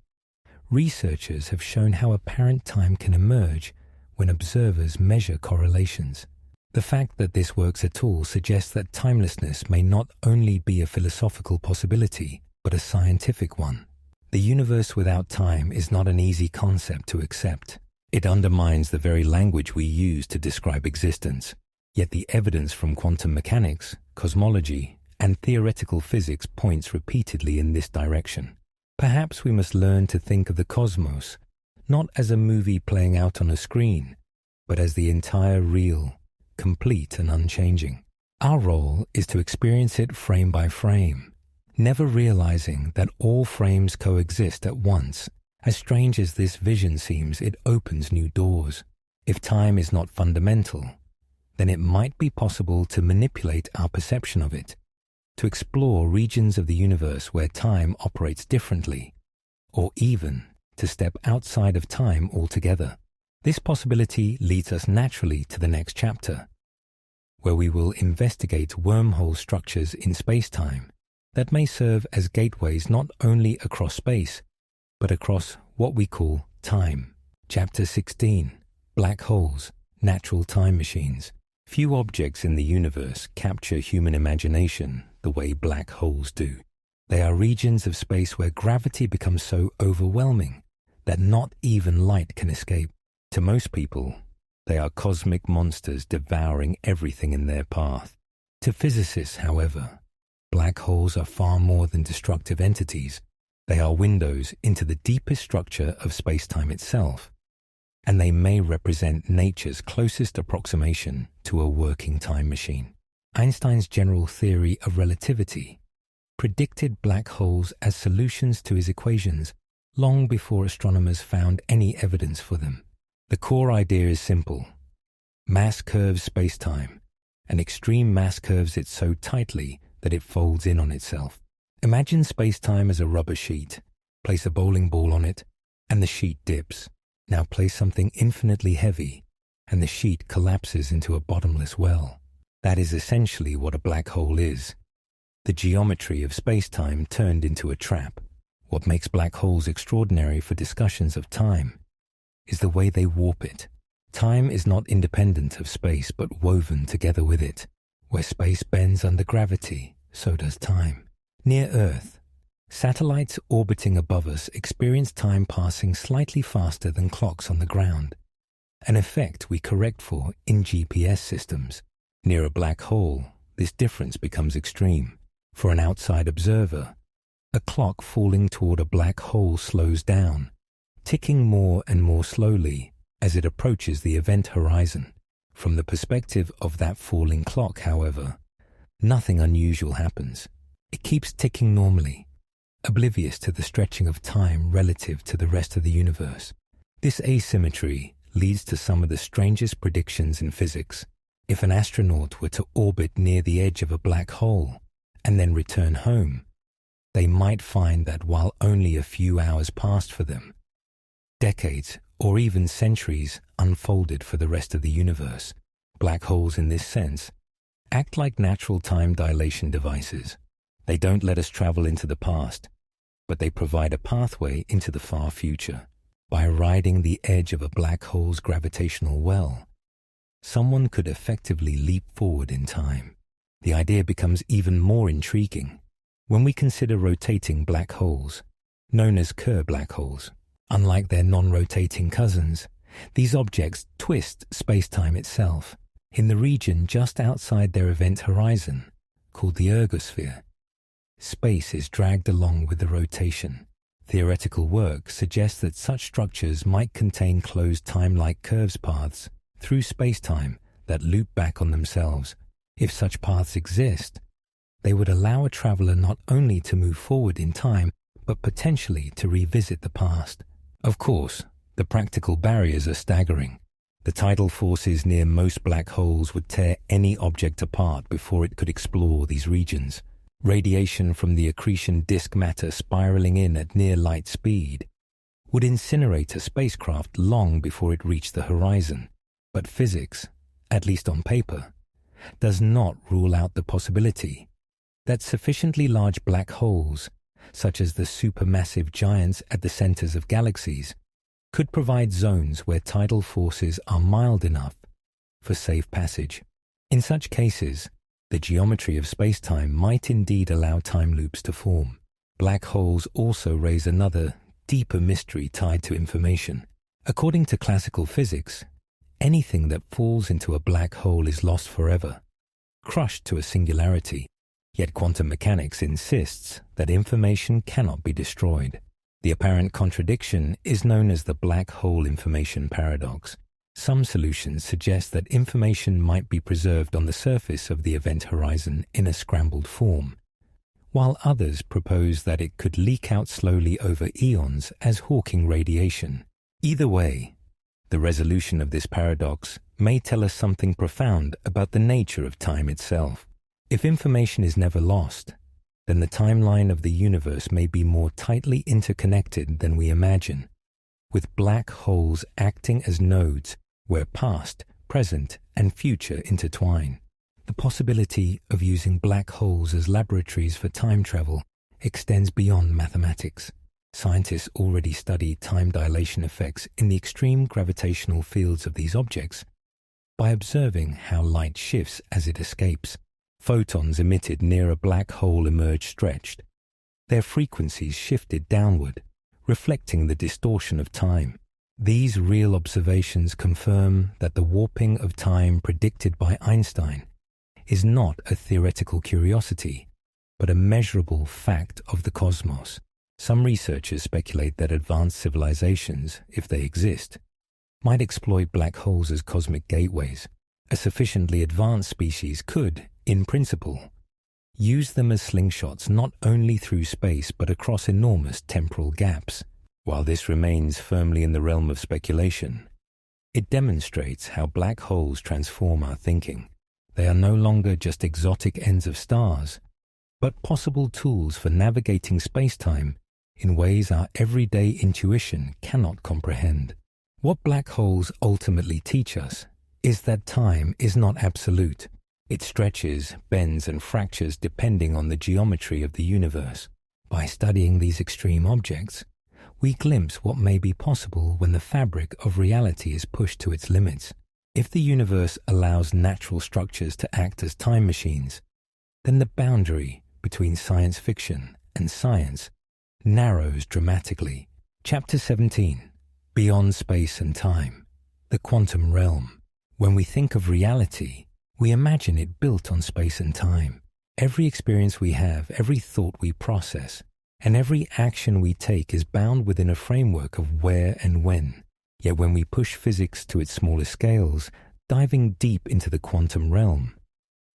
researchers have shown how apparent time can emerge when observers measure correlations. The fact that this works at all suggests that timelessness may not only be a philosophical possibility, but a scientific one. The universe without time is not an easy concept to accept. It undermines the very language we use to describe existence. Yet the evidence from quantum mechanics, cosmology, and theoretical physics points repeatedly in this direction. Perhaps we must learn to think of the cosmos not as a movie playing out on a screen, but as the entire real, complete and unchanging. Our role is to experience it frame by frame, never realizing that all frames coexist at once. As strange as this vision seems, it opens new doors. If time is not fundamental, then it might be possible to manipulate our perception of it, to explore regions of the universe where time operates differently, or even to step outside of time altogether. This possibility leads us naturally to the next chapter, where we will investigate wormhole structures in space-time that may serve as gateways not only across space, but across what we call time. Chapter 16, Black Holes, natural time machines. Few objects in the universe capture human imagination the way black holes do. They are regions of space where gravity becomes so overwhelming that not even light can escape. To most people, they are cosmic monsters devouring everything in their path. To physicists, however, black holes are far more than destructive entities. They are windows into the deepest structure of space-time itself, and they may represent nature's closest approximation to a working time machine. Einstein's general theory of relativity predicted black holes as solutions to his equations long before astronomers found any evidence for them. The core idea is simple. Mass curves space-time, and extreme mass curves it so tightly that it folds in on itself. Imagine space-time as a rubber sheet. Place a bowling ball on it, and the sheet dips. Now place something infinitely heavy, and the sheet collapses into a bottomless well. That is essentially what a black hole is. The geometry of space-time turned into a trap. What makes black holes extraordinary for discussions of time is the way they warp it. Time is not independent of space, but woven together with it. Where space bends under gravity, so does time. Near Earth, satellites orbiting above us experience time passing slightly faster than clocks on the ground, an effect we correct for in GPS systems. Near a black hole, this difference becomes extreme. For an outside observer, a clock falling toward a black hole slows down, ticking more and more slowly as it approaches the event horizon. From the perspective of that falling clock, however, nothing unusual happens. It keeps ticking normally, oblivious to the stretching of time relative to the rest of the universe. This asymmetry leads to some of the strangest predictions in physics. If an astronaut were to orbit near the edge of a black hole and then return home, they might find that while only a few hours passed for them, decades or even centuries unfolded for the rest of the universe. Black holes, in this sense, act like natural time dilation devices. They don't let us travel into the past, but they provide a pathway into the far future. By riding the edge of a black hole's gravitational well, someone could effectively leap forward in time. The idea becomes even more intriguing when we consider rotating black holes, known as Kerr black holes. Unlike their non-rotating cousins, these objects twist space-time itself in the region just outside their event horizon, called the ergosphere. Space is dragged along with the rotation. Theoretical work suggests that such structures might contain closed time-like curves paths through space-time that loop back on themselves. If such paths exist, they would allow a traveler not only to move forward in time, but potentially to revisit the past. Of course, the practical barriers are staggering. The tidal forces near most black holes would tear any object apart before it could explore these regions. Radiation from the accretion disk matter spiraling in at near light speed would incinerate a spacecraft long before it reached the horizon. But physics, at least on paper, does not rule out the possibility that sufficiently large black holes, such as the supermassive giants at the centers of galaxies, could provide zones where tidal forces are mild enough for safe passage. In such cases, the geometry of space-time might indeed allow time loops to form. Black holes also raise another, deeper mystery tied to information. According to classical physics, anything that falls into a black hole is lost forever, crushed to a singularity. Yet quantum mechanics insists that information cannot be destroyed. The apparent contradiction is known as the black hole information paradox. Some solutions suggest that information might be preserved on the surface of the event horizon in a scrambled form, while others propose that it could leak out slowly over eons as Hawking radiation. Either way, the resolution of this paradox may tell us something profound about the nature of time itself. If information is never lost, then the timeline of the universe may be more tightly interconnected than we imagine, with black holes acting as nodes where past, present, and future intertwine. The possibility of using black holes as laboratories for time travel extends beyond mathematics. Scientists already study time dilation effects in the extreme gravitational fields of these objects, by observing how light shifts as it escapes. Photons emitted near a black hole emerged stretched. Their frequencies shifted downward, reflecting the distortion of time. These real observations confirm that the warping of time predicted by Einstein is not a theoretical curiosity, but a measurable fact of the cosmos. Some researchers speculate that advanced civilizations, if they exist, might exploit black holes as cosmic gateways. A sufficiently advanced species could, in principle, use them as slingshots not only through space but across enormous temporal gaps. While this remains firmly in the realm of speculation, it demonstrates how black holes transform our thinking. They are no longer just exotic ends of stars, but possible tools for navigating space-time in ways our everyday intuition cannot comprehend. What black holes ultimately teach us is that time is not absolute. It stretches, bends, and fractures depending on the geometry of the universe. By studying these extreme objects, we glimpse what may be possible when the fabric of reality is pushed to its limits. If the universe allows natural structures to act as time machines, then the boundary between science fiction and science narrows dramatically. Chapter 17. Beyond Space and Time. The Quantum Realm. When we think of reality, we imagine it built on space and time. Every experience we have, every thought we process, and every action we take is bound within a framework of where and when. Yet when we push physics to its smallest scales, diving deep into the quantum realm,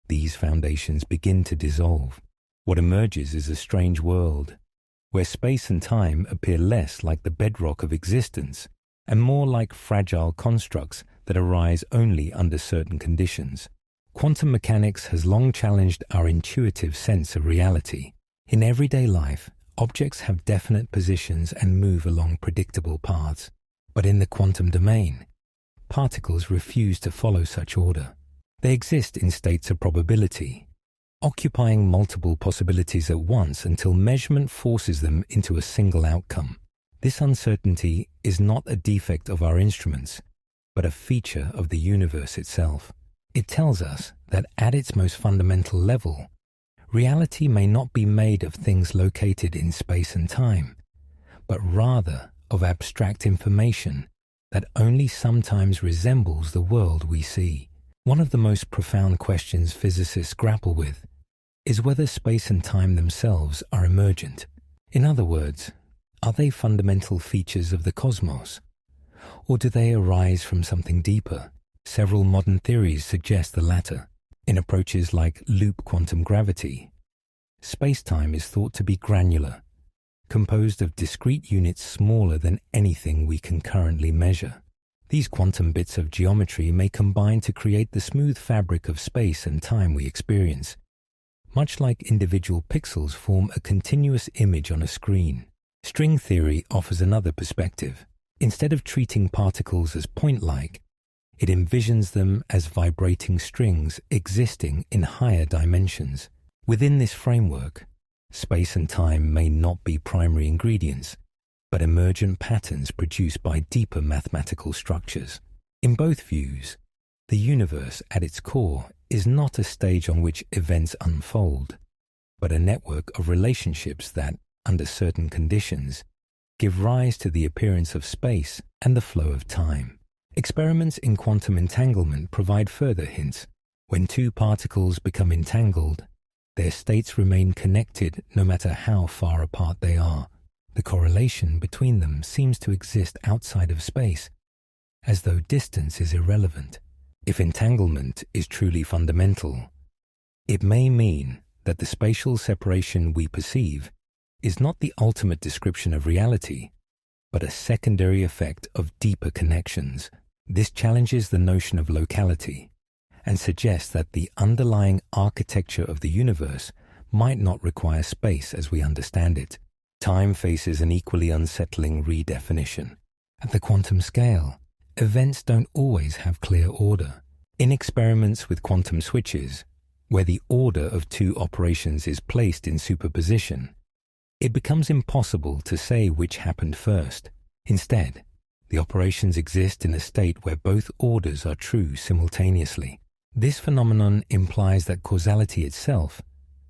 these foundations begin to dissolve. What emerges is a strange world, where space and time appear less like the bedrock of existence and more like fragile constructs that arise only under certain conditions. Quantum mechanics has long challenged our intuitive sense of reality. In everyday life, objects have definite positions and move along predictable paths. But in the quantum domain, particles refuse to follow such order. They exist in states of probability, occupying multiple possibilities at once until measurement forces them into a single outcome. This uncertainty is not a defect of our instruments, but a feature of the universe itself. It tells us that at its most fundamental level, reality may not be made of things located in space and time, but rather of abstract information that only sometimes resembles the world we see. One of the most profound questions physicists grapple with is whether space and time themselves are emergent. In other words, are they fundamental features of the cosmos, or do they arise from something deeper? Several modern theories suggest the latter. In approaches like loop quantum gravity, space-time is thought to be granular, composed of discrete units smaller than anything we can currently measure. These quantum bits of geometry may combine to create the smooth fabric of space and time we experience, much like individual pixels form a continuous image on a screen. String theory offers another perspective. Instead of treating particles as point-like, it envisions them as vibrating strings existing in higher dimensions. Within this framework, space and time may not be primary ingredients, but emergent patterns produced by deeper mathematical structures. In both views, the universe at its core is not a stage on which events unfold, but a network of relationships that, under certain conditions, give rise to the appearance of space and the flow of time. Experiments in quantum entanglement provide further hints. When two particles become entangled, their states remain connected no matter how far apart they are. The correlation between them seems to exist outside of space, as though distance is irrelevant. If entanglement is truly fundamental, it may mean that the spatial separation we perceive is not the ultimate description of reality, but a secondary effect of deeper connections. This challenges the notion of locality and suggests that the underlying architecture of the universe might not require space as we understand it. Time faces an equally unsettling redefinition. At the quantum scale, events don't always have clear order. In experiments with quantum switches, where the order of two operations is placed in superposition, it becomes impossible to say which happened first. Instead, The operations exist in a state where both orders are true simultaneously. This phenomenon implies that causality itself,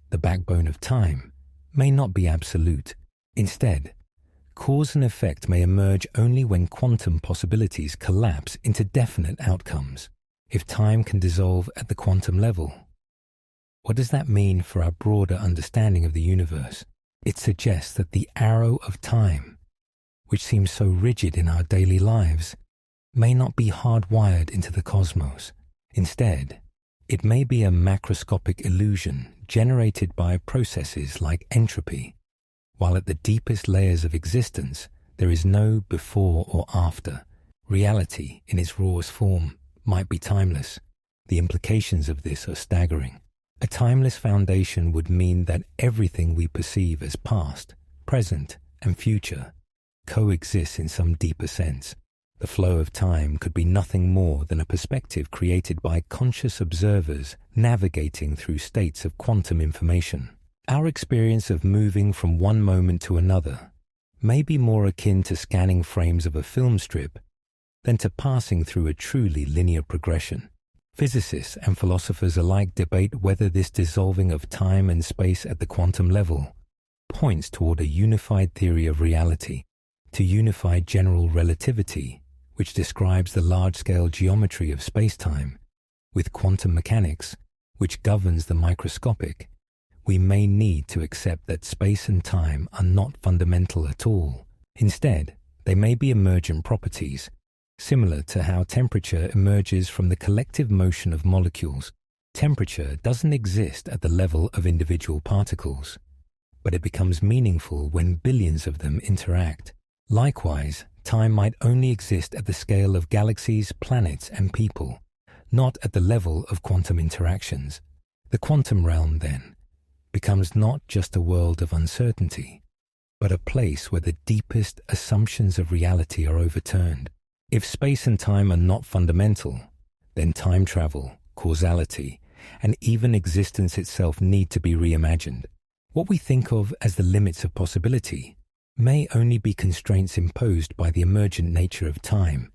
the backbone of time, may not be absolute. Instead, cause and effect may emerge only when quantum possibilities collapse into definite outcomes. If time can dissolve at the quantum level, what does that mean for our broader understanding of the universe? It suggests that the arrow of time, which seems so rigid in our daily lives, may not be hardwired into the cosmos. Instead, it may be a macroscopic illusion generated by processes like entropy, while at the deepest layers of existence there is no before or after. Reality, in its rawest form, might be timeless. The implications of this are staggering. A timeless foundation would mean that everything we perceive as past, present, and future coexists in some deeper sense. The flow of time could be nothing more than a perspective created by conscious observers navigating through states of quantum information. Our experience of moving from one moment to another may be more akin to scanning frames of a film strip than to passing through a truly linear progression. Physicists and philosophers alike debate whether this dissolving of time and space at the quantum level points toward a unified theory of reality, to unified general relativity, which describes the large-scale geometry of space-time, with quantum mechanics, which governs the microscopic. We may need to accept that space and time are not fundamental at all. Instead, they may be emergent properties, similar to how temperature emerges from the collective motion of molecules. Temperature doesn't exist at the level of individual particles, but it becomes meaningful when billions of them interact. Likewise, time might only exist at the scale of galaxies, planets, and people, not at the level of quantum interactions. The quantum realm, then, becomes not just a world of uncertainty, but a place where the deepest assumptions of reality are overturned. If space and time are not fundamental, then time travel, causality, and even existence itself need to be reimagined. What we think of as the limits of possibility may only be constraints imposed by the emergent nature of time,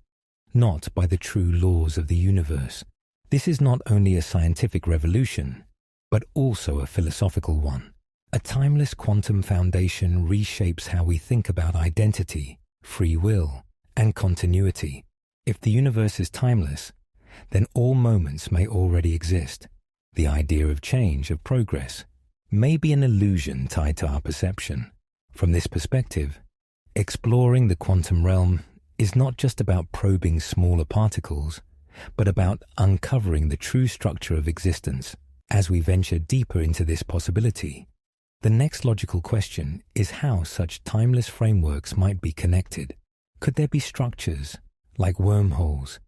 not by the true laws of the universe. This is not only a scientific revolution, but also a philosophical one. A timeless quantum foundation reshapes how we think about identity, free will, and continuity. If the universe is timeless, then all moments may already exist. The idea of change, of progress, may be an illusion tied to our perception. From this perspective, exploring the quantum realm is not just about probing smaller particles, but about uncovering the true structure of existence. As we venture deeper into this possibility, the next logical question is how such timeless frameworks might be connected. Could there be structures, like wormholes,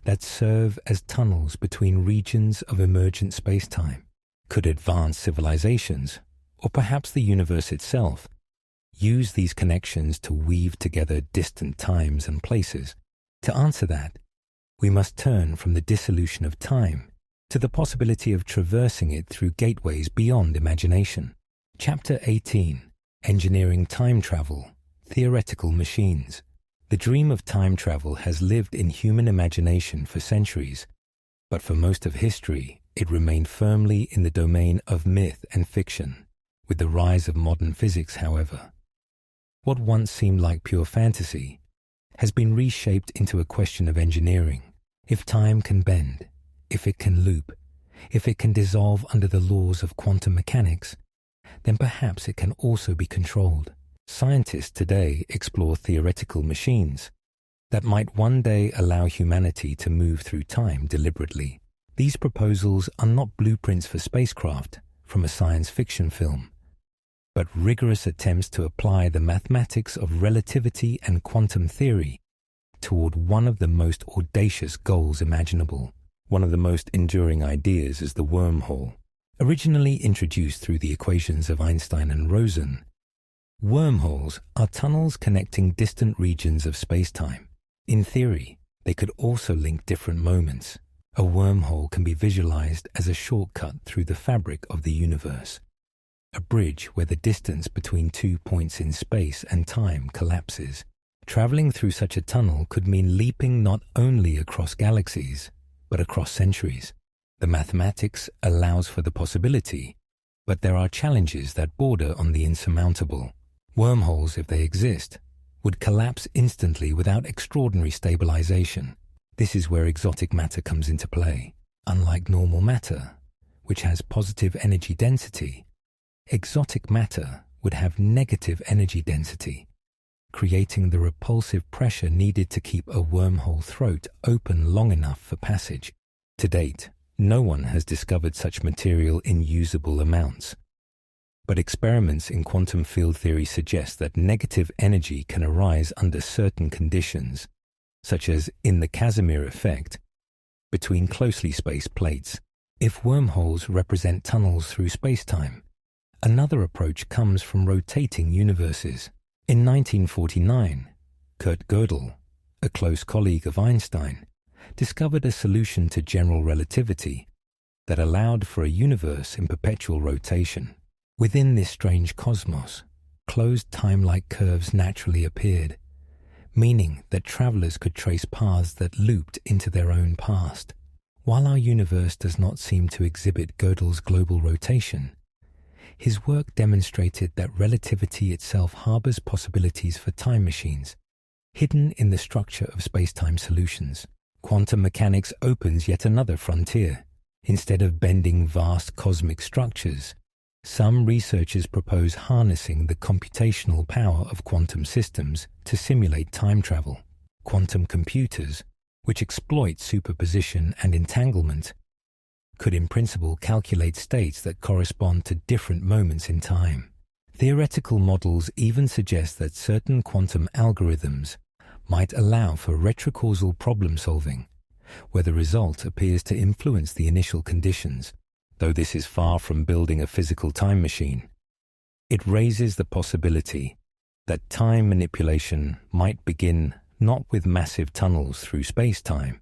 that serve as tunnels between regions of emergent space-time? Could advanced civilizations, or perhaps the universe itself, use these connections to weave together distant times and places? To answer that, we must turn from the dissolution of time to the possibility of traversing it through gateways beyond imagination. Chapter 18, Engineering Time Travel, Theoretical Machines. The dream of time travel has lived in human imagination for centuries, but for most of history, it remained firmly in the domain of myth and fiction. With the rise of modern physics, however, what once seemed like pure fantasy has been reshaped into a question of engineering. If time can bend, if it can loop, if it can dissolve under the laws of quantum mechanics, then perhaps it can also be controlled. Scientists today explore theoretical machines that might one day allow humanity to move through time deliberately. These proposals are not blueprints for spacecraft from a science fiction film, but rigorous attempts to apply the mathematics of relativity and quantum theory toward one of the most audacious goals imaginable. One of the most enduring ideas is the wormhole. Originally introduced through the equations of Einstein and Rosen, wormholes are tunnels connecting distant regions of space-time. In theory, they could also link different moments. A wormhole can be visualized as a shortcut through the fabric of the universe, a bridge where the distance between 2 points in space and time collapses, Traveling through such a tunnel could mean leaping not only across galaxies, but across centuries. The mathematics allows for the possibility, but there are challenges that border on the insurmountable. Wormholes, if they exist, would collapse instantly without extraordinary stabilization. This is where exotic matter comes into play. Unlike normal matter, which has positive energy density, exotic matter would have negative energy density, creating the repulsive pressure needed to keep a wormhole throat open long enough for passage. To date, no one has discovered such material in usable amounts. But experiments in quantum field theory suggest that negative energy can arise under certain conditions, such as in the Casimir effect, between closely spaced plates. If wormholes represent tunnels through space-time, another approach comes from rotating universes. In 1949, Kurt Gödel, a close colleague of Einstein, discovered a solution to general relativity that allowed for a universe in perpetual rotation. Within this strange cosmos, closed time-like curves naturally appeared, meaning that travelers could trace paths that looped into their own past. While our universe does not seem to exhibit Gödel's global rotation, his work demonstrated that relativity itself harbors possibilities for time machines, hidden in the structure of space-time solutions. Quantum mechanics opens yet another frontier. Instead of bending vast cosmic structures, some researchers propose harnessing the computational power of quantum systems to simulate time travel. Quantum computers, which exploit superposition and entanglement, could in principle calculate states that correspond to different moments in time. Theoretical models even suggest that certain quantum algorithms might allow for retrocausal problem solving, where the result appears to influence the initial conditions. Though this is far from building a physical time machine, it raises the possibility that time manipulation might begin not with massive tunnels through space-time,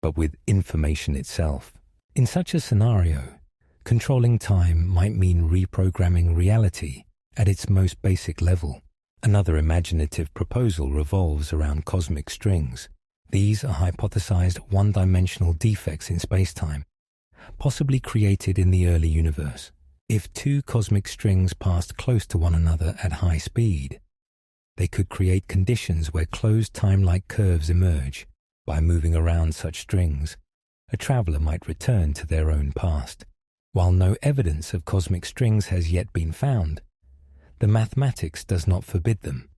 but with information itself. In such a scenario, controlling time might mean reprogramming reality at its most basic level. Another imaginative proposal revolves around cosmic strings. These are hypothesized one-dimensional defects in space-time, possibly created in the early universe. If two cosmic strings passed close to one another at high speed, they could create conditions where closed time-like curves emerge. By moving around such strings, a traveler might return to their own past. While no evidence of cosmic strings has yet been found, the mathematics does not forbid them,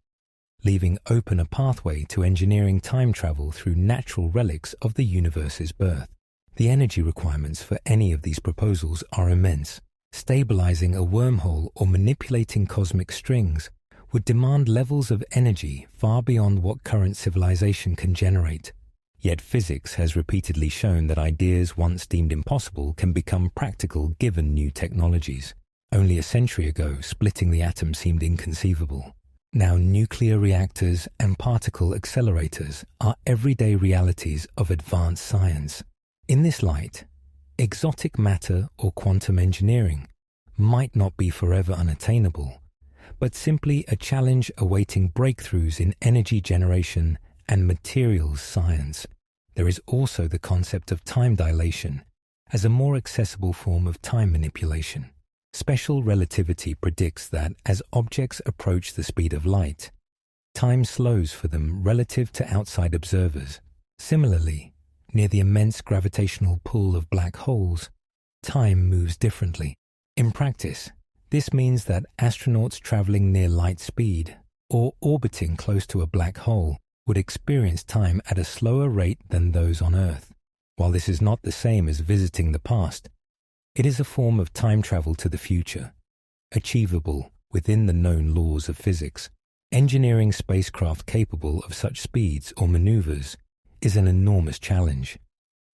leaving open a pathway to engineering time travel through natural relics of the universe's birth. The energy requirements for any of these proposals are immense. Stabilizing a wormhole or manipulating cosmic strings would demand levels of energy far beyond what current civilization can generate. Yet physics has repeatedly shown that ideas once deemed impossible can become practical given new technologies. Only a century ago, splitting the atom seemed inconceivable. Now nuclear reactors and particle accelerators are everyday realities of advanced science. In this light, exotic matter or quantum engineering might not be forever unattainable, but simply a challenge awaiting breakthroughs in energy generation and materials science. There is also the concept of time dilation as a more accessible form of time manipulation. Special relativity predicts that as objects approach the speed of light, time slows for them relative to outside observers. Similarly, near the immense gravitational pull of black holes, time moves differently. In practice, this means that astronauts traveling near light speed or orbiting close to a black hole would experience time at a slower rate than those on Earth. While this is not the same as visiting the past, it is a form of time travel to the future, achievable within the known laws of physics. Engineering spacecraft capable of such speeds or maneuvers is an enormous challenge,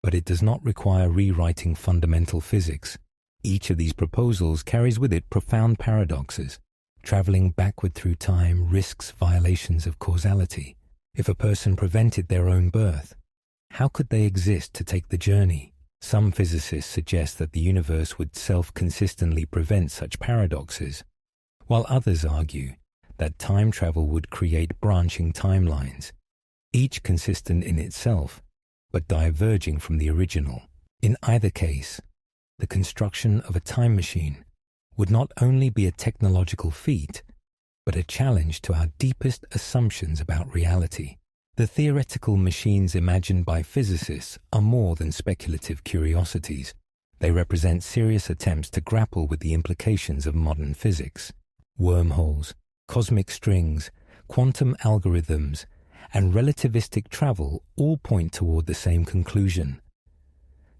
but it does not require rewriting fundamental physics. Each of these proposals carries with it profound paradoxes. Traveling backward through time risks violations of causality. If a person prevented their own birth, how could they exist to take the journey? Some physicists suggest that the universe would self-consistently prevent such paradoxes, while others argue that time travel would create branching timelines, each consistent in itself, but diverging from the original. In either case, the construction of a time machine would not only be a technological feat, but a challenge to our deepest assumptions about reality. The theoretical machines imagined by physicists are more than speculative curiosities. They represent serious attempts to grapple with the implications of modern physics. Wormholes, cosmic strings, quantum algorithms, and relativistic travel all point toward the same conclusion.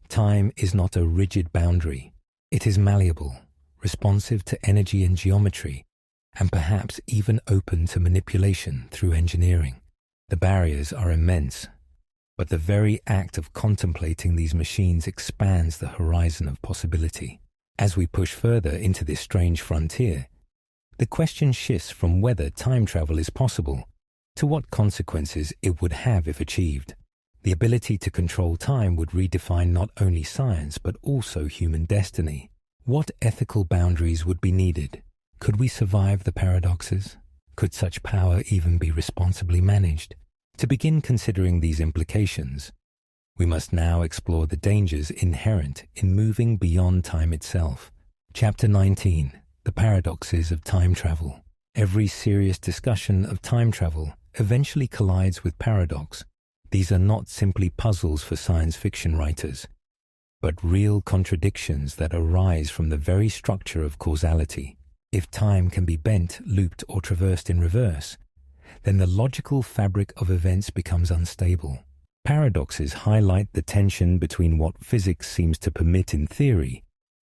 Time is not a rigid boundary. It is malleable, responsive to energy and geometry, and perhaps even open to manipulation through engineering. The barriers are immense, but the very act of contemplating these machines expands the horizon of possibility. As we push further into this strange frontier, the question shifts from whether time travel is possible to what consequences it would have if achieved. The ability to control time would redefine not only science but also human destiny. What ethical boundaries would be needed? Could we survive the paradoxes? Could such power even be responsibly managed? To begin considering these implications, we must now explore the dangers inherent in moving beyond time itself. Chapter 19. The Paradoxes of Time Travel. Every serious discussion of time travel eventually collides with paradox. These are not simply puzzles for science fiction writers, but real contradictions that arise from the very structure of causality. If time can be bent, looped, or traversed in reverse, then the logical fabric of events becomes unstable. Paradoxes highlight the tension between what physics seems to permit in theory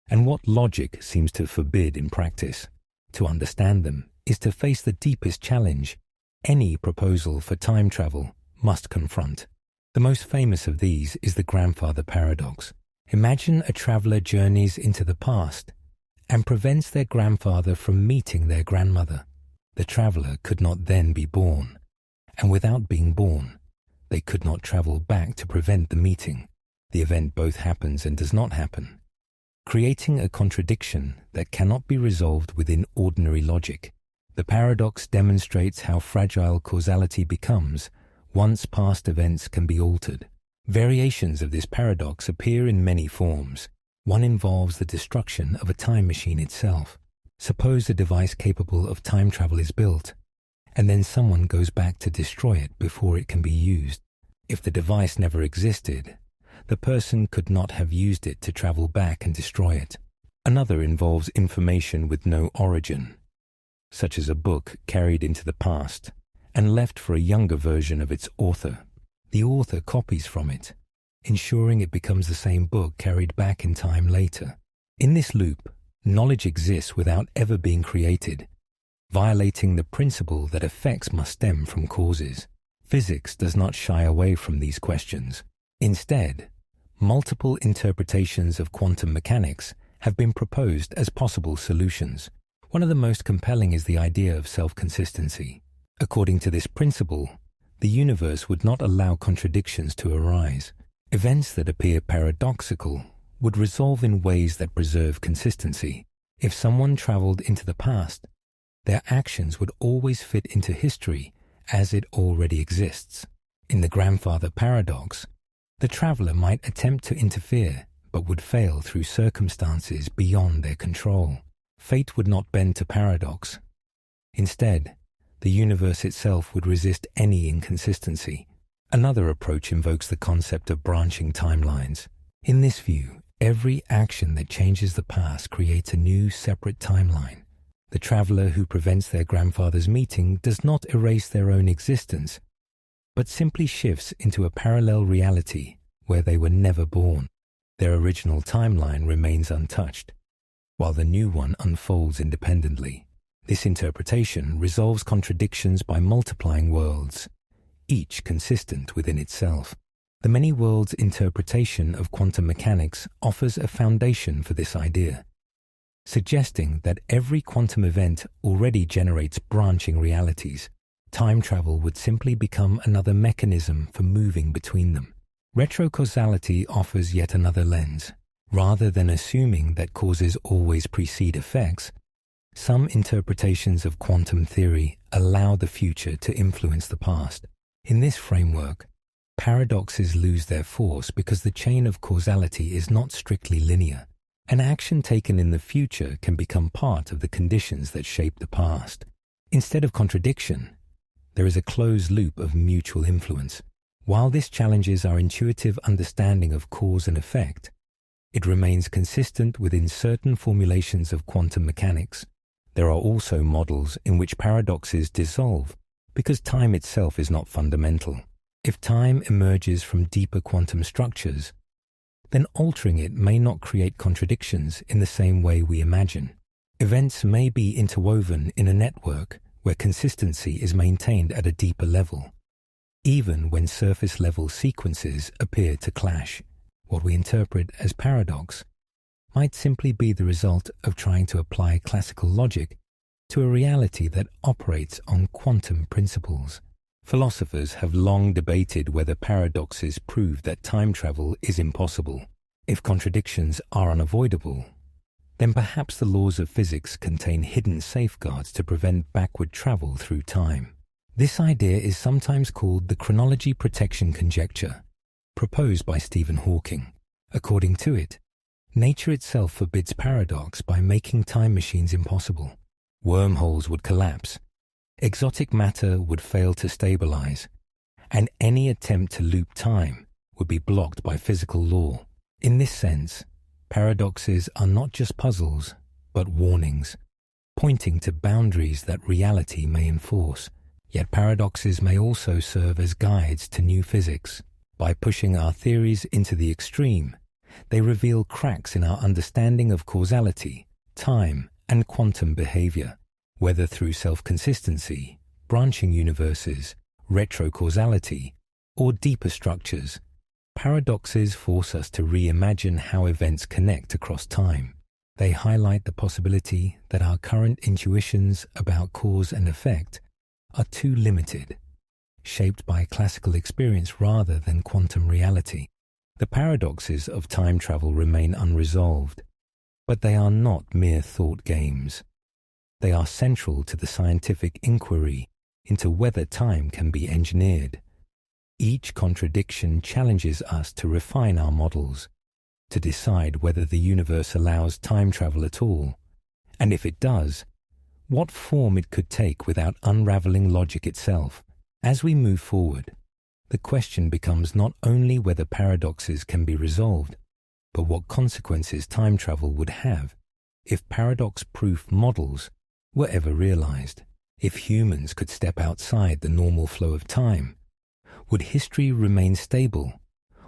and what logic seems to forbid in practice. To understand them is to face the deepest challenge any proposal for time travel must confront. The most famous of these is the grandfather paradox. Imagine a traveler journeys into the past and prevents their grandfather from meeting their grandmother. The traveler could not then be born, and without being born, they could not travel back to prevent the meeting. The event both happens and does not happen, creating a contradiction that cannot be resolved within ordinary logic. The paradox demonstrates how fragile causality becomes once past events can be altered. Variations of this paradox appear in many forms. One involves the destruction of a time machine itself. Suppose a device capable of time travel is built, and then someone goes back to destroy it before it can be used. If the device never existed, the person could not have used it to travel back and destroy it. Another involves information with no origin, such as a book carried into the past and left for a younger version of its author. The author copies from it, ensuring it becomes the same book carried back in time later. In this loop, knowledge exists without ever being created, violating the principle that effects must stem from causes. Physics does not shy away from these questions. Instead, multiple interpretations of quantum mechanics have been proposed as possible solutions. One of the most compelling is the idea of self-consistency. According to this principle, the universe would not allow contradictions to arise. Events that appear paradoxical would resolve in ways that preserve consistency. If someone traveled into the past, their actions would always fit into history as it already exists. In the grandfather paradox, the traveler might attempt to interfere but would fail through circumstances beyond their control. Fate would not bend to paradox. Instead, the universe itself would resist any inconsistency. Another approach invokes the concept of branching timelines. In this view, every action that changes the past creates a new separate timeline. The traveler who prevents their grandfather's meeting does not erase their own existence, but simply shifts into a parallel reality where they were never born. Their original timeline remains untouched, while the new one unfolds independently. This interpretation resolves contradictions by multiplying worlds, each consistent within itself. The many worlds interpretation of quantum mechanics offers a foundation for this idea, suggesting that every quantum event already generates branching realities. Time travel would simply become another mechanism for moving between them. Retrocausality offers yet another lens. Rather than assuming that causes always precede effects, Some interpretations of quantum theory allow the future to influence the past. In this framework, paradoxes lose their force because the chain of causality is not strictly linear. An action taken in the future can become part of the conditions that shape the past. Instead of contradiction, there is a closed loop of mutual influence. While this challenges our intuitive understanding of cause and effect, it remains consistent within certain formulations of quantum mechanics. There are also models in which paradoxes dissolve because time itself is not fundamental. If time emerges from deeper quantum structures, then altering it may not create contradictions in the same way we imagine. Events may be interwoven in a network where consistency is maintained at a deeper level, even when surface-level sequences appear to clash. What we interpret as paradox might simply be the result of trying to apply classical logic to a reality that operates on quantum principles. Philosophers have long debated whether paradoxes prove that time travel is impossible. If contradictions are unavoidable, then perhaps the laws of physics contain hidden safeguards to prevent backward travel through time. This idea is sometimes called the chronology protection conjecture, proposed by Stephen Hawking. According to it, nature itself forbids paradox by making time machines impossible. Wormholes would collapse, exotic matter would fail to stabilize, and any attempt to loop time would be blocked by physical law. In this sense, paradoxes are not just puzzles, but warnings, pointing to boundaries that reality may enforce. Yet paradoxes may also serve as guides to new physics. By pushing our theories into the extreme, they reveal cracks in our understanding of causality, time, and quantum behavior. Whether through self-consistency, branching universes, retrocausality, or deeper structures, paradoxes force us to reimagine how events connect across time. They highlight the possibility that our current intuitions about cause and effect are too limited, shaped by classical experience rather than quantum reality. The paradoxes of time travel remain unresolved, but they are not mere thought games. They are central to the scientific inquiry into whether time can be engineered. Each contradiction challenges us to refine our models, to decide whether the universe allows time travel at all, and if it does, what form it could take without unraveling logic itself. As we move forward, the question becomes not only whether paradoxes can be resolved, but what consequences time travel would have if paradox-proof models were ever realized. If humans could step outside the normal flow of time, would history remain stable,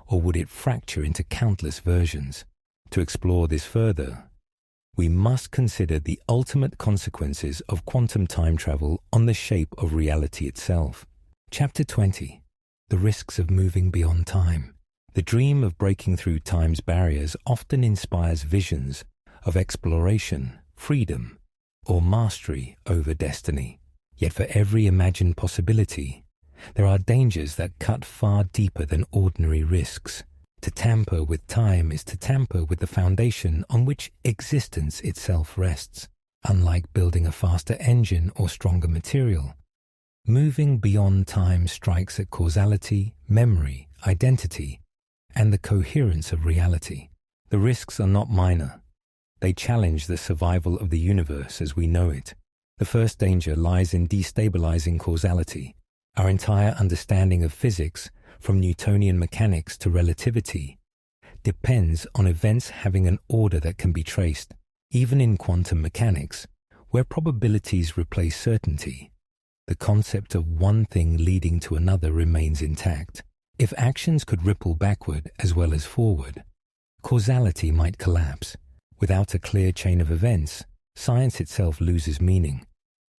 or would it fracture into countless versions? To explore this further, we must consider the ultimate consequences of quantum time travel on the shape of reality itself. Chapter 20. The risks of moving beyond time. The dream of breaking through time's barriers often inspires visions of exploration, freedom, or mastery over destiny. Yet for every imagined possibility, there are dangers that cut far deeper than ordinary risks. To tamper with time is to tamper with the foundation on which existence itself rests. Unlike building a faster engine or stronger material, moving beyond time strikes at causality, memory, identity, and the coherence of reality. The risks are not minor. They challenge the survival of the universe as we know it. The first danger lies in destabilizing causality. Our entire understanding of physics, from Newtonian mechanics to relativity, depends on events having an order that can be traced. Even in quantum mechanics, where probabilities replace certainty, the concept of one thing leading to another remains intact. If actions could ripple backward as well as forward, causality might collapse. Without a clear chain of events, science itself loses meaning,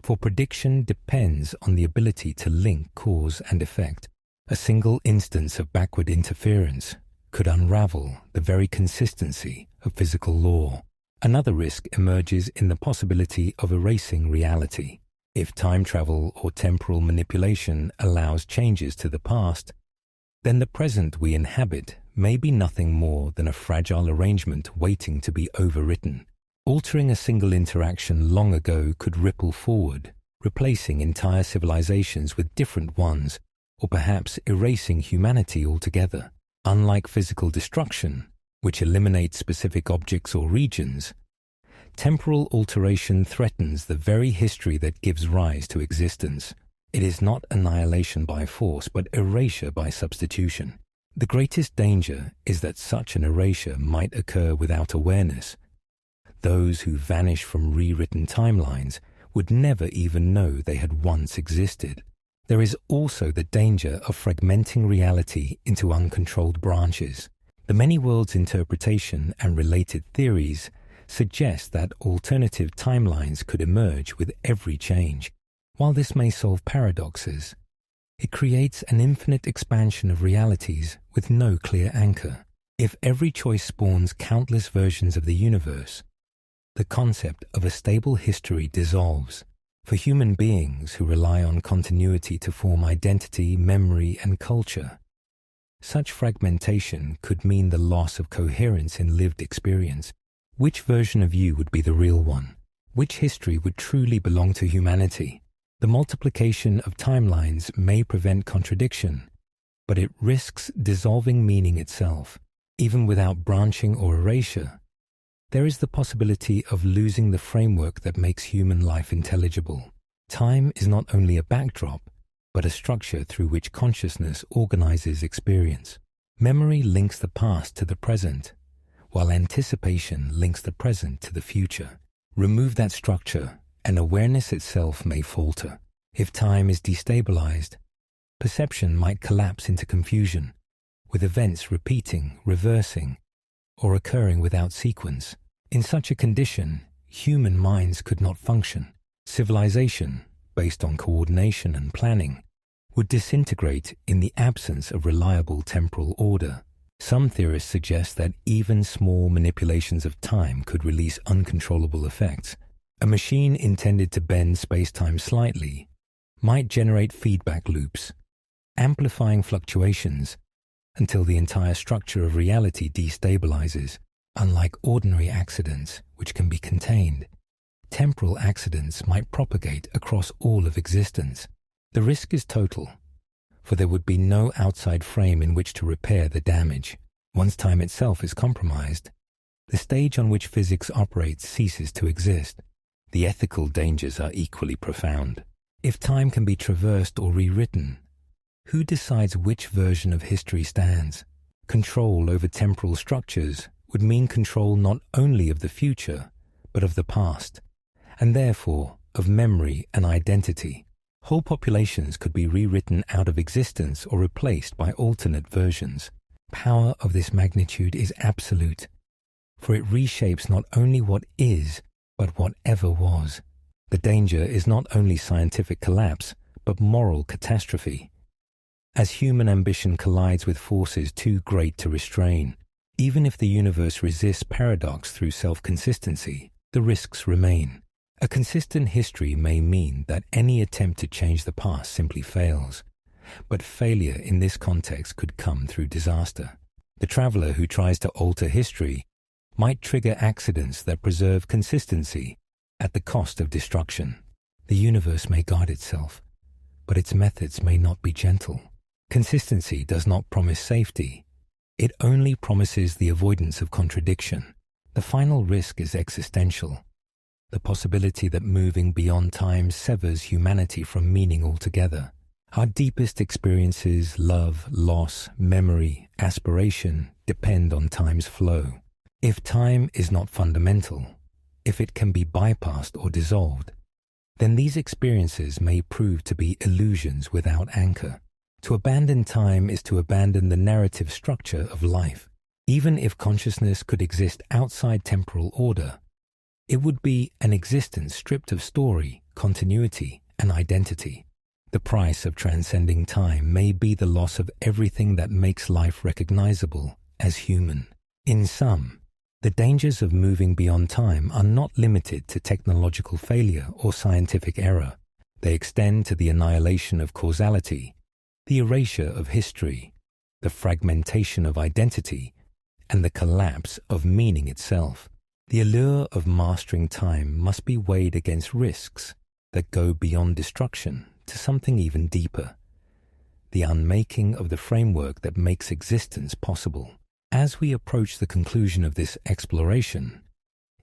for prediction depends on the ability to link cause and effect. A single instance of backward interference could unravel the very consistency of physical law. Another risk emerges in the possibility of erasing reality. If time travel or temporal manipulation allows changes to the past, then the present we inhabit may be nothing more than a fragile arrangement waiting to be overwritten. Altering a single interaction long ago could ripple forward, replacing entire civilizations with different ones, or perhaps erasing humanity altogether. Unlike physical destruction, which eliminates specific objects or regions, temporal alteration threatens the very history that gives rise to existence. It is not annihilation by force, but erasure by substitution. The greatest danger is that such an erasure might occur without awareness. Those who vanish from rewritten timelines would never even know they had once existed. There is also the danger of fragmenting reality into uncontrolled branches. The many worlds interpretation and related theories suggest that alternative timelines could emerge with every change. While this may solve paradoxes, it creates an infinite expansion of realities with no clear anchor. If every choice spawns countless versions of the universe, the concept of a stable history dissolves. For human beings who rely on continuity to form identity, memory, and culture, such fragmentation could mean the loss of coherence in lived experience. Which version of you would be the real one? Which history would truly belong to humanity? The multiplication of timelines may prevent contradiction, but it risks dissolving meaning itself. Even without branching or erasure, there is the possibility of losing the framework that makes human life intelligible. Time is not only a backdrop, but a structure through which consciousness organizes experience. Memory links the past to the present, while anticipation links the present to the future. Remove that structure, and awareness itself may falter. If time is destabilized, perception might collapse into confusion, with events repeating, reversing, or occurring without sequence. In such a condition, human minds could not function. Civilization, based on coordination and planning, would disintegrate in the absence of reliable temporal order. Some theorists suggest that even small manipulations of time could release uncontrollable effects. A machine intended to bend space-time slightly might generate feedback loops, amplifying fluctuations until the entire structure of reality destabilizes. Unlike ordinary accidents, which can be contained, temporal accidents might propagate across all of existence. The risk is total, for there would be no outside frame in which to repair the damage. Once time itself is compromised, the stage on which physics operates ceases to exist. The ethical dangers are equally profound. If time can be traversed or rewritten, who decides which version of history stands? Control over temporal structures would mean control not only of the future, but of the past, and therefore of memory and identity. Whole populations could be rewritten out of existence or replaced by alternate versions. Power of this magnitude is absolute, for it reshapes not only what is, but what ever was. The danger is not only scientific collapse, but moral catastrophe. As human ambition collides with forces too great to restrain, even if the universe resists paradox through self-consistency, the risks remain. A consistent history may mean that any attempt to change the past simply fails, but failure in this context could come through disaster. The traveler who tries to alter history might trigger accidents that preserve consistency at the cost of destruction. The universe may guard itself, but its methods may not be gentle. Consistency does not promise safety. It only promises the avoidance of contradiction. The final risk is existential, the possibility that moving beyond time severs humanity from meaning altogether. Our deepest experiences, love, loss, memory, aspiration, depend on time's flow. If time is not fundamental, if it can be bypassed or dissolved, then these experiences may prove to be illusions without anchor. To abandon time is to abandon the narrative structure of life. Even if consciousness could exist outside temporal order, it would be an existence stripped of story, continuity, and identity. The price of transcending time may be the loss of everything that makes life recognizable as human. In sum, the dangers of moving beyond time are not limited to technological failure or scientific error. They extend to the annihilation of causality, the erasure of history, the fragmentation of identity, and the collapse of meaning itself. The allure of mastering time must be weighed against risks that go beyond destruction to something even deeper, the unmaking of the framework that makes existence possible. As we approach the conclusion of this exploration,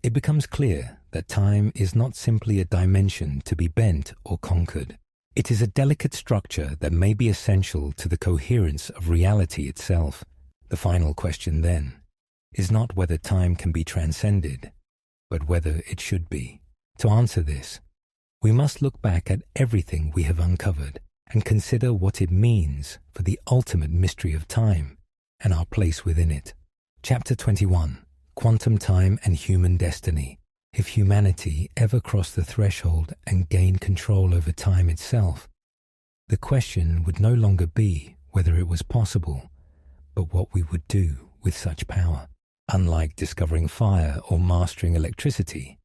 it becomes clear that time is not simply a dimension to be bent or conquered. It is a delicate structure that may be essential to the coherence of reality itself. The final question, then, is not whether time can be transcended, but whether it should be. To answer this, we must look back at everything we have uncovered and consider what it means for the ultimate mystery of time and our place within it. Chapter 21, Quantum Time and Human Destiny. If humanity ever crossed the threshold and gained control over time itself, the question would no longer be whether it was possible, but what we would do with such power. Unlike discovering fire or mastering electricity,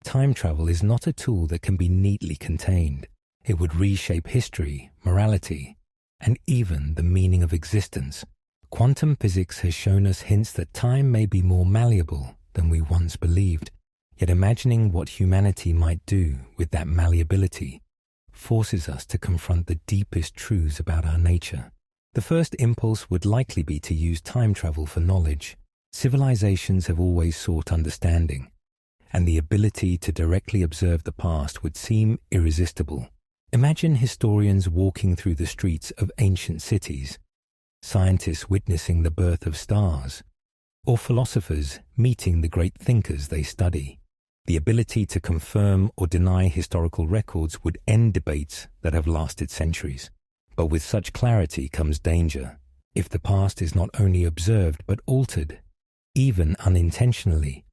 time travel is not a tool that can be neatly contained. It would reshape history, morality, and even the meaning of existence. Quantum physics has shown us hints that time may be more malleable than we once believed, yet imagining what humanity might do with that malleability forces us to confront the deepest truths about our nature. The first impulse would likely be to use time travel for knowledge. Civilizations have always sought understanding, and the ability to directly observe the past would seem irresistible. Imagine historians walking through the streets of ancient cities, scientists witnessing the birth of stars, or philosophers meeting the great thinkers they study. The ability to confirm or deny historical records would end debates that have lasted centuries. But with such clarity comes danger. If the past is not only observed but altered, even unintentionally,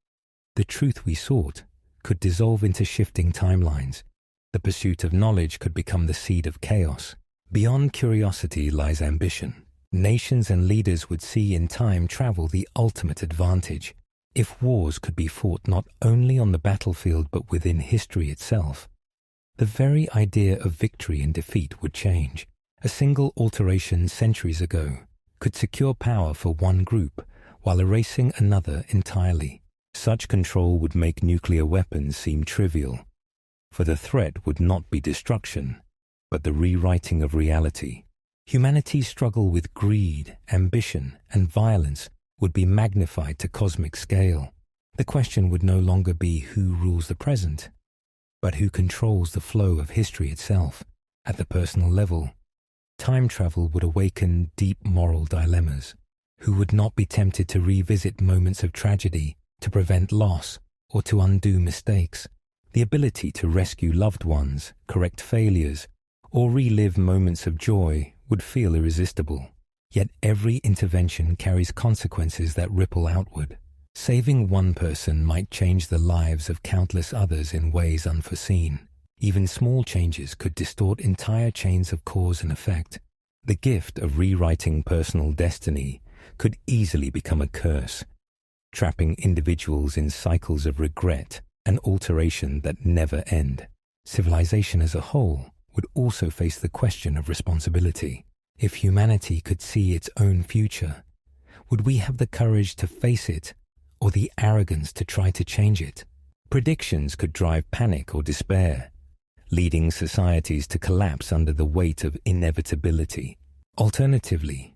the truth we sought could dissolve into shifting timelines. The pursuit of knowledge could become the seed of chaos. Beyond curiosity lies ambition. Nations and leaders would see in time travel the ultimate advantage. If wars could be fought not only on the battlefield but within history itself, the very idea of victory and defeat would change. A single alteration centuries ago could secure power for one group while erasing another entirely. Such control would make nuclear weapons seem trivial, for the threat would not be destruction, but the rewriting of reality. Humanity's struggle with greed, ambition, and violence would be magnified to cosmic scale. The question would no longer be who rules the present, but who controls the flow of history itself. At the personal level, time travel would awaken deep moral dilemmas. Who would not be tempted to revisit moments of tragedy to prevent loss or to undo mistakes? The ability to rescue loved ones, correct failures, or relive moments of joy would feel irresistible. Yet every intervention carries consequences that ripple outward. Saving one person might change the lives of countless others in ways unforeseen. Even small changes could distort entire chains of cause and effect. The gift of rewriting personal destiny could easily become a curse, trapping individuals in cycles of regret and alteration that never end. Civilization as a whole would also face the question of responsibility. If humanity could see its own future, would we have the courage to face it or the arrogance to try to change it? Predictions could drive panic or despair, leading societies to collapse under the weight of inevitability. Alternatively,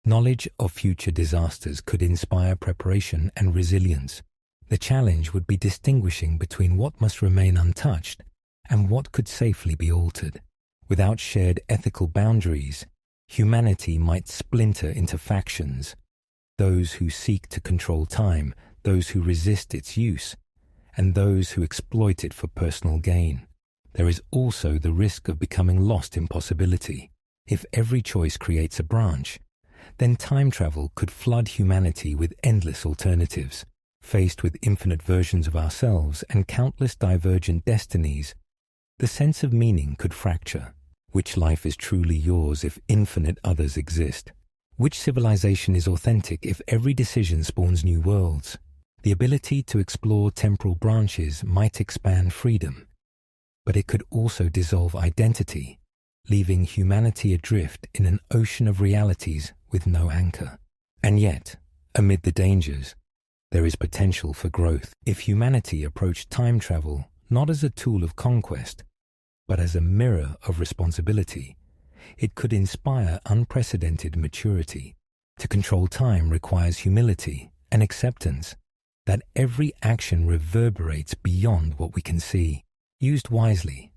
knowledge of future disasters could inspire preparation and resilience. The challenge would be distinguishing between what must remain untouched and what could safely be altered. Without shared ethical boundaries, humanity might splinter into factions, those who seek to control time, those who resist its use, and those who exploit it for personal gain. There is also the risk of becoming lost in possibility. If every choice creates a branch, then time travel could flood humanity with endless alternatives. Faced with infinite versions of ourselves and countless divergent destinies, the sense of meaning could fracture. Which life is truly yours if infinite others exist? Which civilization is authentic if every decision spawns new worlds? The ability to explore temporal branches might expand freedom, but it could also dissolve identity, leaving humanity adrift in an ocean of realities with no anchor. And yet, amid the dangers, there is potential for growth. If humanity approached time travel not as a tool of conquest, but as a mirror of responsibility, it could inspire unprecedented maturity. To control time requires humility and acceptance that every action reverberates beyond what we can see. Used wisely,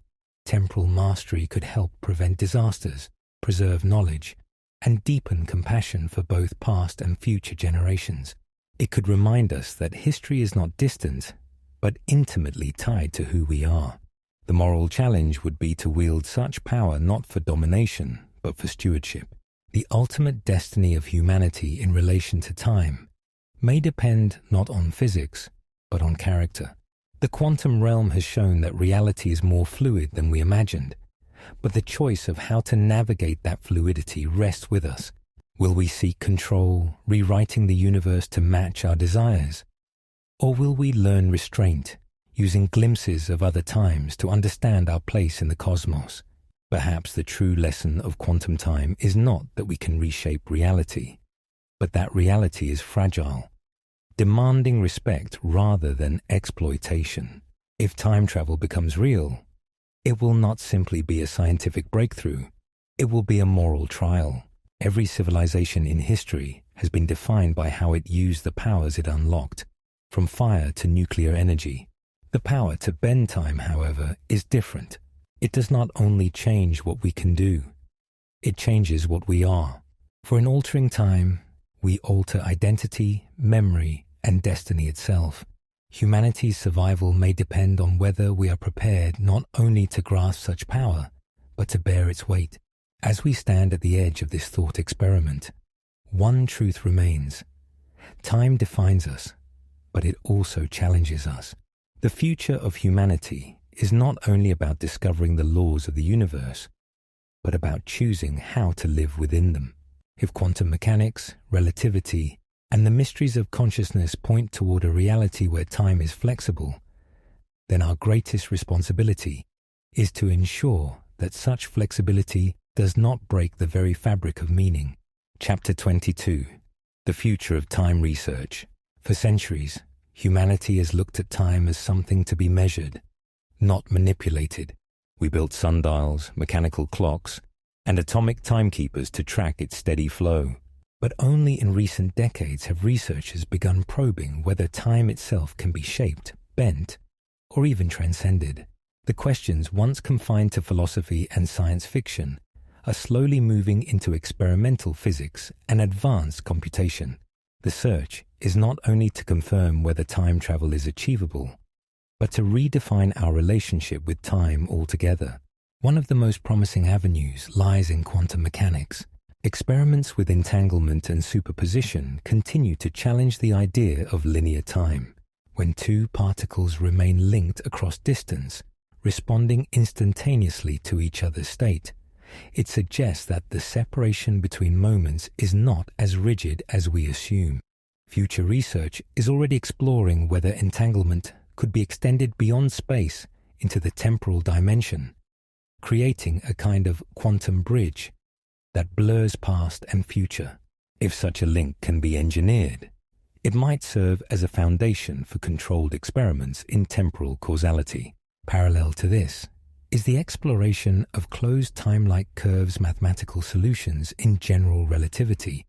temporal mastery could help prevent disasters, preserve knowledge, and deepen compassion for both past and future generations. It could remind us that history is not distant, but intimately tied to who we are. The moral challenge would be to wield such power not for domination, but for stewardship. The ultimate destiny of humanity in relation to time may depend not on physics, but on character. The quantum realm has shown that reality is more fluid than we imagined, but the choice of how to navigate that fluidity rests with us. Will we seek control, rewriting the universe to match our desires? Or will we learn restraint, using glimpses of other times to understand our place in the cosmos? Perhaps the true lesson of quantum time is not that we can reshape reality, but that reality is fragile, demanding respect rather than exploitation. If time travel becomes real, it will not simply be a scientific breakthrough, it will be a moral trial. Every civilization in history has been defined by how it used the powers it unlocked, from fire to nuclear energy. The power to bend time, however, is different. It does not only change what we can do, it changes what we are. For in altering time, we alter identity, memory, and destiny itself. Humanity's survival may depend on whether we are prepared not only to grasp such power, but to bear its weight. As we stand at the edge of this thought experiment, one truth remains. Time defines us, but it also challenges us. The future of humanity is not only about discovering the laws of the universe, but about choosing how to live within them. If quantum mechanics, relativity, and the mysteries of consciousness point toward a reality where time is flexible, then our greatest responsibility is to ensure that such flexibility does not break the very fabric of meaning. Chapter 22. The Future of Time Research. For centuries, humanity has looked at time as something to be measured, not manipulated. We built sundials, mechanical clocks, and atomic timekeepers to track its steady flow. But only in recent decades have researchers begun probing whether time itself can be shaped, bent, or even transcended. The questions once confined to philosophy and science fiction are slowly moving into experimental physics and advanced computation. The search is not only to confirm whether time travel is achievable, but to redefine our relationship with time altogether. One of the most promising avenues lies in quantum mechanics. Experiments with entanglement and superposition continue to challenge the idea of linear time. When two particles remain linked across distance, responding instantaneously to each other's state, it suggests that the separation between moments is not as rigid as we assume. Future research is already exploring whether entanglement could be extended beyond space into the temporal dimension, creating a kind of quantum bridge that blurs past and future. If such a link can be engineered, it might serve as a foundation for controlled experiments in temporal causality. Parallel to this is the exploration of closed time-like curves mathematical solutions in general relativity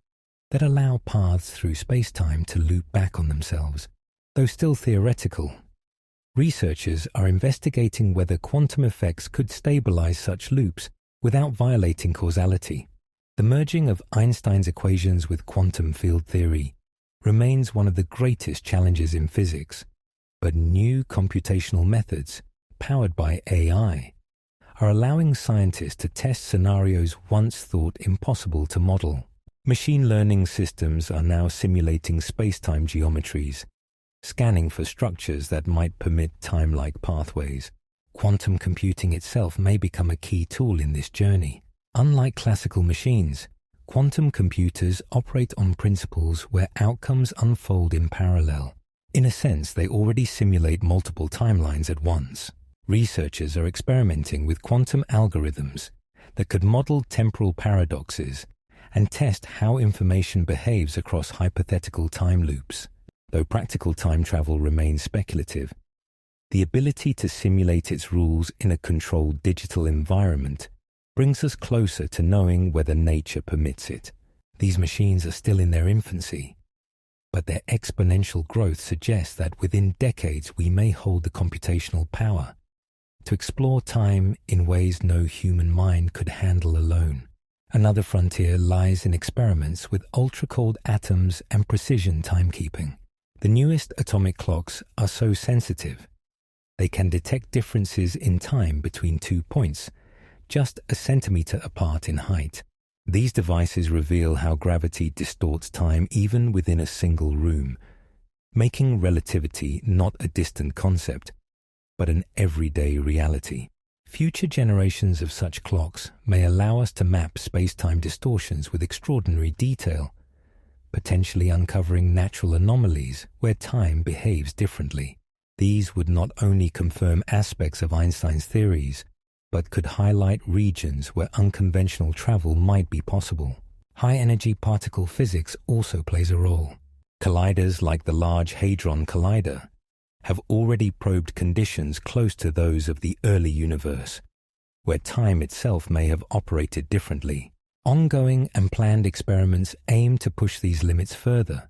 that allow paths through space-time to loop back on themselves. Though still theoretical, researchers are investigating whether quantum effects could stabilize such loops without violating causality. The merging of Einstein's equations with quantum field theory remains one of the greatest challenges in physics, but new computational methods powered by AI, are allowing scientists to test scenarios once thought impossible to model. Machine learning systems are now simulating space-time geometries, scanning for structures that might permit time-like pathways. Quantum computing itself may become a key tool in this journey. Unlike classical machines, quantum computers operate on principles where outcomes unfold in parallel. In a sense, they already simulate multiple timelines at once. Researchers are experimenting with quantum algorithms that could model temporal paradoxes and test how information behaves across hypothetical time loops. Though practical time travel remains speculative, the ability to simulate its rules in a controlled digital environment brings us closer to knowing whether nature permits it. These machines are still in their infancy, but their exponential growth suggests that within decades we may hold the computational power to explore time in ways no human mind could handle alone. Another frontier lies in experiments with ultra-cold atoms and precision timekeeping. The newest atomic clocks are so sensitive, they can detect differences in time between 2 points, just a centimeter apart in height. These devices reveal how gravity distorts time even within a single room, making relativity not a distant concept, but an everyday reality. Future generations of such clocks may allow us to map space-time distortions with extraordinary detail, potentially uncovering natural anomalies where time behaves differently. These would not only confirm aspects of Einstein's theories, but could highlight regions where unconventional travel might be possible. High-energy particle physics also plays a role. Colliders like the Large Hadron Collider have already probed conditions close to those of the early universe, where time itself may have operated differently. Ongoing and planned experiments aim to push these limits further,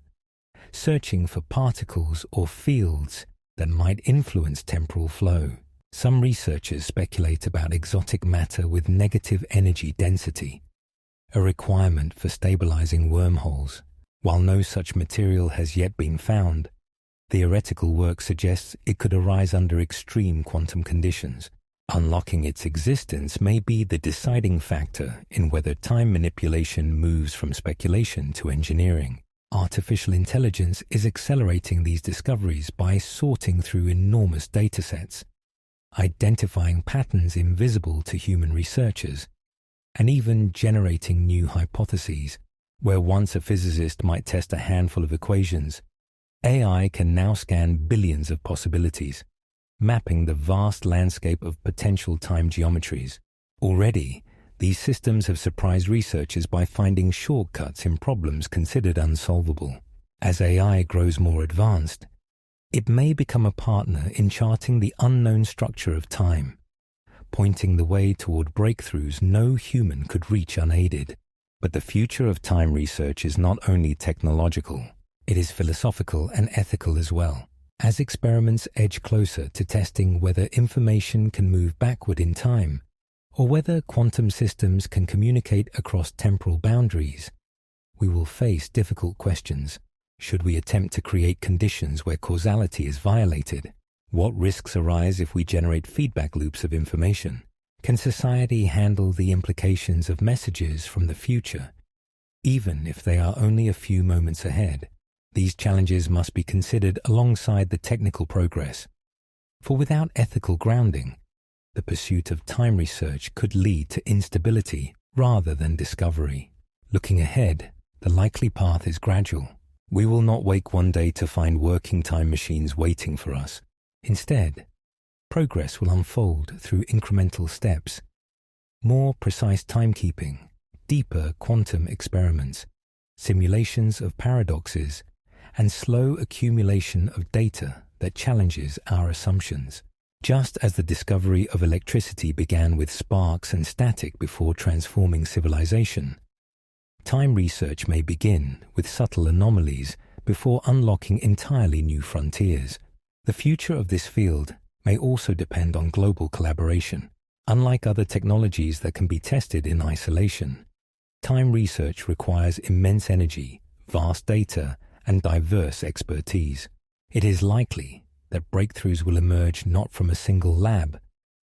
searching for particles or fields that might influence temporal flow. Some researchers speculate about exotic matter with negative energy density, a requirement for stabilizing wormholes. While no such material has yet been found, theoretical work suggests it could arise under extreme quantum conditions. Unlocking its existence may be the deciding factor in whether time manipulation moves from speculation to engineering. Artificial intelligence is accelerating these discoveries by sorting through enormous datasets, identifying patterns invisible to human researchers, and even generating new hypotheses. Where once a physicist might test a handful of equations, AI can now scan billions of possibilities, mapping the vast landscape of potential time geometries. Already, these systems have surprised researchers by finding shortcuts in problems considered unsolvable. As AI grows more advanced, it may become a partner in charting the unknown structure of time, pointing the way toward breakthroughs no human could reach unaided. But the future of time research is not only technological, it is philosophical and ethical as well. As experiments edge closer to testing whether information can move backward in time, or whether quantum systems can communicate across temporal boundaries, we will face difficult questions. Should we attempt to create conditions where causality is violated? What risks arise if we generate feedback loops of information? Can society handle the implications of messages from the future, even if they are only a few moments ahead? These challenges must be considered alongside the technical progress, for without ethical grounding, the pursuit of time research could lead to instability rather than discovery. Looking ahead, the likely path is gradual. We will not wake one day to find working time machines waiting for us. Instead, progress will unfold through incremental steps, more precise timekeeping, deeper quantum experiments, simulations of paradoxes, and slow accumulation of data that challenges our assumptions. Just as the discovery of electricity began with sparks and static before transforming civilization, time research may begin with subtle anomalies before unlocking entirely new frontiers. The future of this field may also depend on global collaboration. Unlike other technologies that can be tested in isolation, time research requires immense energy, vast data, and diverse expertise. It is likely that breakthroughs will emerge not from a single lab,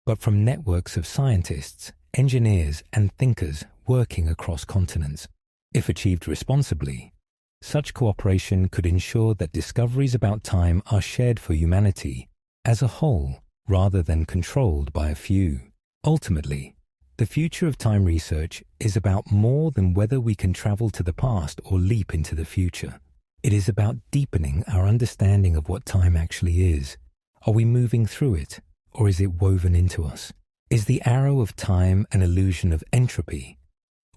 but from networks of scientists, engineers, and thinkers working across continents. If achieved responsibly, such cooperation could ensure that discoveries about time are shared for humanity as a whole rather than controlled by a few. Ultimately, the future of time research is about more than whether we can travel to the past or leap into the future. It is about deepening our understanding of what time actually is. Are we moving through it, or is it woven into us? Is the arrow of time an illusion of entropy,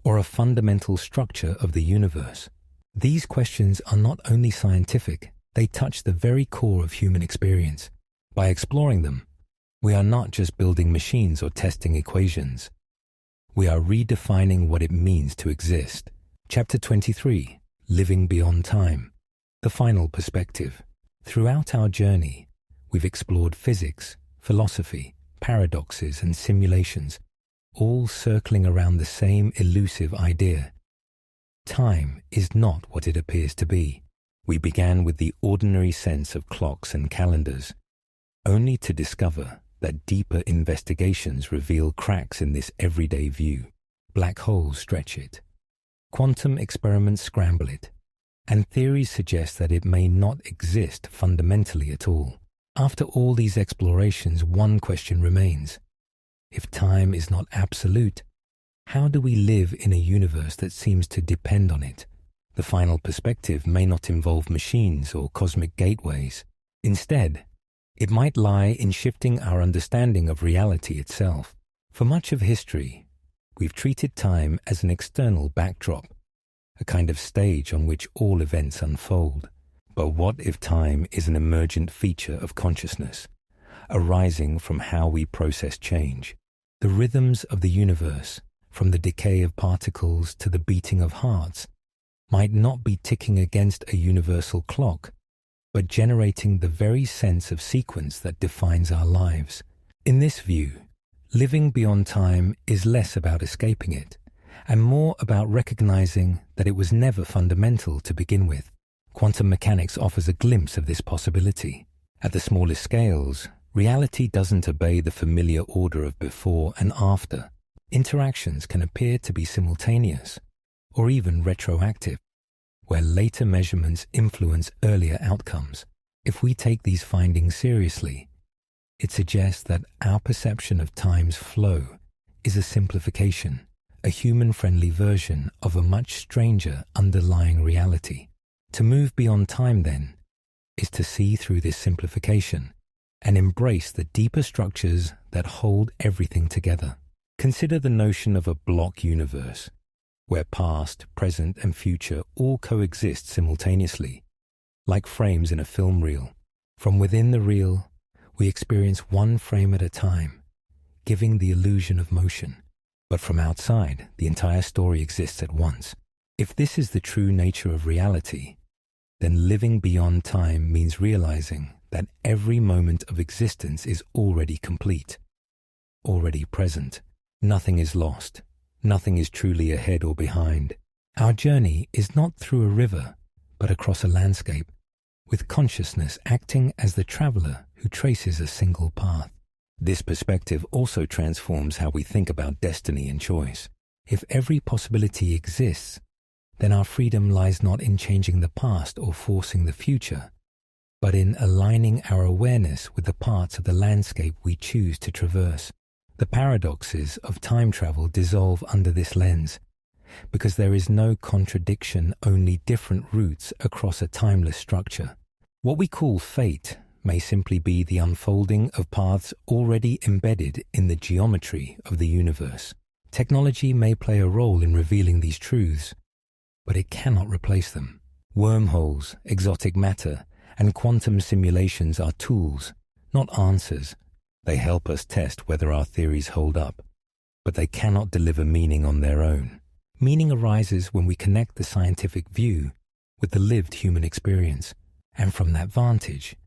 or a fundamental structure of the universe? These questions are not only scientific, They touch the very core of human experience. By exploring them, we are not just building machines or testing equations. We are redefining what it means to exist. Chapter 23, Living Beyond Time. The final perspective. Throughout our journey, we've explored physics, philosophy, paradoxes, and simulations, all circling around the same elusive idea. Time is not what it appears to be. We began with the ordinary sense of clocks and calendars, only to discover that deeper investigations reveal cracks in this everyday view. Black holes stretch it. Quantum experiments scramble it. And theories suggest that it may not exist fundamentally at all. After all these explorations, one question remains. If time is not absolute, how do we live in a universe that seems to depend on it? The final perspective may not involve machines or cosmic gateways. Instead, it might lie in shifting our understanding of reality itself. For much of history, we've treated time as an external backdrop, a kind of stage on which all events unfold. But what if time is an emergent feature of consciousness, arising from how we process change? The rhythms of the universe, from the decay of particles to the beating of hearts, might not be ticking against a universal clock, but generating the very sense of sequence that defines our lives. In this view, living beyond time is less about escaping it, and more about recognizing that it was never fundamental to begin with. Quantum mechanics offers a glimpse of this possibility. At the smallest scales, reality doesn't obey the familiar order of before and after. Interactions can appear to be simultaneous, or even retroactive, where later measurements influence earlier outcomes. If we take these findings seriously, it suggests that our perception of time's flow is a simplification, a human-friendly version of a much stranger underlying reality. To move beyond time, then, is to see through this simplification and embrace the deeper structures that hold everything together. Consider the notion of a block universe, where past, present, and future all coexist simultaneously, like frames in a film reel. From within the reel, we experience one frame at a time, giving the illusion of motion. But from outside, the entire story exists at once. If this is the true nature of reality, then living beyond time means realizing that every moment of existence is already complete, already present. Nothing is lost. Nothing is truly ahead or behind. Our journey is not through a river, but across a landscape, with consciousness acting as the traveler who traces a single path. This perspective also transforms how we think about destiny and choice. If every possibility exists, then our freedom lies not in changing the past or forcing the future, but in aligning our awareness with the parts of the landscape we choose to traverse. The paradoxes of time travel dissolve under this lens, because there is no contradiction, only different routes across a timeless structure. What we call fate may simply be the unfolding of paths already embedded in the geometry of the universe. Technology may play a role in revealing these truths, but it cannot replace them. Wormholes, exotic matter, and quantum simulations are tools, not answers. They help us test whether our theories hold up, but they cannot deliver meaning on their own. Meaning arises when we connect the scientific view with the lived human experience, and from that vantage,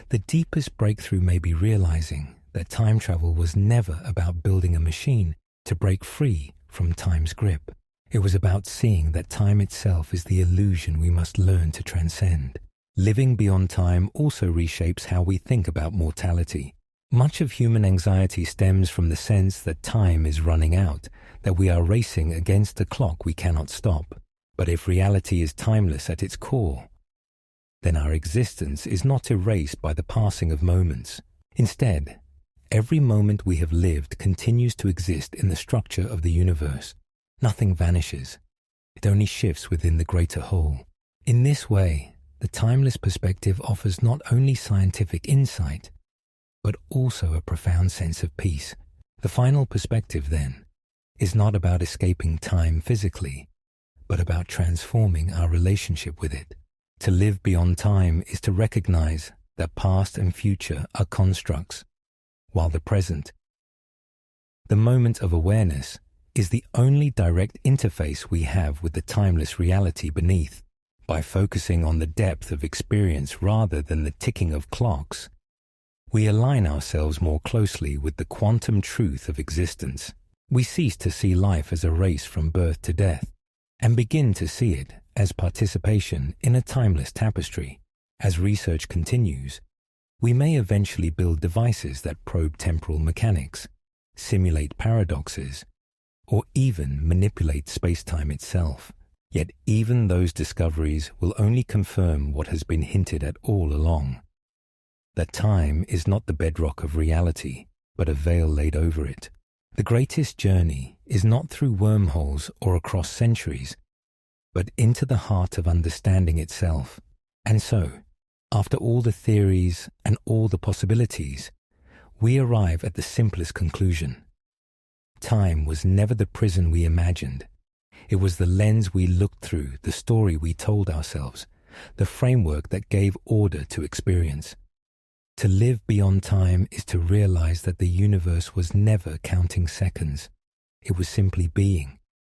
the deepest breakthrough may be realizing that time travel was never about building a machine to break free from time's grip. It was about seeing that time itself is the illusion we must learn to transcend. Living beyond time also reshapes how we think about mortality. Much of human anxiety stems from the sense that time is running out, that we are racing against a clock we cannot stop. But if reality is timeless at its core, then our existence is not erased by the passing of moments. Instead, every moment we have lived continues to exist in the structure of the universe. Nothing vanishes. It only shifts within the greater whole. In this way, the timeless perspective offers not only scientific insight, but also a profound sense of peace. The final perspective, then, is not about escaping time physically, but about transforming our relationship with it. To live beyond time is to recognize that past and future are constructs, while the present, the moment of awareness, is the only direct interface we have with the timeless reality beneath. By focusing on the depth of experience rather than the ticking of clocks, we align ourselves more closely with the quantum truth of existence. We cease to see life as a race from birth to death, and begin to see it as participation in a timeless tapestry. As research continues, we may eventually build devices that probe temporal mechanics, simulate paradoxes, or even manipulate space-time itself. Yet even those discoveries will only confirm what has been hinted at all along, that time is not the bedrock of reality, but a veil laid over it. The greatest journey is not through wormholes or across centuries, but into the heart of understanding itself. And so, after all the theories and all the possibilities, we arrive at the simplest conclusion. Time was never the prison we imagined. It was the lens we looked through, the story we told ourselves, the framework that gave order to experience. To live beyond time is to realize that the universe was never counting seconds. It was simply being,